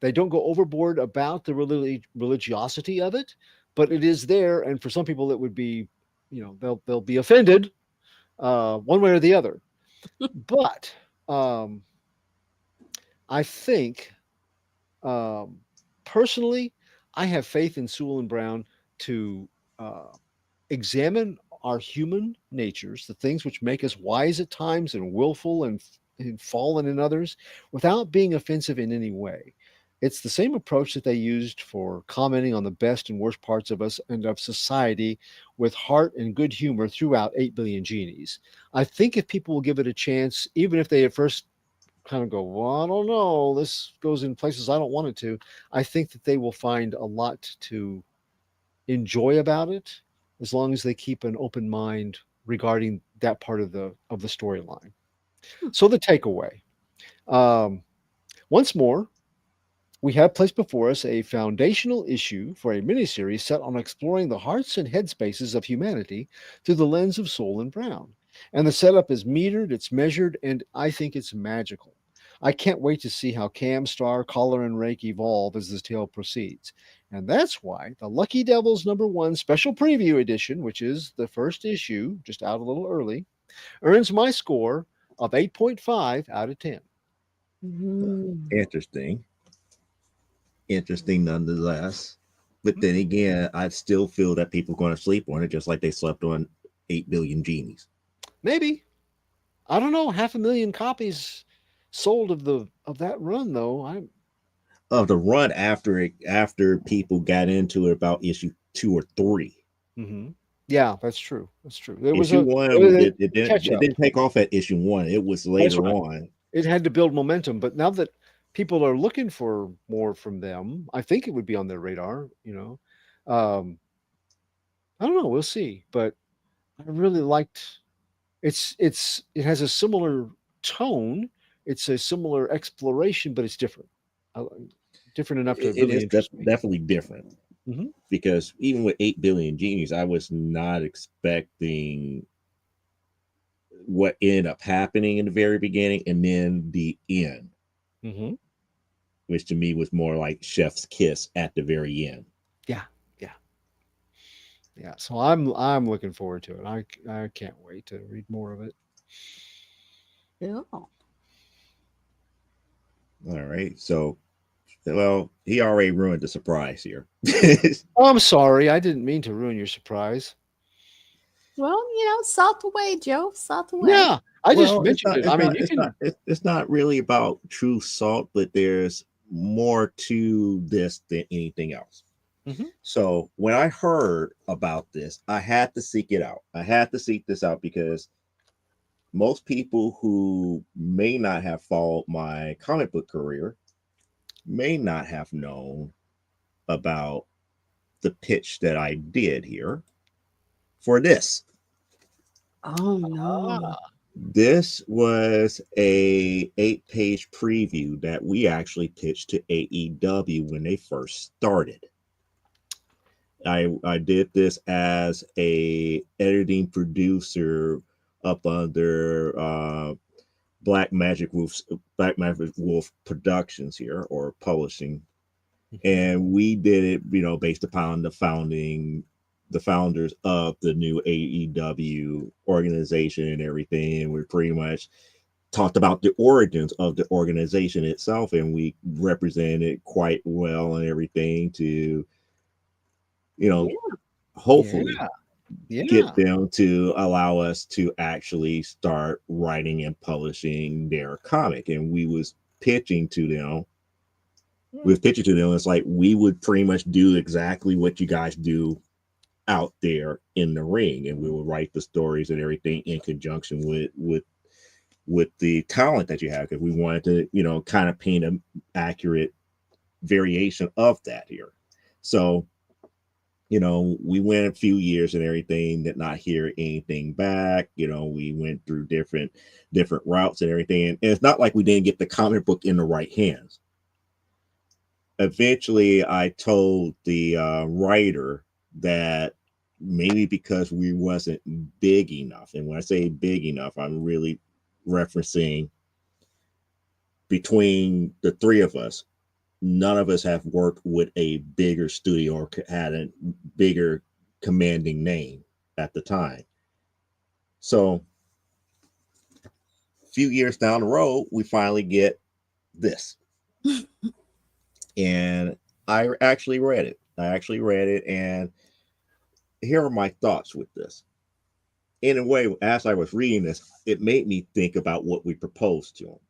They don't go overboard about the religiosity of it, but it is there, and for some people it would be, they'll be offended one way or the other. But I think personally, I have faith in Sewell and Brown to examine our human natures, the things which make us wise at times and willful and fallen in others, without being offensive in any way. It's the same approach that they used for commenting on the best and worst parts of us and of society with heart and good humor throughout 8 Billion Genies. I think if people will give it a chance, even if they at first kind of go, well, I don't know, this goes in places I don't want it to, I think that they will find a lot to enjoy about it, as long as they keep an open mind regarding that part of the storyline. So the takeaway, once more, we have placed before us a foundational issue for a miniseries set on exploring the hearts and headspaces of humanity through the lens of Sewell and Brown. And the setup is metered, it's measured, and I think it's magical. I can't wait to see how Cam, Star, Collar, and Rake evolve as this tale proceeds. And that's why the Lucky Devils #1 special preview edition, which is the first issue, just out a little early, earns my score of 8.5 out of 10. Interesting nonetheless. But then again, I still feel that people are going to sleep on it just like they slept on 8 Billion Genies. Maybe. I don't know. 500,000 copies sold of that run, though. Of the run after people got into it about issue 2 or 3. Mm-hmm. Yeah, that's true. That's true. It issue 1, it didn't take off at issue 1. It was later on. It had to build momentum, but now that people are looking for more from them, I think it would be on their radar. I don't know. We'll see. But I really liked. It has a similar tone. It's a similar exploration, but it's different. Different enough to really interest me. Definitely different. Mm-hmm. Because even with 8 Billion Genies, I was not expecting what ended up happening in the very beginning and then the end. Mm-hmm. Which to me was more like chef's kiss at the very end. Yeah. So I'm looking forward to it. I can't wait to read more of it. Yeah. All right. So, well, he already ruined the surprise here. I'm sorry. I didn't mean to ruin your surprise. Well, salt away, Joe. Salt away. Yeah. I just mentioned it. It's not really about true salt, but there's more to this than anything else. Mm-hmm. So when I heard about this, I had to seek it out. I had to seek this out because most people who may not have followed my comic book career may not have known about the pitch that I did here for this. Oh no. This was a 8-page preview that we actually pitched to AEW when they first started. I did this as a editing producer up under Black Magic Wolf Productions here, or publishing, and we did it, based upon the founders of the new AEW organization and everything. And we pretty much talked about the origins of the organization itself, and we represented quite well and everything to, hopefully get them to allow us to actually start writing and publishing their comic. And we was pitching to them. It's like we would pretty much do exactly what you guys do out there in the ring, and we will write the stories and everything in conjunction with the talent that you have, because we wanted to kind of paint an accurate variation of that here. So we went a few years and everything, did not hear anything back. We went through different routes and everything, and it's not like we didn't get the comic book in the right hands. Eventually I told the writer that maybe because we wasn't big enough, and when I say big enough, I'm really referencing between the three of us, none of us have worked with a bigger studio or had a bigger commanding name at the time. So a few years down the road, we finally get this. And I actually read it. And here are my thoughts with this. In a way, as I was reading this, it made me think about what we proposed to them.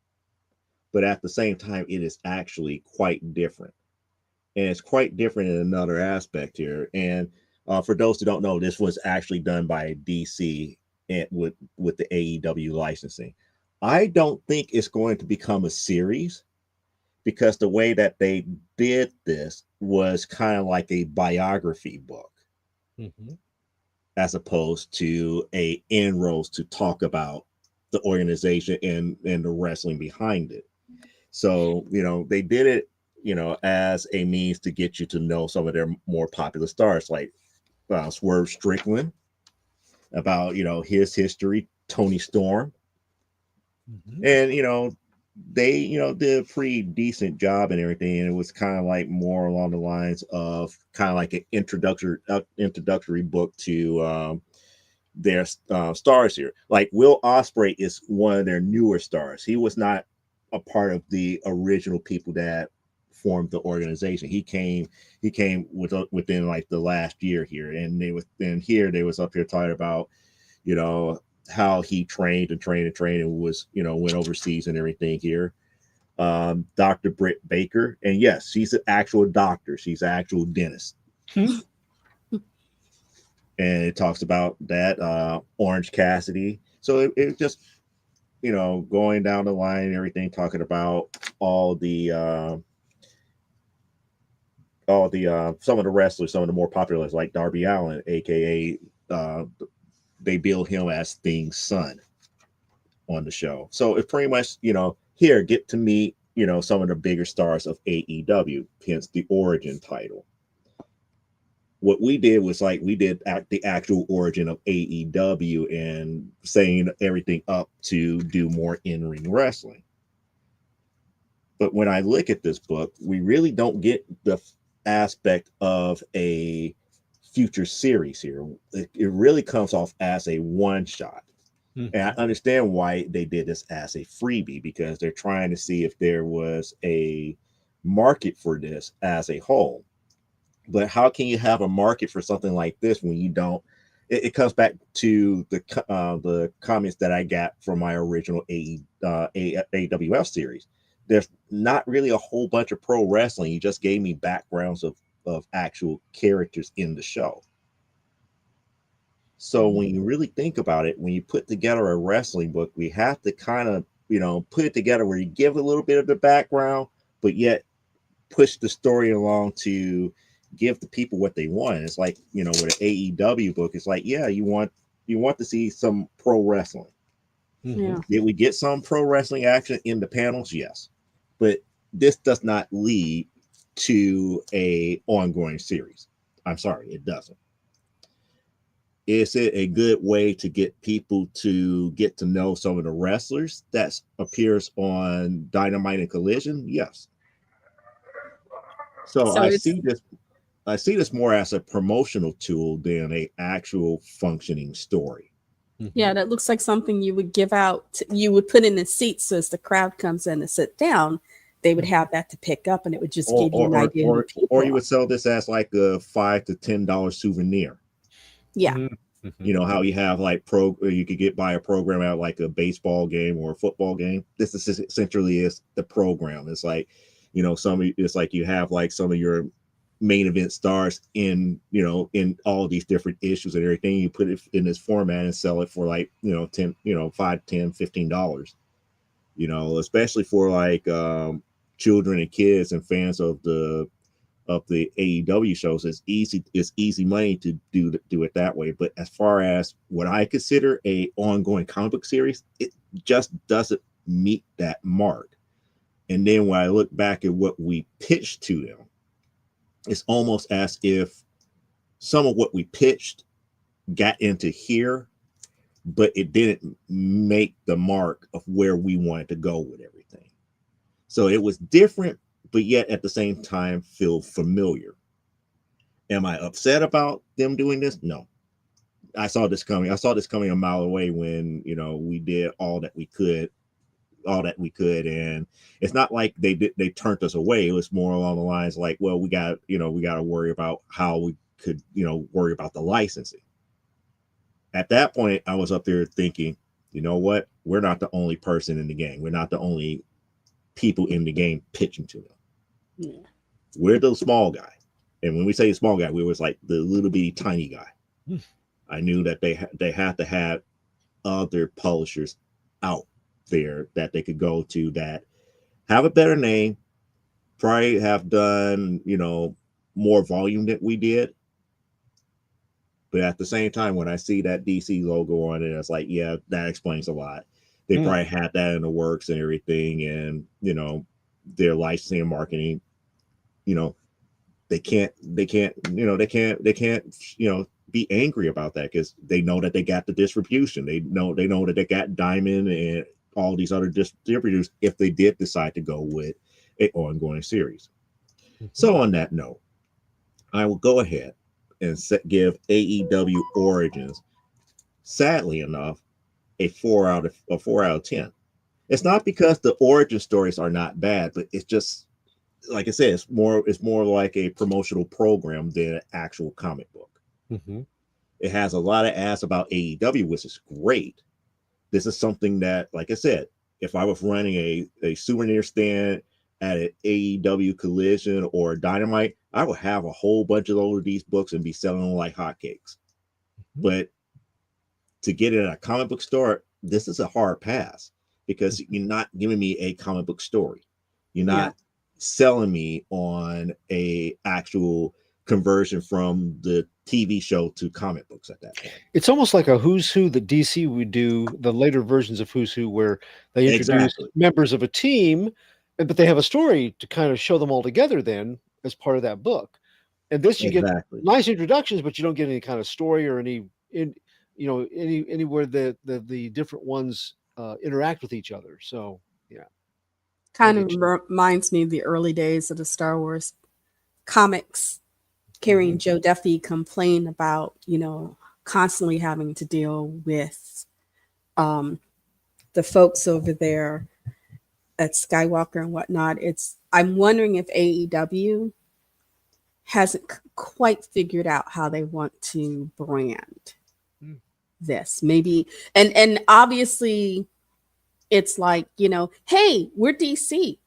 But at the same time, it is actually quite different. And it's quite different in another aspect here. And for those who don't know, this was actually done by DC and with the AEW licensing. I don't think it's going to become a series, because the way that they did this was kind of like a biography book, as opposed to a inroads to talk about the organization and the wrestling behind it. So, they did it, as a means to get you to know some of their more popular stars, like Swerve Strickland, about, his history, Tony Storm. And, they, did a pretty decent job and everything. And it was kind of like more along the lines of kind of like an introductory book to their stars here. Like Will Ospreay is one of their newer stars. He was not a part of the original people that formed the organization. He came within like the last year here, and they was up here talking about, how he trained and was, went overseas and everything here. Dr. Britt Baker, and yes, she's an actual doctor. She's an actual dentist. And it talks about that. Orange Cassidy. So it just, going down the line and everything, talking about all the some of the wrestlers, some of the more popular ones, like Darby Allin, aka they build him as Sting's son on the show. So it's pretty much, here, get to meet, some of the bigger stars of AEW, hence the origin title. What we did was we did the actual origin of AEW and saying everything up to do more in-ring wrestling. But when I look at this book, we really don't get the aspect of a future series here. It really comes off as a one-shot. And I understand why they did this as a freebie, because they're trying to see if there was a market for this as a whole. But how can you have a market for something like this when you don't? It comes back to the comments that I got from my original AWF series. There's not really a whole bunch of pro wrestling. You just gave me backgrounds of actual characters in the show. So when you really think about it, when you put together a wrestling book, we have to kind of, put it together where you give a little bit of the background, but yet push the story along to give the people what they want. It's like, with an AEW book, it's like, yeah, you want You want to see some pro wrestling. Yeah. Did we get some pro wrestling action in the panels? Yes, but this does not lead to a ongoing series. I'm sorry, it doesn't. Is it a good way to get people to get to know some of the wrestlers that appears on Dynamite and Collision? Yes. So I see this more as a promotional tool than a actual functioning story. Yeah, that looks like something you would give out. You would put in the seats, so as the crowd comes in to sit down, they would have that to pick up, and it would just give you an idea. Or you would sell this as like a $5 to $10 souvenir. Yeah. You know how you have like you could get buy a program out like a baseball game or a football game. This is essentially is the program. It's like, you know, it's like you have like some of your main event stars in, you know, in all these different issues and everything. You put it in this format and sell it for like, you know, $5, $10, $15, you know, especially for like children and kids and fans of the AEW shows. It's easy money to do it that way. But as far as what I consider a ongoing comic book series, it just doesn't meet that mark. And then when I look back at what we pitched to them, it's almost as if some of what we pitched got into here, but it didn't make the mark of where we wanted to go with everything. So it was different, but yet at the same time feel familiar. Am I upset about them doing this? No. I saw this coming a mile away when, you know, we did all that we could, and it's not like they turned us away. It was more along the lines like, well, we got to worry about how we could, you know, worry about the licensing. At that point, I was up there thinking, you know what? We're not the only person in the game. We're not the only people in the game pitching to them. Yeah. We're the small guy. And when we say small guy, we was like the little bitty tiny guy. I knew that they had to have other publishers out there that they could go to that have a better name, probably have done, you know, more volume than we did. But at the same time, when I see that DC logo on it, it's like, yeah, that explains a lot. They probably had that in the works and everything, and, you know, their licensing and marketing, you know, they can't, you know, be angry about that because they know that they got the distribution. They know that they got Diamond and all these other distributors if they did decide to go with an ongoing series. So on that note, I will go ahead and give AEW Origins, sadly enough, a 4 out of 10. It's not because the origin stories are not bad, but it's just, like I said, it's more like a promotional program than an actual comic book. It has a lot of ads about AEW, which is great. This is something that, like I said, if I was running a souvenir stand at an AEW Collision or Dynamite, I would have a whole bunch of these books and be selling them like hotcakes. But to get it at a comic book store, this is a hard pass because you're not giving me a comic book story. You're not selling me on a actual conversion from the TV show to comic books at that point. It's almost like a who's who that DC would do, the later versions of who's who, where they introduce members of a team, but they have a story to kind of show them all together then as part of that book. And this you get nice introductions, but you don't get any kind of story or anywhere the different ones interact with each other. So yeah. Kind of reminds me of the early days of the Star Wars comics. Hearing Joe Duffy complain about, you know, constantly having to deal with the folks over there at Skywalker and whatnot. I'm wondering if AEW hasn't quite figured out how they want to brand this. Maybe, and obviously it's like, you know, hey, we're DC.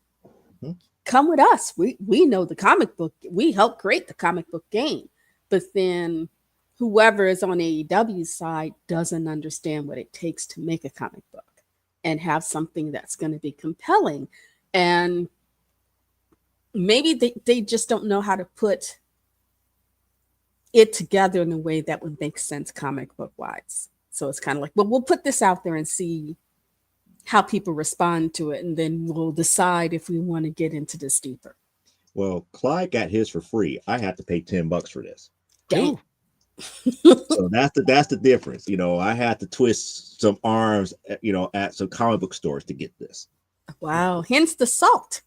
Come with us. We know the comic book. We helped create the comic book game. But then whoever is on AEW's side doesn't understand what it takes to make a comic book and have something that's going to be compelling. And maybe they just don't know how to put it together in a way that would make sense comic book wise. So it's kind of like, well, we'll put this out there and see how people respond to it, and then we'll decide if we want to get into this deeper. Well, Clyde got his for free. I had to pay $10 for this. Dang. So that's the difference. I had to twist some arms, at some comic book stores to get this. Wow. Hence the salt.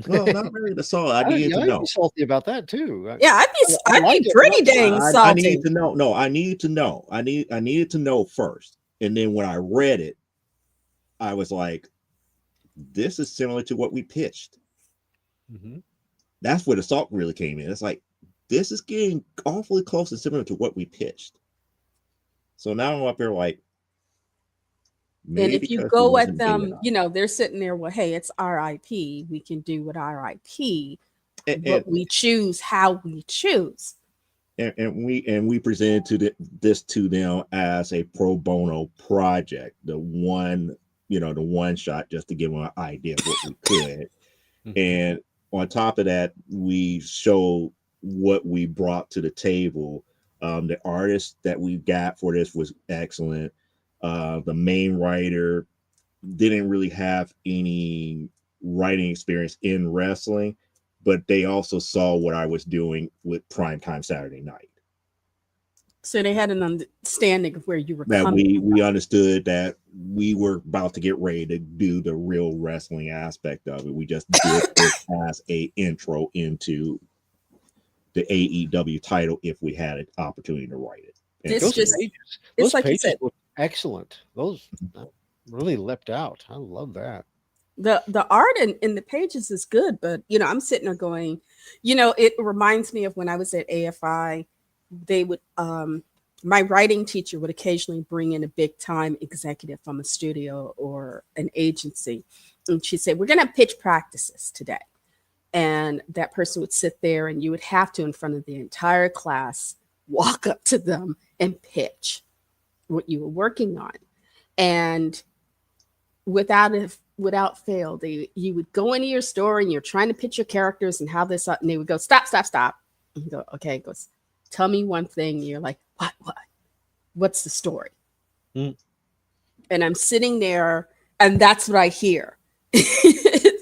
Well, not really the salt. I needed to know. I'd be salty about that too. Yeah, I'd be pretty dang salty. I need to know. No, I needed to know. I needed to know first. And then when I read it, I was like, this is similar to what we pitched. Mm-hmm. That's where the salt really came in. It's like, this is getting awfully close and similar to what we pitched. So now I'm up here like, and if you go at them, they're sitting there, well, hey, it's RIP. We can do what RIP, but we choose how we choose. And we presented this to them as a pro bono project, the one shot, just to give them an idea of what we could. And on top of that, we showed what we brought to the table. The artist that we got for this was excellent. The main writer didn't really have any writing experience in wrestling, but they also saw what I was doing with Primetime Saturday Night. So they had an understanding of where you were that coming we understood that we were about to get ready to do the real wrestling aspect of it. We just did it as a intro into the AEW title if we had an opportunity to write it. And those pages look excellent. Those really leapt out. I love that. The art in the pages is good, but I'm sitting there going, it reminds me of when I was at AFI. They would my writing teacher would occasionally bring in a big time executive from a studio or an agency, and she'd say, we're going to have pitch practices today. And that person would sit there, and you would have to, in front of the entire class, walk up to them and pitch what you were working on. And without fail, you would go into your story and you're trying to pitch your characters and how this, and they would go, stop. And you go, okay. It goes, tell me one thing. And you're like, what? What's the story? And I'm sitting there, and that's what I hear.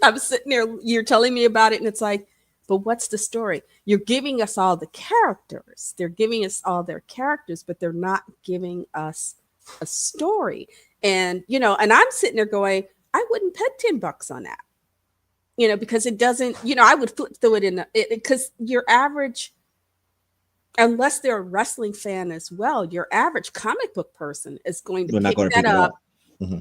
I'm sitting there, you're telling me about it, and it's like, but what's the story? You're giving us all the characters. They're giving us all their characters, but they're not giving us a story. And, and I'm sitting there going, I wouldn't put $10 on that, because it doesn't, I would flip through it because your average, unless they're a wrestling fan as well, your average comic book person is going to pick that up. Mm-hmm.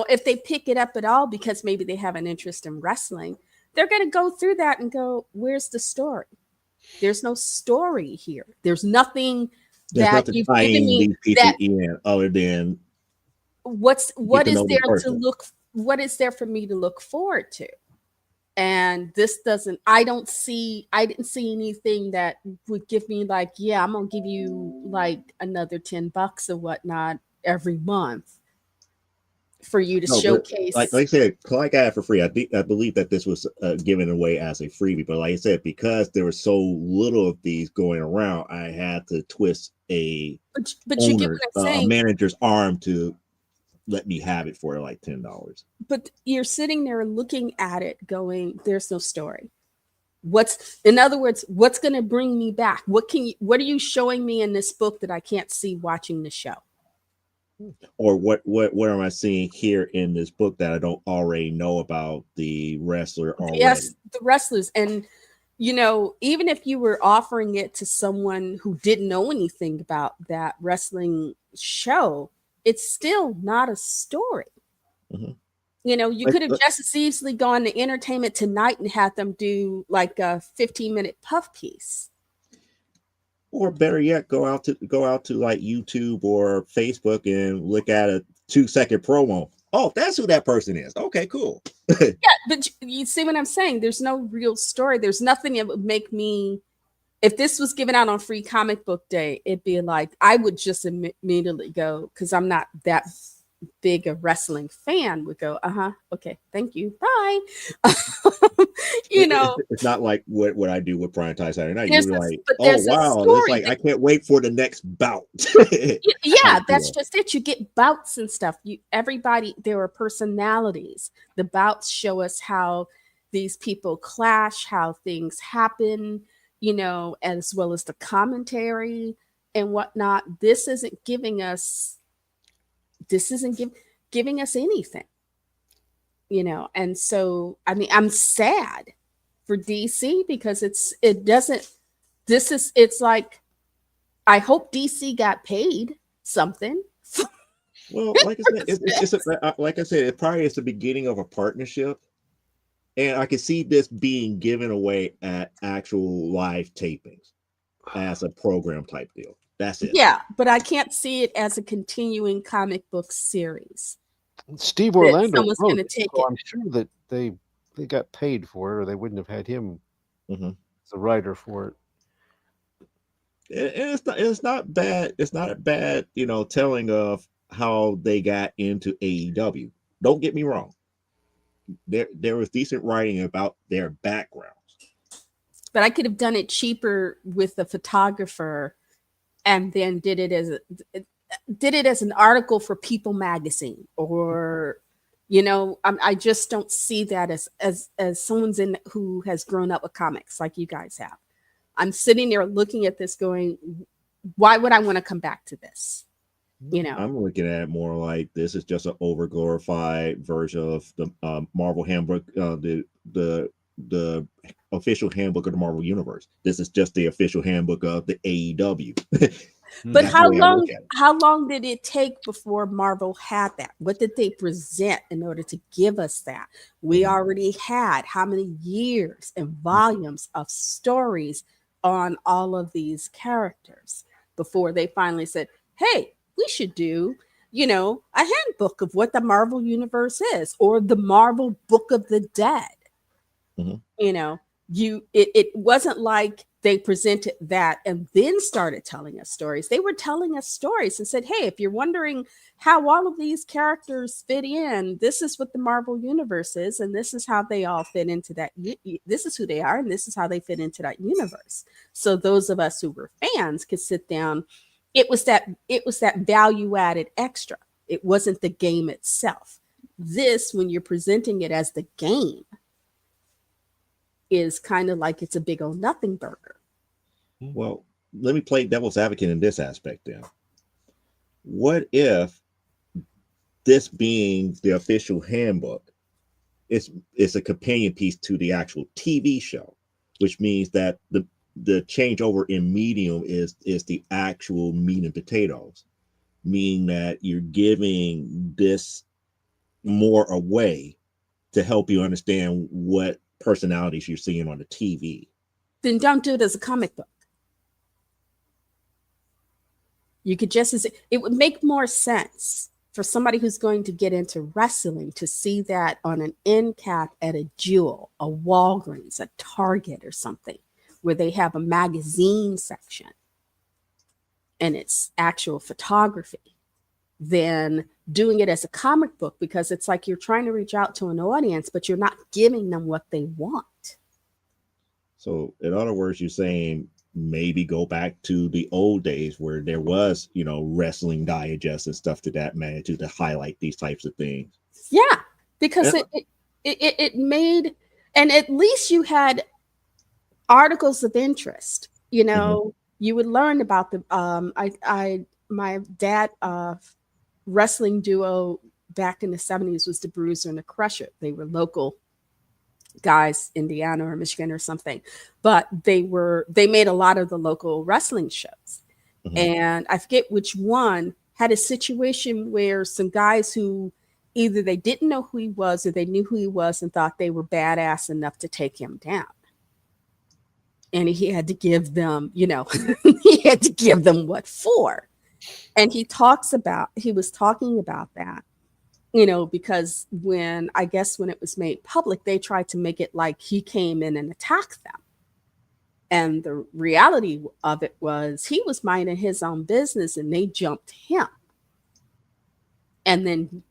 If they pick it up at all because maybe they have an interest in wrestling, they're going to go through that and go, where's the story? There's no story here. There's nothing that you've given me that other than what is there for me to look forward to? And this I didn't see anything that would give me like, yeah, I'm going to give you like another $10 or whatnot every month for you to showcase. Like I said, Clyde got it for free. I believe that this was given away as a freebie, but like I said, because there was so little of these going around, I had to twist a manager's arm to let me have it for like $10. But you're sitting there looking at it going, there's no story. In other words, what's going to bring me back? What are you showing me in this book that I can't see watching the show? Or what am I seeing here in this book that I don't already know about the wrestler already? Yes, the wrestlers. And, even if you were offering it to someone who didn't know anything about that wrestling show, it's still not a story. Mm-hmm. You could have just as easily gone to Entertainment Tonight and had them do like a 15-minute puff piece. Or better yet, go out to like YouTube or Facebook and look at a 2-second promo. Oh, that's who that person is. Okay, cool. Yeah, but you see what I'm saying? There's no real story. There's nothing that would make me, if this was given out on Free Comic Book Day, it'd be like, I would just immediately go, because I'm not that big a wrestling fan, would go, okay, thank you, bye. It's not like what I do with Primetime Saturday Night. You're like, oh wow, it's like I can't wait for the next bout. Yeah, that's just it. You get bouts and stuff. Everybody, there are personalities. The bouts show us how these people clash, how things happen, as well as the commentary and whatnot. This isn't giving us anything. And so I'm sad for DC because it's like I hope DC got paid something. Well, like I said, it probably is the beginning of a partnership, and I can see this being given away at actual live tapings as a program type deal. That's it. Yeah, but I can't see it as a continuing comic book series. Steve Orlando someone's going to take it. I'm sure that they got paid for it, or they wouldn't have had him as a writer for it. It's not bad. It's not a bad, telling of how they got into AEW. Don't get me wrong. There was decent writing about their backgrounds. But I could have done it cheaper with a photographer, and then did it as an article for People magazine, or I just don't see that as someone's who has grown up with comics like you guys have. I'm sitting there looking at this going, why would I want to come back to this? I'm looking at it more like this is just an overglorified version of the Marvel handbook, the official handbook of the Marvel Universe. This is just the official handbook of the AEW. But how long did it take before Marvel had that? What did they present in order to give us that? We already had how many years and volumes of stories on all of these characters before they finally said, hey, we should do, a handbook of what the Marvel Universe is, or the Marvel Book of the Dead. It wasn't like they presented that and then started telling us stories. They were telling us stories and said, hey, if you're wondering how all of these characters fit in, this is what the Marvel Universe is, and this is how they all fit into that. This is who they are, and this is how they fit into that universe. So those of us who were fans could sit down. It was that value added extra. It wasn't the game itself. This, when you're presenting it as the game, is kind of like it's a big old nothing burger. Well, let me play devil's advocate in this aspect then. What if this being the official handbook, it's a companion piece to the actual TV show, which means that the changeover in medium is the actual meat and potatoes, meaning that you're giving this more away to help you understand what personalities you're seeing on the TV. Then don't do it as a comic book. You could it would make more sense for somebody who's going to get into wrestling to see that on an end cap at a Jewel, a Walgreens, a Target or something, where they have a magazine section and it's actual photography, than doing it as a comic book, because it's like you're trying to reach out to an audience, but you're not giving them what they want. So in other words, you're saying maybe go back to the old days where there was, wrestling digest and stuff to that magnitude to highlight these types of things. Yeah, because it made, and at least you had articles of interest. You would learn about the my dad wrestling duo back in the 70s was the Bruiser and the Crusher. They were local guys, Indiana or Michigan or something, but they made a lot of the local wrestling shows. And I forget which one had a situation where some guys who either they didn't know who he was or they knew who he was and thought they were badass enough to take him down. And he had to give them, he had to give them what for. And he was talking about that, because when it was made public, they tried to make it like he came in and attacked them. And the reality of it was he was minding his own business and they jumped him. And then,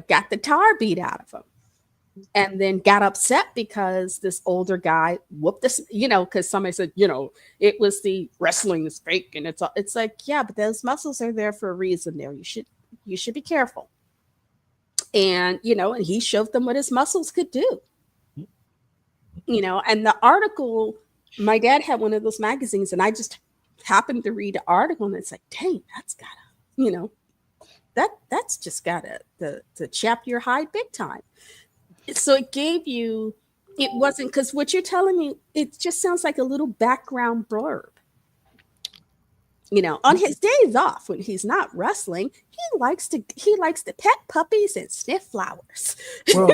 got the tar beat out of him. and then got upset because this older guy whooped this, because somebody said, it was the wrestling is fake, and it's like, yeah, but those muscles are there for a reason. There, you should be careful. And and he showed them what his muscles could do. And the article, my dad had one of those magazines, and I just happened to read the article, and it's like, dang, that's gotta, that's just gotta to chap your hide big time. So it gave you, it wasn't, because what you're telling me, it just sounds like a little background blurb. On his days off when he's not wrestling, he likes to pet puppies and sniff flowers. Well,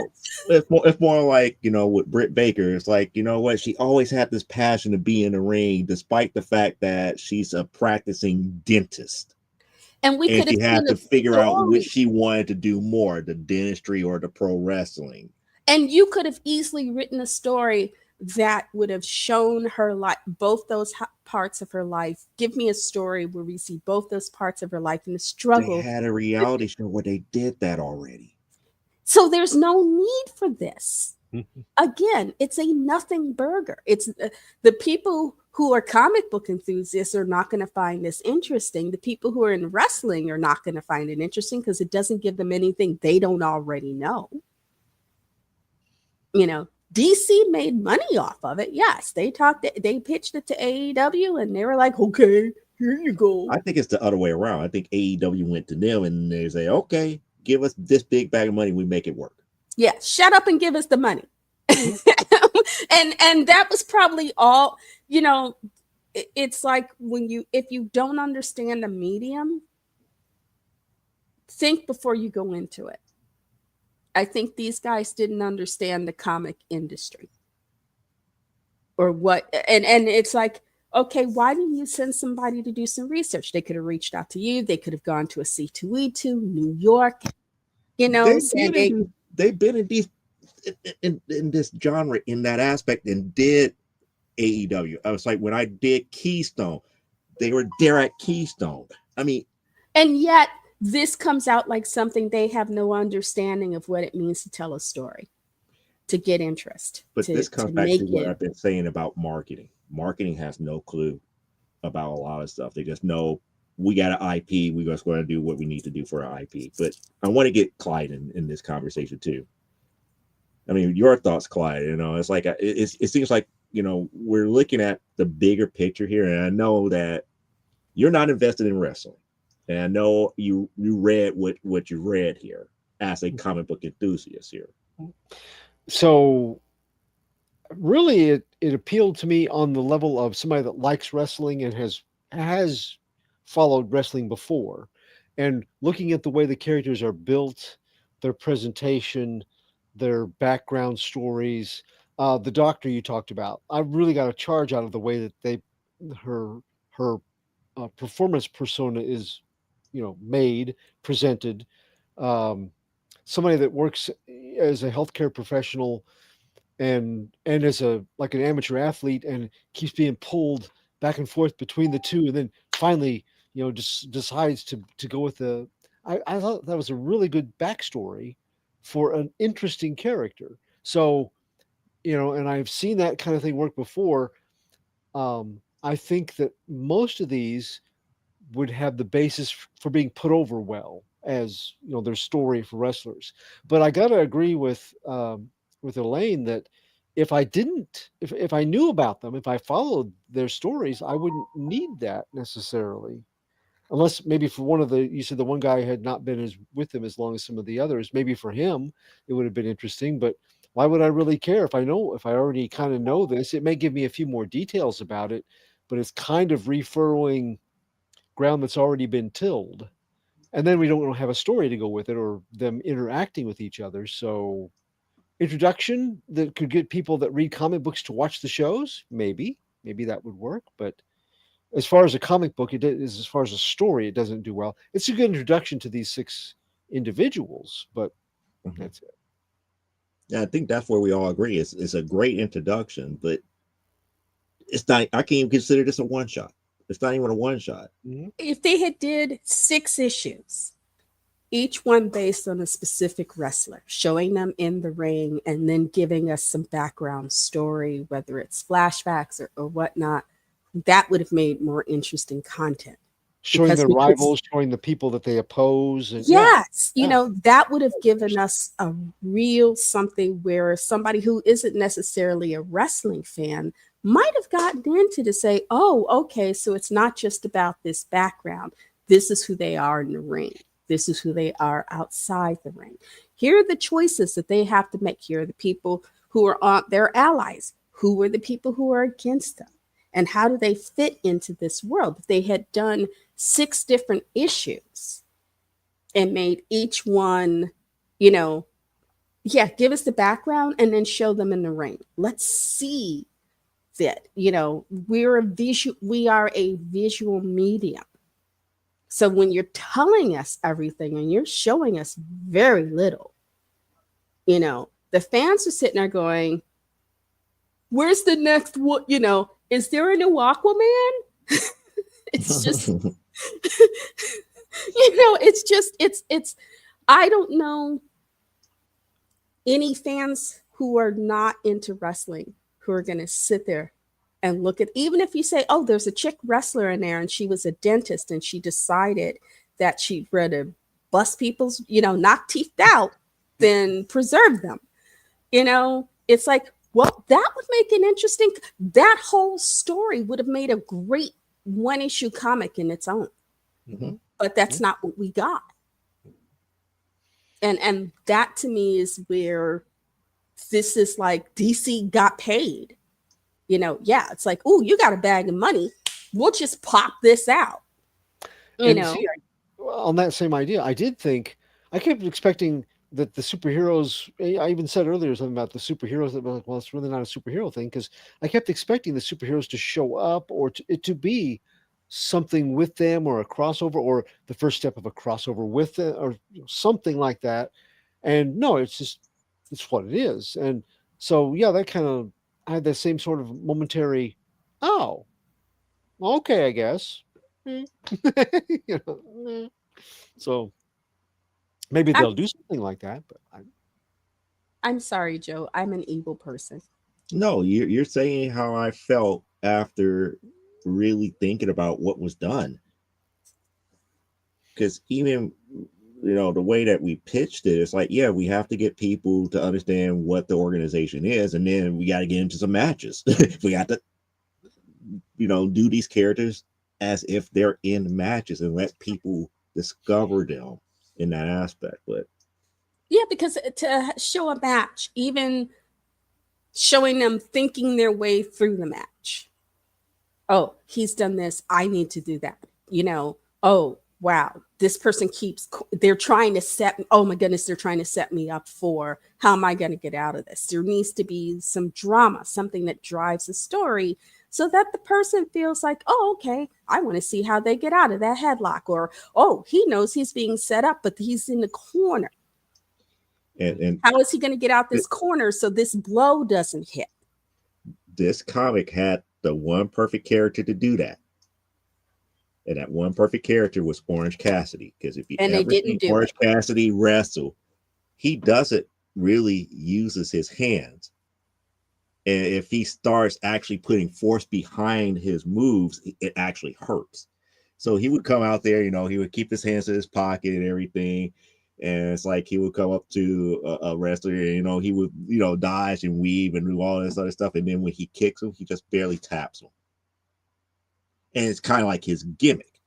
it's more like, with Britt Baker, it's like, what, she always had this passion to be in the ring, despite the fact that she's a practicing dentist. And she had to figure out which she wanted to do more, the dentistry or the pro wrestling. And you could have easily written a story that would have shown her both those parts of her life. Give me a story where we see both those parts of her life and the struggle. They had a reality show where they did that already. So there's no need for this. Again, it's a nothing burger. It's the people who are comic book enthusiasts are not going to find this interesting. The people who are in wrestling are not going to find it interesting because it doesn't give them anything they don't already know. DC made money off of it. Yes, they pitched it to AEW, and they were like, okay, here you go. I think it's the other way around. I think AEW went to them and they say, okay, give us this big bag of money, we make it work. Yeah, shut up and give us the money. and that was probably all. It's like if you don't understand the medium, think before you go into it. I think these guys didn't understand the comic industry or what, and it's like, okay, why didn't you send somebody to do some research? They could have reached out to you. They could have gone to a C2E2, New York, they've been in these in this genre in that aspect and did AEW. I was like, when I did Keystone, they were there at Keystone. I mean, and yet this comes out like something they have no understanding of what it means to tell a story, to get interest. But this comes back to what I've been saying about marketing. Marketing has no clue about a lot of stuff. They just know we got an IP. We're just going to do what we need to do for our IP. But I want to get Clyde in this conversation too. I mean, your thoughts, Clyde. It's like it seems like we're looking at the bigger picture here, and I know that you're not invested in wrestling. And I know you read what you read here as a comic book enthusiast here. So really it appealed to me on the level of somebody that likes wrestling and has followed wrestling before. And looking at the way the characters are built, their presentation, their background stories, the doctor you talked about, I really got a charge out of the way that her performance persona is made, presented. Somebody that works as a healthcare professional and as an amateur athlete and keeps being pulled back and forth between the two, and then finally just decides to go with I thought that was a really good backstory for an interesting character. So and I've seen that kind of thing work before. I think that most of these would have the basis for being put over well as their story for wrestlers. But I gotta agree with Elaine that if I knew about them, if I followed their stories, I wouldn't need that necessarily, unless maybe for you said the one guy had not been with them as long as some of the others. Maybe for him it would have been interesting, but why would I really care if I already kind of know this? It may give me a few more details about it, but it's kind of refurrowing ground that's already been tilled, and then we don't have a story to go with it or them interacting with each other. So introduction that could get people that read comic books to watch the shows, maybe that would work. But as far as a comic book, as far as a story, it doesn't do well. It's a good introduction to these 6 individuals, but that's it. Yeah, I think that's where we all agree. It's a great introduction, but it's not. I can't even consider this a one-shot. It's not even a one-shot. If they had did 6 issues each one based on a specific wrestler, showing them in the ring and then giving us some background story, whether it's flashbacks or whatnot. That would have made more interesting content. Showing the rivals, showing the people that they oppose. And yes, you know, that would have given us a real something where somebody who isn't necessarily a wrestling fan might have gotten into to say, oh, okay, so it's not just about this background. This is who they are in the ring. This is who they are outside the ring. Here are the choices that they have to make. Here are the people who are on their allies. Who are the people who are against them? And how do they fit into this world? If they had done 6 different issues and made each one, you know, give us the background and then show them in the ring. Let's see that, you know, we are a visual medium. So when you're telling us everything and you're showing us very little, you know, the fans are sitting there going, where's the next one? You know, is there a new Aquaman? It's just, you know, it's, I don't know any fans who are not into wrestling who are going to sit there and look at, even if you say, oh, there's a chick wrestler in there and she was a dentist and she decided that she'd rather bust people's, you know, knock teeth out than preserve them. You know, it's like, well, that would make an interesting, that whole story would have made a great 1-issue comic in its own. Mm-hmm. But that's not what we got. And that to me is where this is like DC got paid. You know, yeah, it's like, oh, you got a bag of money. We'll just pop this out. You know, see, on that same idea, I kept expecting that the superheroes, I even said earlier something about the superheroes that were like, well, it's really not a superhero thing, because I kept expecting the superheroes to show up or to be something with them, or a crossover, or the first step of a crossover with them, or something like that. And no, it's what it is. And so, yeah, that kind of, I had that same sort of momentary, oh, okay, I guess. You know? So maybe they'll do something like that. But I'm sorry, Joe. I'm an evil person. No, you're saying how I felt after really thinking about what was done. Because even, you know, the way that we pitched it, it's like, yeah, we have to get people to understand what the organization is, and then we got to get into some matches. We got to, you know, do these characters as if they're in matches and let people discover them in that aspect. But yeah, because to show a match, even showing them thinking their way through the match. Oh, he's done this. I need to do that. You know, oh, wow, this person they're trying to oh my goodness, they're trying to set me up for, how am I going to get out of this? There needs to be some drama, something that drives the story so that the person feels like, oh, okay, I want to see how they get out of that headlock. Or, oh, he knows he's being set up, but he's in the corner. And how is he going to get out this corner so this blow doesn't hit? This comic had the one perfect character to do that. And that one perfect character was Orange Cassidy. Because if you ever see Orange Cassidy wrestle, he doesn't really uses his hands. And if he starts actually putting force behind his moves, it actually hurts. So he would come out there, you know, he would keep his hands in his pocket and everything. And it's like he would come up to a wrestler, and, you know, he would, you know, dodge and weave and do all this other stuff. And then when he kicks him, he just barely taps him. And it's kind of like his gimmick.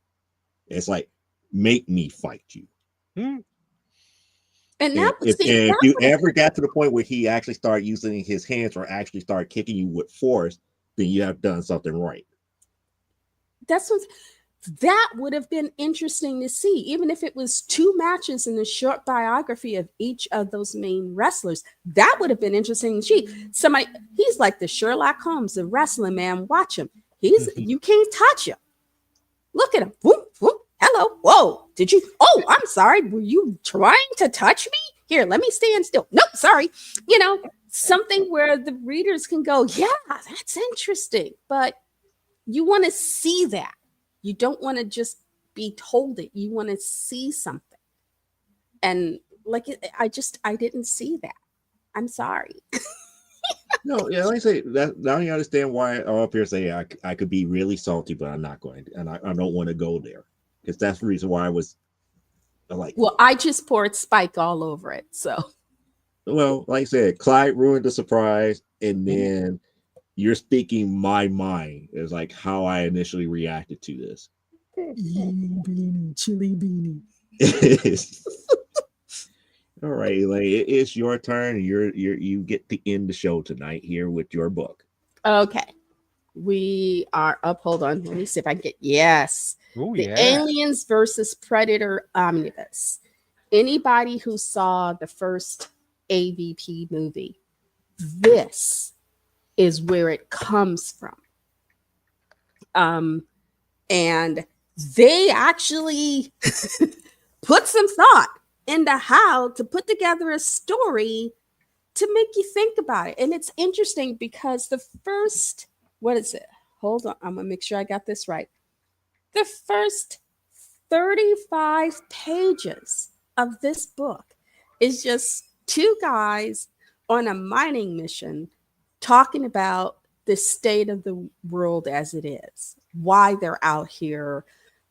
It's like, make me fight you. And if you ever got to the point where he actually started using his hands or actually started kicking you with force, then you have done something right. That would have been interesting to see, even if it was 2 matches in the short biography of each of those main wrestlers. That would have been interesting to see. He's like the Sherlock Holmes of wrestling, man. Watch him. You can't touch him. Look at him. Whoop, whoop. Hello. Whoa. Did you? Oh, I'm sorry. Were you trying to touch me? Here, let me stand still. Nope, sorry. You know, something where the readers can go, yeah, that's interesting. But you want to see that. You don't want to just be told it. You want to see something. And like, I didn't see that. I'm sorry. No, yeah, like I say that now you understand why all up here say I could be really salty, but I'm not going to, and I don't want to go there because that's the reason why I was like. Well, I just poured Spike all over it, so. Well, like I said, Clyde ruined the surprise, and then you're speaking my mind is like how I initially reacted to this. Chili beanie. All right, Elaine, it's your turn. You get to end the show tonight here with your book. Okay. We are up. Hold on. Let me see if I can get yes. Ooh, the Aliens versus Predator omnibus. Anybody who saw the first AVP movie, this is where it comes from. And they actually put some thought into how to put together a story to make you think about it. And it's interesting because the first, what is it? Hold on. I'm going to make sure I got this right. The first 35 pages of this book is just two guys on a mining mission talking about the state of the world as it is, why they're out here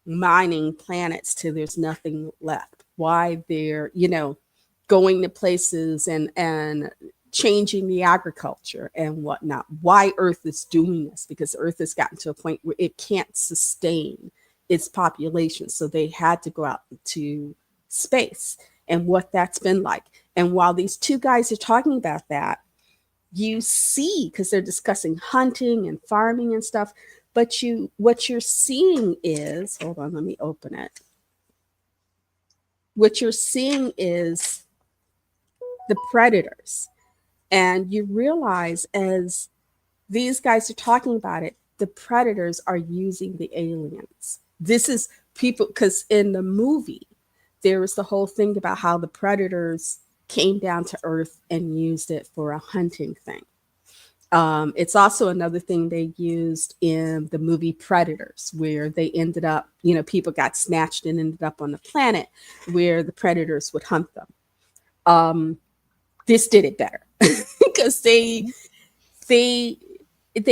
mining planets till there's nothing left, why they're, going to places and changing the agriculture and whatnot, why Earth is doing this, because Earth has gotten to a point where it can't sustain its population. So they had to go out to space and what that's been like. And while these two guys are talking about that, you see, because they're discussing hunting and farming and stuff, but what you're seeing is, hold on, let me open it. What you're seeing is the predators. And you realize as these guys are talking about it, the predators are using the aliens. This is people, because in the movie, there was the whole thing about how the predators came down to Earth and used it for a hunting thing. It's also another thing they used in the movie Predators, where they ended up, people got snatched and ended up on the planet where the predators would hunt them. This did it better because they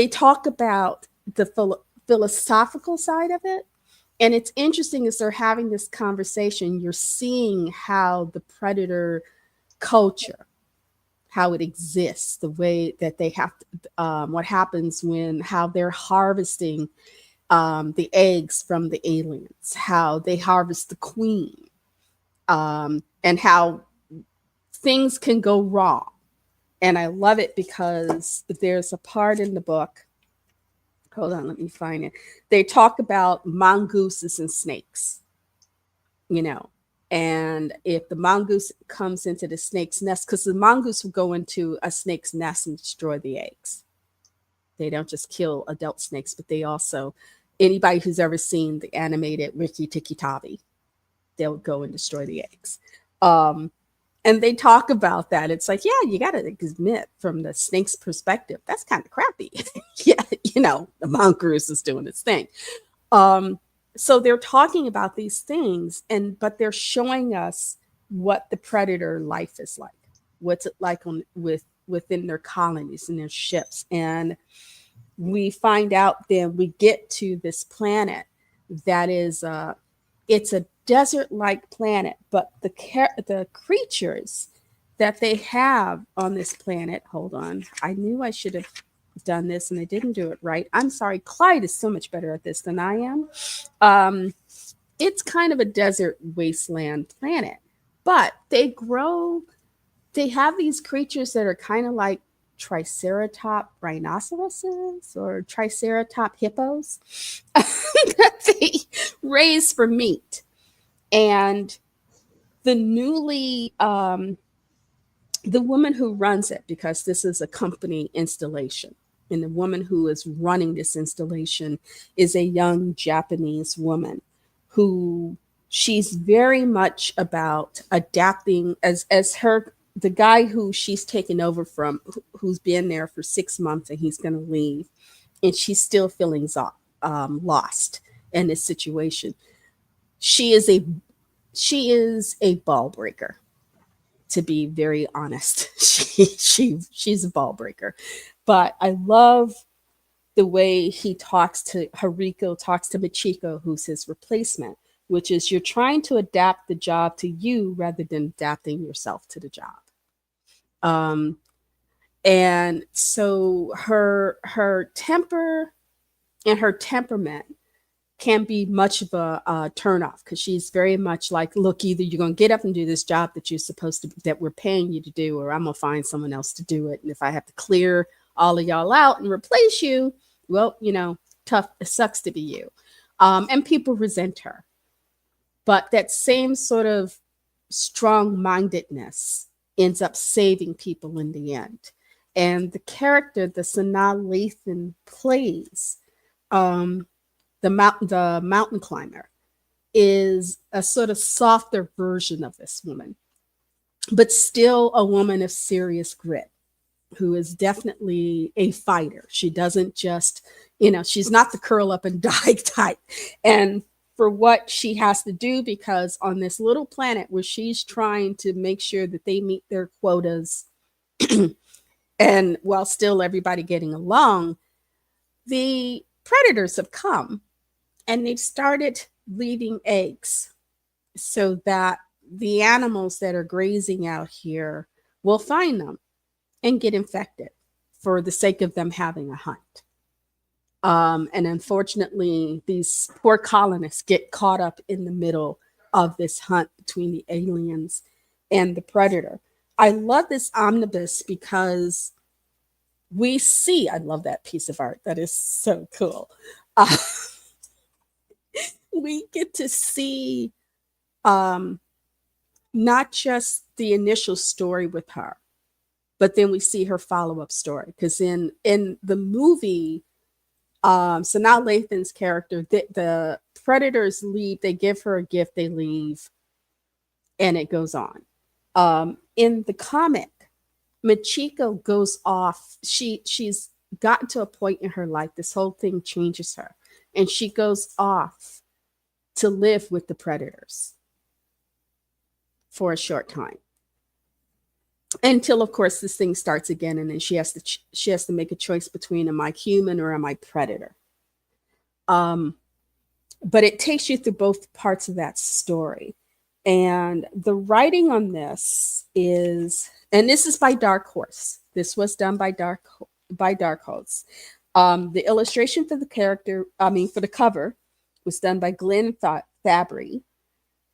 talk about the philosophical side of it. And it's interesting as they're having this conversation, you're seeing how the predator culture, how it exists, the way that they have to, what happens how they're harvesting the eggs from the aliens, how they harvest the queen, and how things can go wrong. And I love it because there's a part in the book. Hold on, let me find it. They talk about mongooses and snakes, and if the mongoose comes into the snake's nest, because the mongoose will go into a snake's nest and destroy the eggs. They don't just kill adult snakes, but they also, anybody who's ever seen the animated Rikki Tikki Tavi, they'll go and destroy the eggs. And they talk about that. It's like, yeah, you got to admit from the snake's perspective, that's kind of crappy. Yeah, the mongoose is doing its thing. So they're talking about these things, but they're showing us what the predator life is like. What's it like within their colonies and their ships. And we find out then we get to this planet that is it's a desert-like planet, but the creatures that they have on this planet, hold on, I knew I should have done this and I didn't do it right. I'm sorry. Clyde is so much better at this than I am. It's kind of a desert wasteland planet, but they have these creatures that are kind of like triceratop rhinoceroses or triceratop hippos that they raise for meat. And the woman who runs it, because this is a company installation, and the woman who is running this installation is a young Japanese woman who she's very much about adapting as the guy who she's taken over from, who's been there for 6 months and he's going to leave, and she's still feeling lost in this situation. She she is a ball breaker. To be very honest, she's a ball breaker. But I love the way Haruko talks to Michiko, who's his replacement, which is you're trying to adapt the job to you rather than adapting yourself to the job. And so her temper and her temperament can be much of a turnoff, because she's very much like, look, either you're going to get up and do this job that you're supposed to, that we're paying you to do, or I'm going to find someone else to do it. And if I have to clear all of y'all out and replace you, well, tough, it sucks to be you. And people resent her. But that same sort of strong-mindedness ends up saving people in the end. And the character that Sanaa Lathan plays, the mountain climber, is a sort of softer version of this woman, but still a woman of serious grit, who is definitely a fighter. She doesn't just, she's not the curl up and die type. And for what she has to do, because on this little planet where she's trying to make sure that they meet their quotas and while still everybody getting along, the predators have come and they've started leaving eggs so that the animals that are grazing out here will find them and get infected for the sake of them having a hunt. And unfortunately, these poor colonists get caught up in the middle of this hunt between the aliens and the predator. I love this omnibus because we see, I love that piece of art. That is so cool. We get to see not just the initial story with her, but then we see her follow-up story. Because in the movie, Sanaa Lathan's character, the predators leave, they give her a gift, they leave, and it goes on. In the comic, Michiko goes off. She's gotten to a point in her life, this whole thing changes her, and she goes off to live with the predators for a short time, until of course this thing starts again, and then she has to make a choice between, am I human or am I predator? But it takes you through both parts of that story. And the writing on this is, and this is by Dark Horse. This was done by Dark Horse. The illustration for for the cover was done by Glenn Fabry.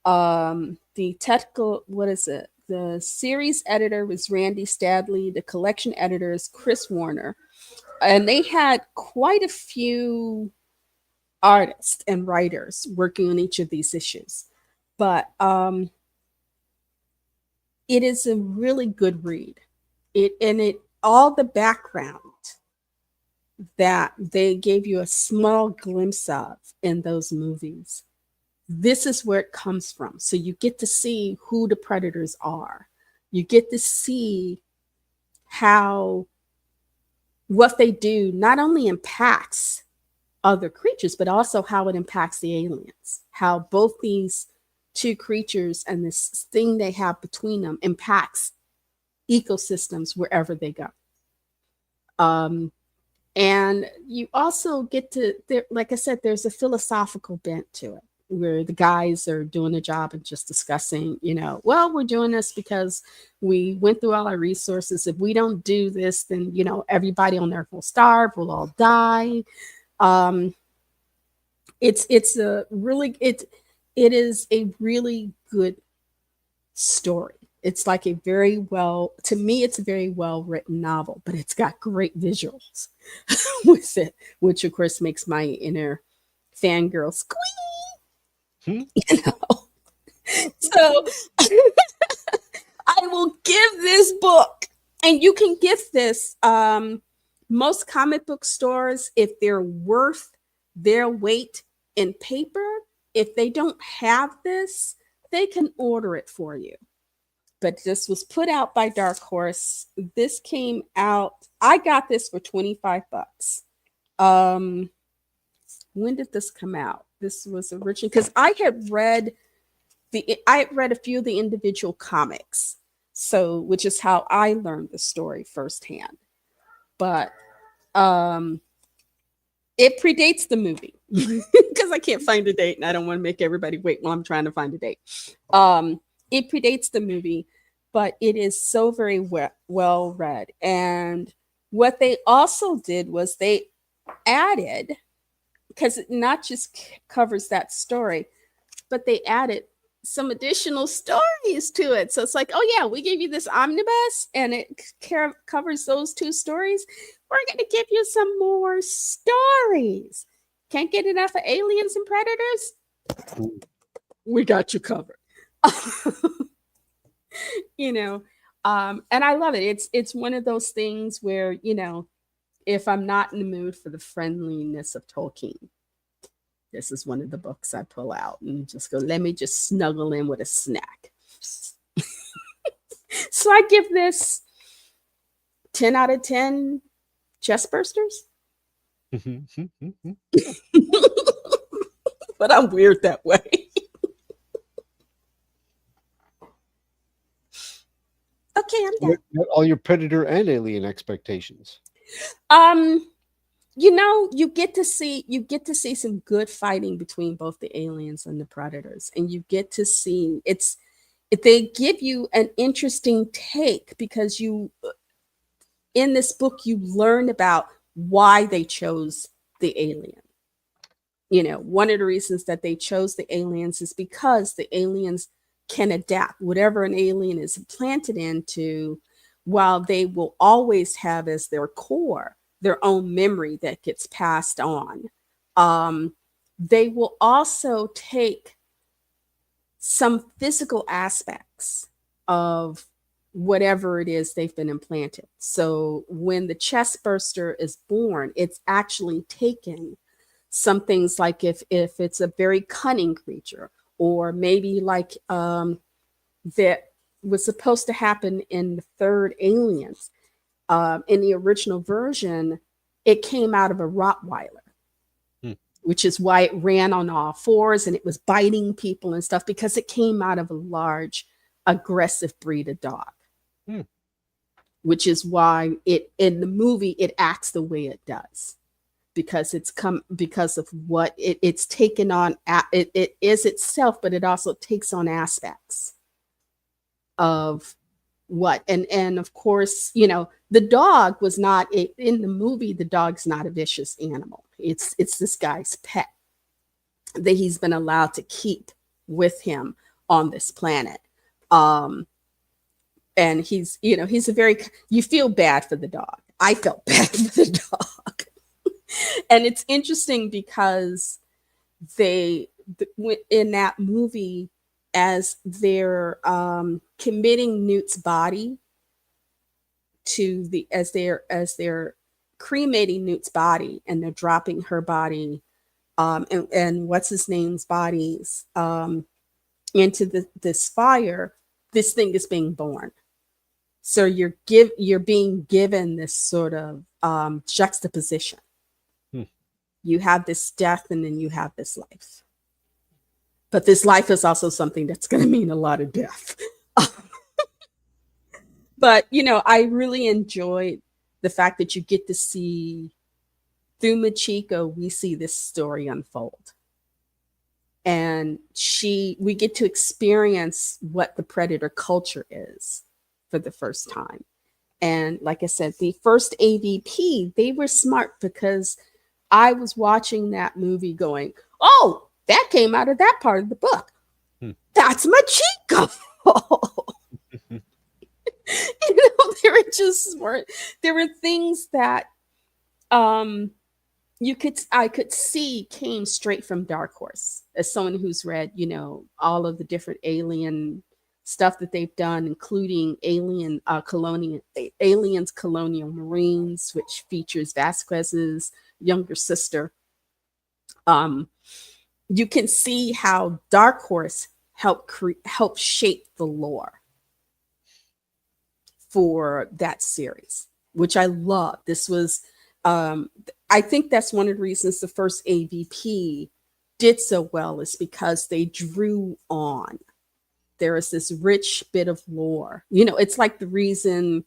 The technical, the series editor was Randy Stadley. The collection editor is Chris Warner. And they had quite a few artists and writers working on each of these issues. But it is a really good read. All the background that they gave you a small glimpse of in those movies, this is where it comes from. So you get to see who the predators are. You get to see how what they do not only impacts other creatures, but also how it impacts the aliens. How both these two creatures and this thing they have between them impacts ecosystems wherever they go. And you also get to, like I said, there's a philosophical bent to it, where the guys are doing a job and just discussing, well, we're doing this because we went through all our resources. If we don't do this, then, everybody on Earth will starve, we'll all die. It is a really good story. It's like to me, it's a very well written novel, but it's got great visuals with it, which of course makes my inner fangirl squeak. So I will give this book, and you can get this. Most comic book stores, if they're worth their weight in paper, if they don't have this, they can order it for you. But this was put out by Dark Horse. This came out, I got this for $25. When did this come out? This was originally, because I had read I read a few of the individual comics, so which is how I learned the story firsthand. But it predates the movie because I can't find a date and I don't want to make everybody wait while I'm trying to find a date. It predates the movie, but it is so very well read. And what they also did was they added, because it not just covers that story, but they added some additional stories to it. So it's like, oh yeah, we gave you this omnibus and it covers those 2 stories. We're going to give you some more stories. Can't get enough of Aliens and Predators? We got you covered. And I love it. It's one of those things where, if I'm not in the mood for the friendliness of Tolkien, this is one of the books I pull out and just go, let me just snuggle in with a snack. So I give this 10 out of 10 chest bursters. But I'm weird that way. Okay, I'm done. All your Predator and Alien expectations. You get to see some good fighting between both the aliens and the predators, and you get to see they give you an interesting take, because in this book you learn about why they chose the alien. One of the reasons that they chose the aliens is because the aliens can adapt whatever an alien is implanted into, while they will always have as their core their own memory that gets passed on. They will also take some physical aspects of whatever it is they've been implanted. So when the chest burster is born, it's actually taken some things, like if it's a very cunning creature, or maybe like that was supposed to happen in the third Aliens. In the original version, it came out of a Rottweiler, which is why it ran on all fours and it was biting people and stuff, because it came out of a large, aggressive breed of dog. Which is why in the movie it acts the way it does, because because of what it's taken on. It is itself, but it also takes on aspects of what, and of course, the dog was not in the movie. The dog's not a vicious animal. It's this guy's pet that he's been allowed to keep with him on this planet. And he's you feel bad for the dog. I felt bad for the dog. And it's interesting because in that movie, as they're committing Newt's body as they're cremating Newt's body, and they're dropping her body and what's his name's bodies into this fire, this thing is being born. So you're being given this sort of juxtaposition. You have this death, and then you have this life. But this life is also something that's going to mean a lot of death. But, I really enjoyed the fact that you get to see, through Machiko, we see this story unfold. And we get to experience what the Predator culture is for the first time. And like I said, the first AVP, they were smart, because I was watching that movie going, oh, that came out of that part of the book. That's Machiko. There were things that I could see came straight from Dark Horse, as someone who's read, all of the different alien stuff that they've done, including Aliens Colonial Marines, which features Vasquez's younger sister. You can see how Dark Horse helped shape the lore for that series, which I love. This was, I think that's one of the reasons the first AVP did so well, is because they drew on there is this rich bit of lore. You know, it's like the reason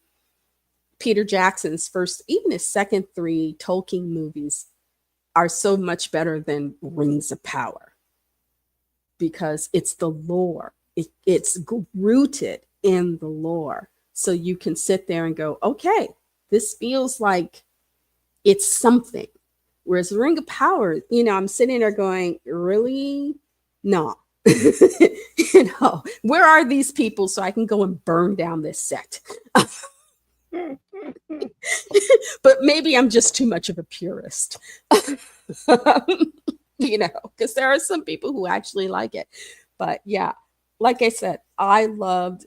Peter Jackson's first, even his second 3 Tolkien movies are so much better than Rings of Power, because it's the lore. It's rooted in the lore. So you can sit there and go, okay, this feels like it's something. Whereas the Ring of Power, you know, I'm sitting there going, really? No. You know, where are these people so I can go and burn down this set? But maybe I'm just too much of a purist. You know, because there are some people who actually like it. But yeah, like I said, I loved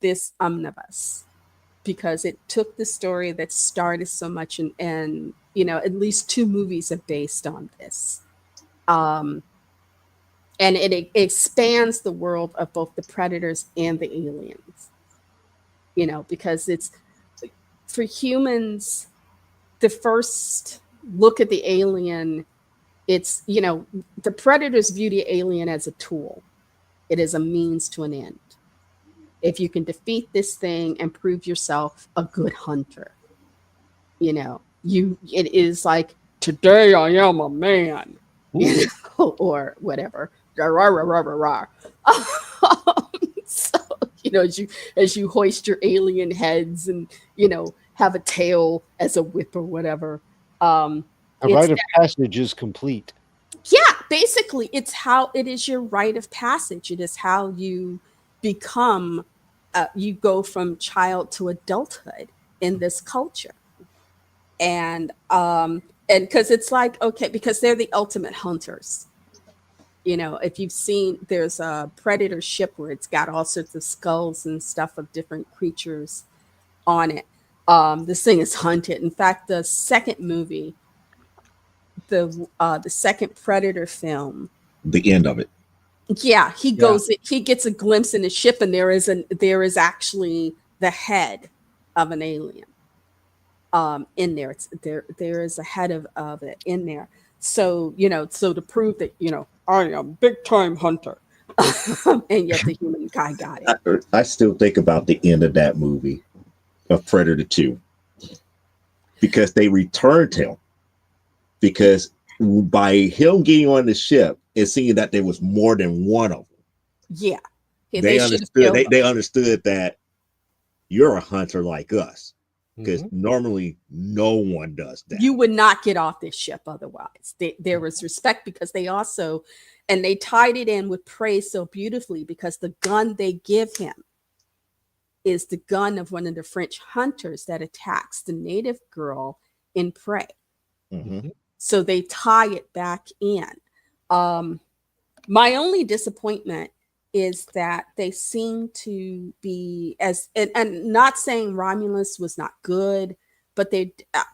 this omnibus because it took the story that started so much, and you know, at least 2 movies are based on this. And it expands the world of both the predators and the aliens. You know, because it's, for humans, the first look at the alien, it's, you know, the predators view the alien as a tool. It is a means to an end. If you can defeat this thing and prove yourself a good hunter, you know, it is like, today I am a man, you know, or whatever. So, you know, as you hoist your alien heads and, you know, have a tail as a whip or whatever. A rite of passage is complete. Yeah, basically, it is your rite of passage. It is how you become, you go from child to adulthood in this culture. And because it's like, okay, because they're the ultimate hunters. You know, if you've seen, there's a Predator ship where it's got all sorts of skulls and stuff of different creatures on it. This thing is hunted. In fact, the second movie, the second Predator film, the end of it. Yeah, he gets a glimpse in the ship, and there is actually the head of an alien in there. There is a head of it in there. So, you know, so to prove that, you know, I am a big time hunter. And yet the human guy got it. I still think about the end of that movie of Predator 2, because they returned him, because by him getting on the ship and seeing that there was more than one of them. Yeah. They understood that you're a hunter like us, because normally no one does that. You would not get off this ship otherwise. There was respect, because they also, and they tied it in with Prey so beautifully, because the gun they give him is the gun of one of the French hunters that attacks the native girl in Prey. Mm-hmm. So they tie it back in. My only disappointment is that they seem to be and not saying Romulus was not good, but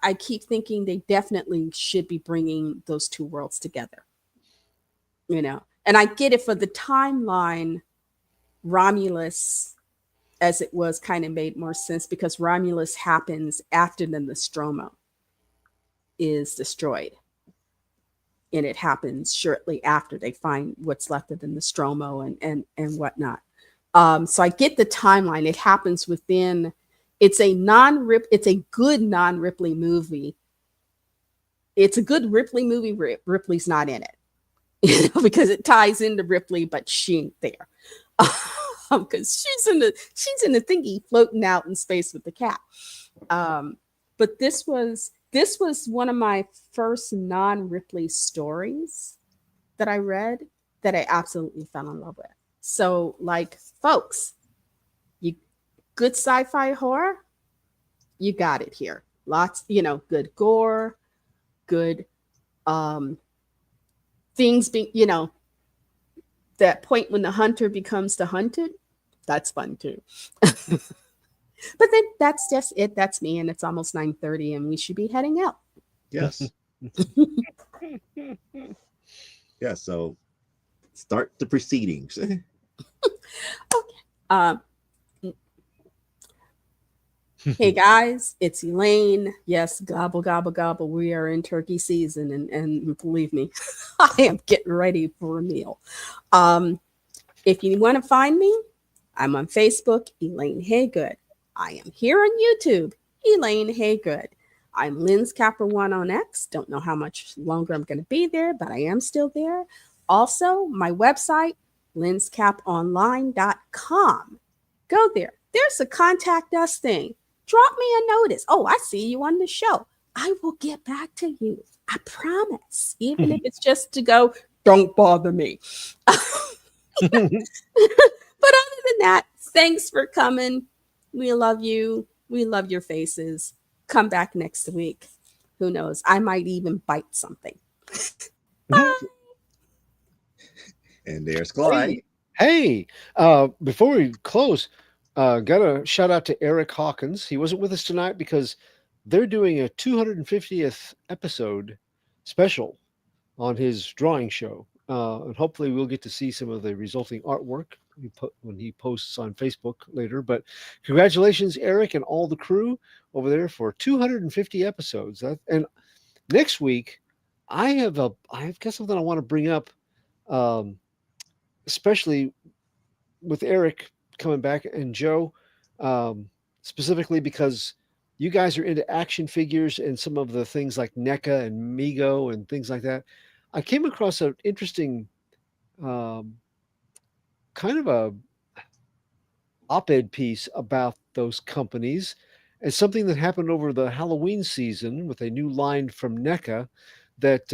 I keep thinking they definitely should be bringing those 2 worlds together, you know. And I get it, for the timeline, Romulus, as it was, kind of made more sense, because Romulus happens after the Nostromo is destroyed. And it happens shortly after they find what's left of the Nostromo and whatnot. So I get the timeline. It happens within. It's a good non-Ripley movie. It's a good Ripley movie. Ripley's not in it, you know, because it ties into Ripley, but she ain't there, because she's in the thingy floating out in space with the cat. But this was one of my first non-Ripley stories that I read that I absolutely fell in love with. So, like, folks, you good sci-fi horror, you got it here. Lots, you know, good gore, good things being, you know, that point when the hunter becomes the hunted, that's fun too. But then that's just it. That's me, and it's almost 9:30, and we should be heading out. Yes. Yeah. So start the proceedings. Okay. Hey guys, it's Elaine. Yes, gobble gobble gobble. We are in turkey season, and believe me, I am getting ready for a meal. If you want to find me, I'm on Facebook, Elaine Haygood. I am here on YouTube, Elaine Haygood. I'm Lynn's Capper 1 on X. Don't know how much longer I'm going to be there, but I am still there. Also, my website, lynscaponline.com. Go there. There's a contact us thing. Drop me a notice. Oh, I see you on the show. I will get back to you. I promise. Even if it's just to go, don't bother me. But other than that, thanks for coming. We love you. We love your faces. Come back next week. Who knows? I might even bite something. Bye. And there's Clyde. Hey, before we close, got a shout out to Eric Hawkins. He wasn't with us tonight because they're doing a 250th episode special on his drawing show. And hopefully we'll get to see some of the resulting artwork when he posts on Facebook later. But congratulations, Eric, and all the crew over there for 250 episodes. And next week, I've got something I want to bring up, especially with Eric coming back and Joe, specifically because you guys are into action figures and some of the things like NECA and Mego and things like that. I came across an interesting kind of a op-ed piece about those companies and something that happened over the Halloween season with a new line from NECA that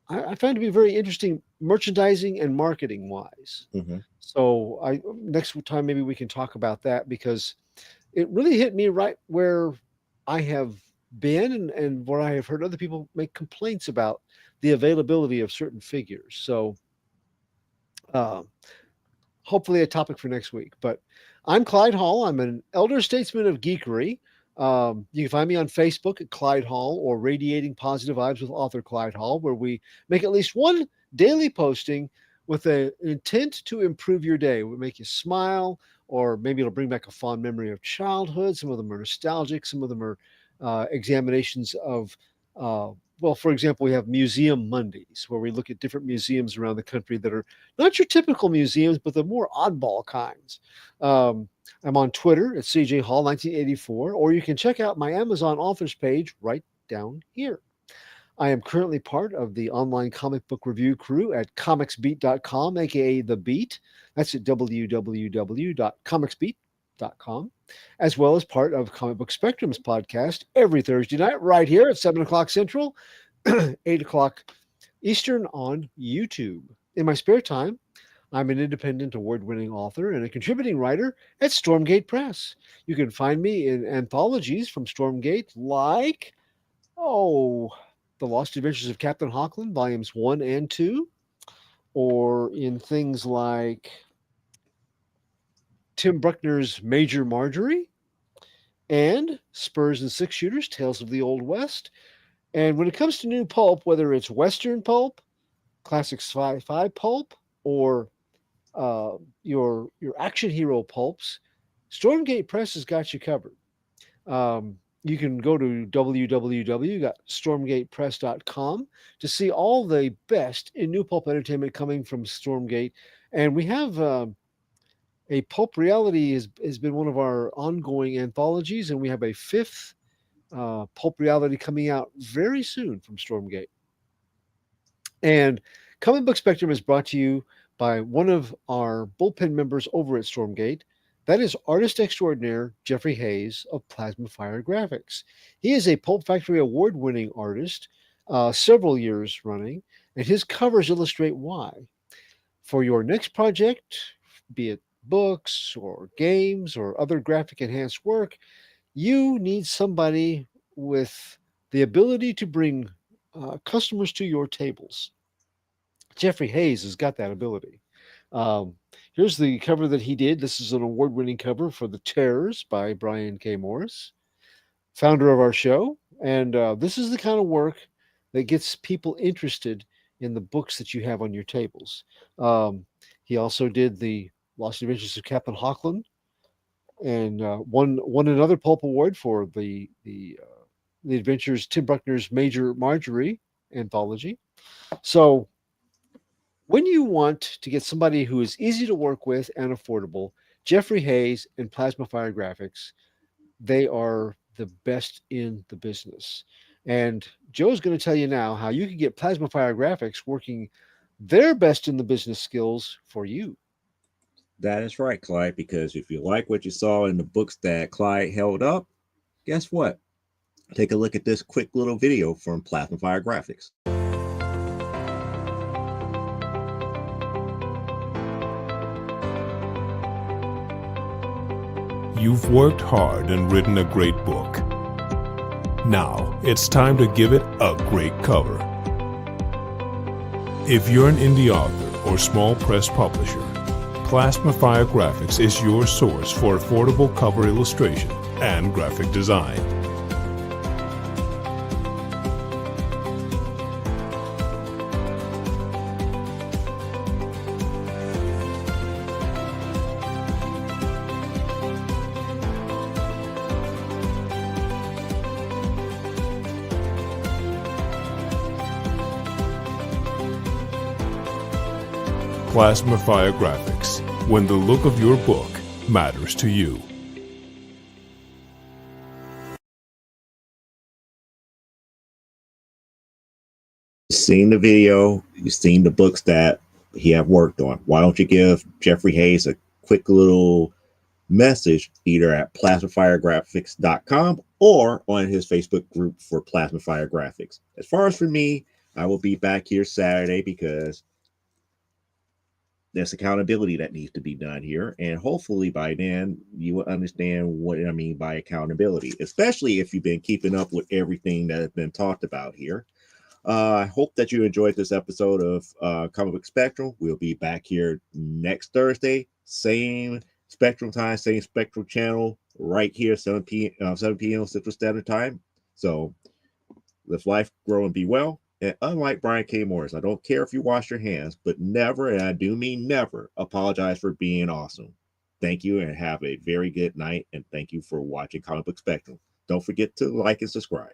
I found to be very interesting merchandising and marketing wise. Mm-hmm. So next time maybe we can talk about that because it really hit me right where I have been and where I have heard other people make complaints about the availability of certain figures. So hopefully a topic for next week. But I'm Clyde Hall. I'm an elder statesman of geekery. You can find me on Facebook at Clyde Hall or Radiating Positive Vibes with author Clyde Hall, where we make at least one daily posting with an intent to improve your day. It will make you smile, or maybe it'll bring back a fond memory of childhood. Some of them are nostalgic. Some of them are examinations of, for example, we have Museum Mondays, where we look at different museums around the country that are not your typical museums, but the more oddball kinds. I'm on Twitter at CJ Hall 1984, or you can check out my Amazon authors page right down here. I am currently part of the online comic book review crew at comicsbeat.com, aka The Beat. That's at www.comicsbeat.com, as well as part of Comic Book Spectrum's podcast every Thursday night right here at 7 o'clock Central, 8 o'clock Eastern on YouTube. In my spare time, I'm an independent award-winning author and a contributing writer at Stormgate Press. You can find me in anthologies from Stormgate like, The Lost Adventures of Captain Hockland, volumes 1 and 2, or in things like Tim Bruckner's Major Marjorie and Spurs and Six Shooters, Tales of the Old West. And when it comes to new pulp, whether it's Western pulp, classic sci-fi pulp, or your action hero pulps, Stormgate Press has got you covered. You can go to www.stormgatepress.com to see all the best in new pulp entertainment coming from Stormgate. And we have a Pulp Reality has been one of our ongoing anthologies, and we have a 5th Pulp Reality coming out very soon from Stormgate. And Comic Book Spectrum is brought to you by one of our bullpen members over at Stormgate. That is artist extraordinaire Jeffrey Hayes of Plasma Fire Graphics. He is a Pulp Factory award-winning artist, several years running, and his covers illustrate why. For your next project, be it books or games or other graphic enhanced work, you need somebody with the ability to bring customers to your tables. Jeffrey Hayes has got that ability. Here's the cover that he did. This is an award-winning cover for The Terrors by Brian K. Morris, founder of our show. And this is the kind of work that gets people interested in the books that you have on your tables. He also did the Lost Adventures of Captain Hockland and won another Pulp Award for the Adventures Tim Bruckner's Major Marjorie anthology. So When you want to get somebody who is easy to work with and affordable, Jeffrey Hayes and Plasmafire Graphics, they are the best in the business. And Joe's going to tell you now how you can get Plasmafire Graphics working their best in the business skills for you. That is right, Clyde, because if you like what you saw in the books that Clyde held up, guess what? Take a look at this quick little video from Plasmafire Graphics. You've worked hard and written a great book. Now it's time to give it a great cover. If you're an indie author or small press publisher, Plasmafire Graphics is your source for affordable cover illustration and graphic design. Plasmafire Graphics, when the look of your book matters to you. You've seen the video, you've seen the books that he have worked on. Why don't you give Jeffrey Hayes a quick little message either at plasmafiregraphics.com or on his Facebook group for Plasmafire Graphics. As far as for me, I will be back here Saturday because there's accountability that needs to be done here. And hopefully by then you will understand what I mean by accountability, especially if you've been keeping up with everything that has been talked about here. I hope that you enjoyed this episode of Comic Book Spectrum. We'll be back here next Thursday, same Spectrum time, same Spectrum channel, right here, 7 p.m. Central Standard Time. So live life, grow, and be well. And unlike Brian K. Morris, I don't care if you wash your hands, but never, and I do mean never, apologize for being awesome. Thank you and have a very good night. And thank you for watching Comic Book Spectrum. Don't forget to like and subscribe.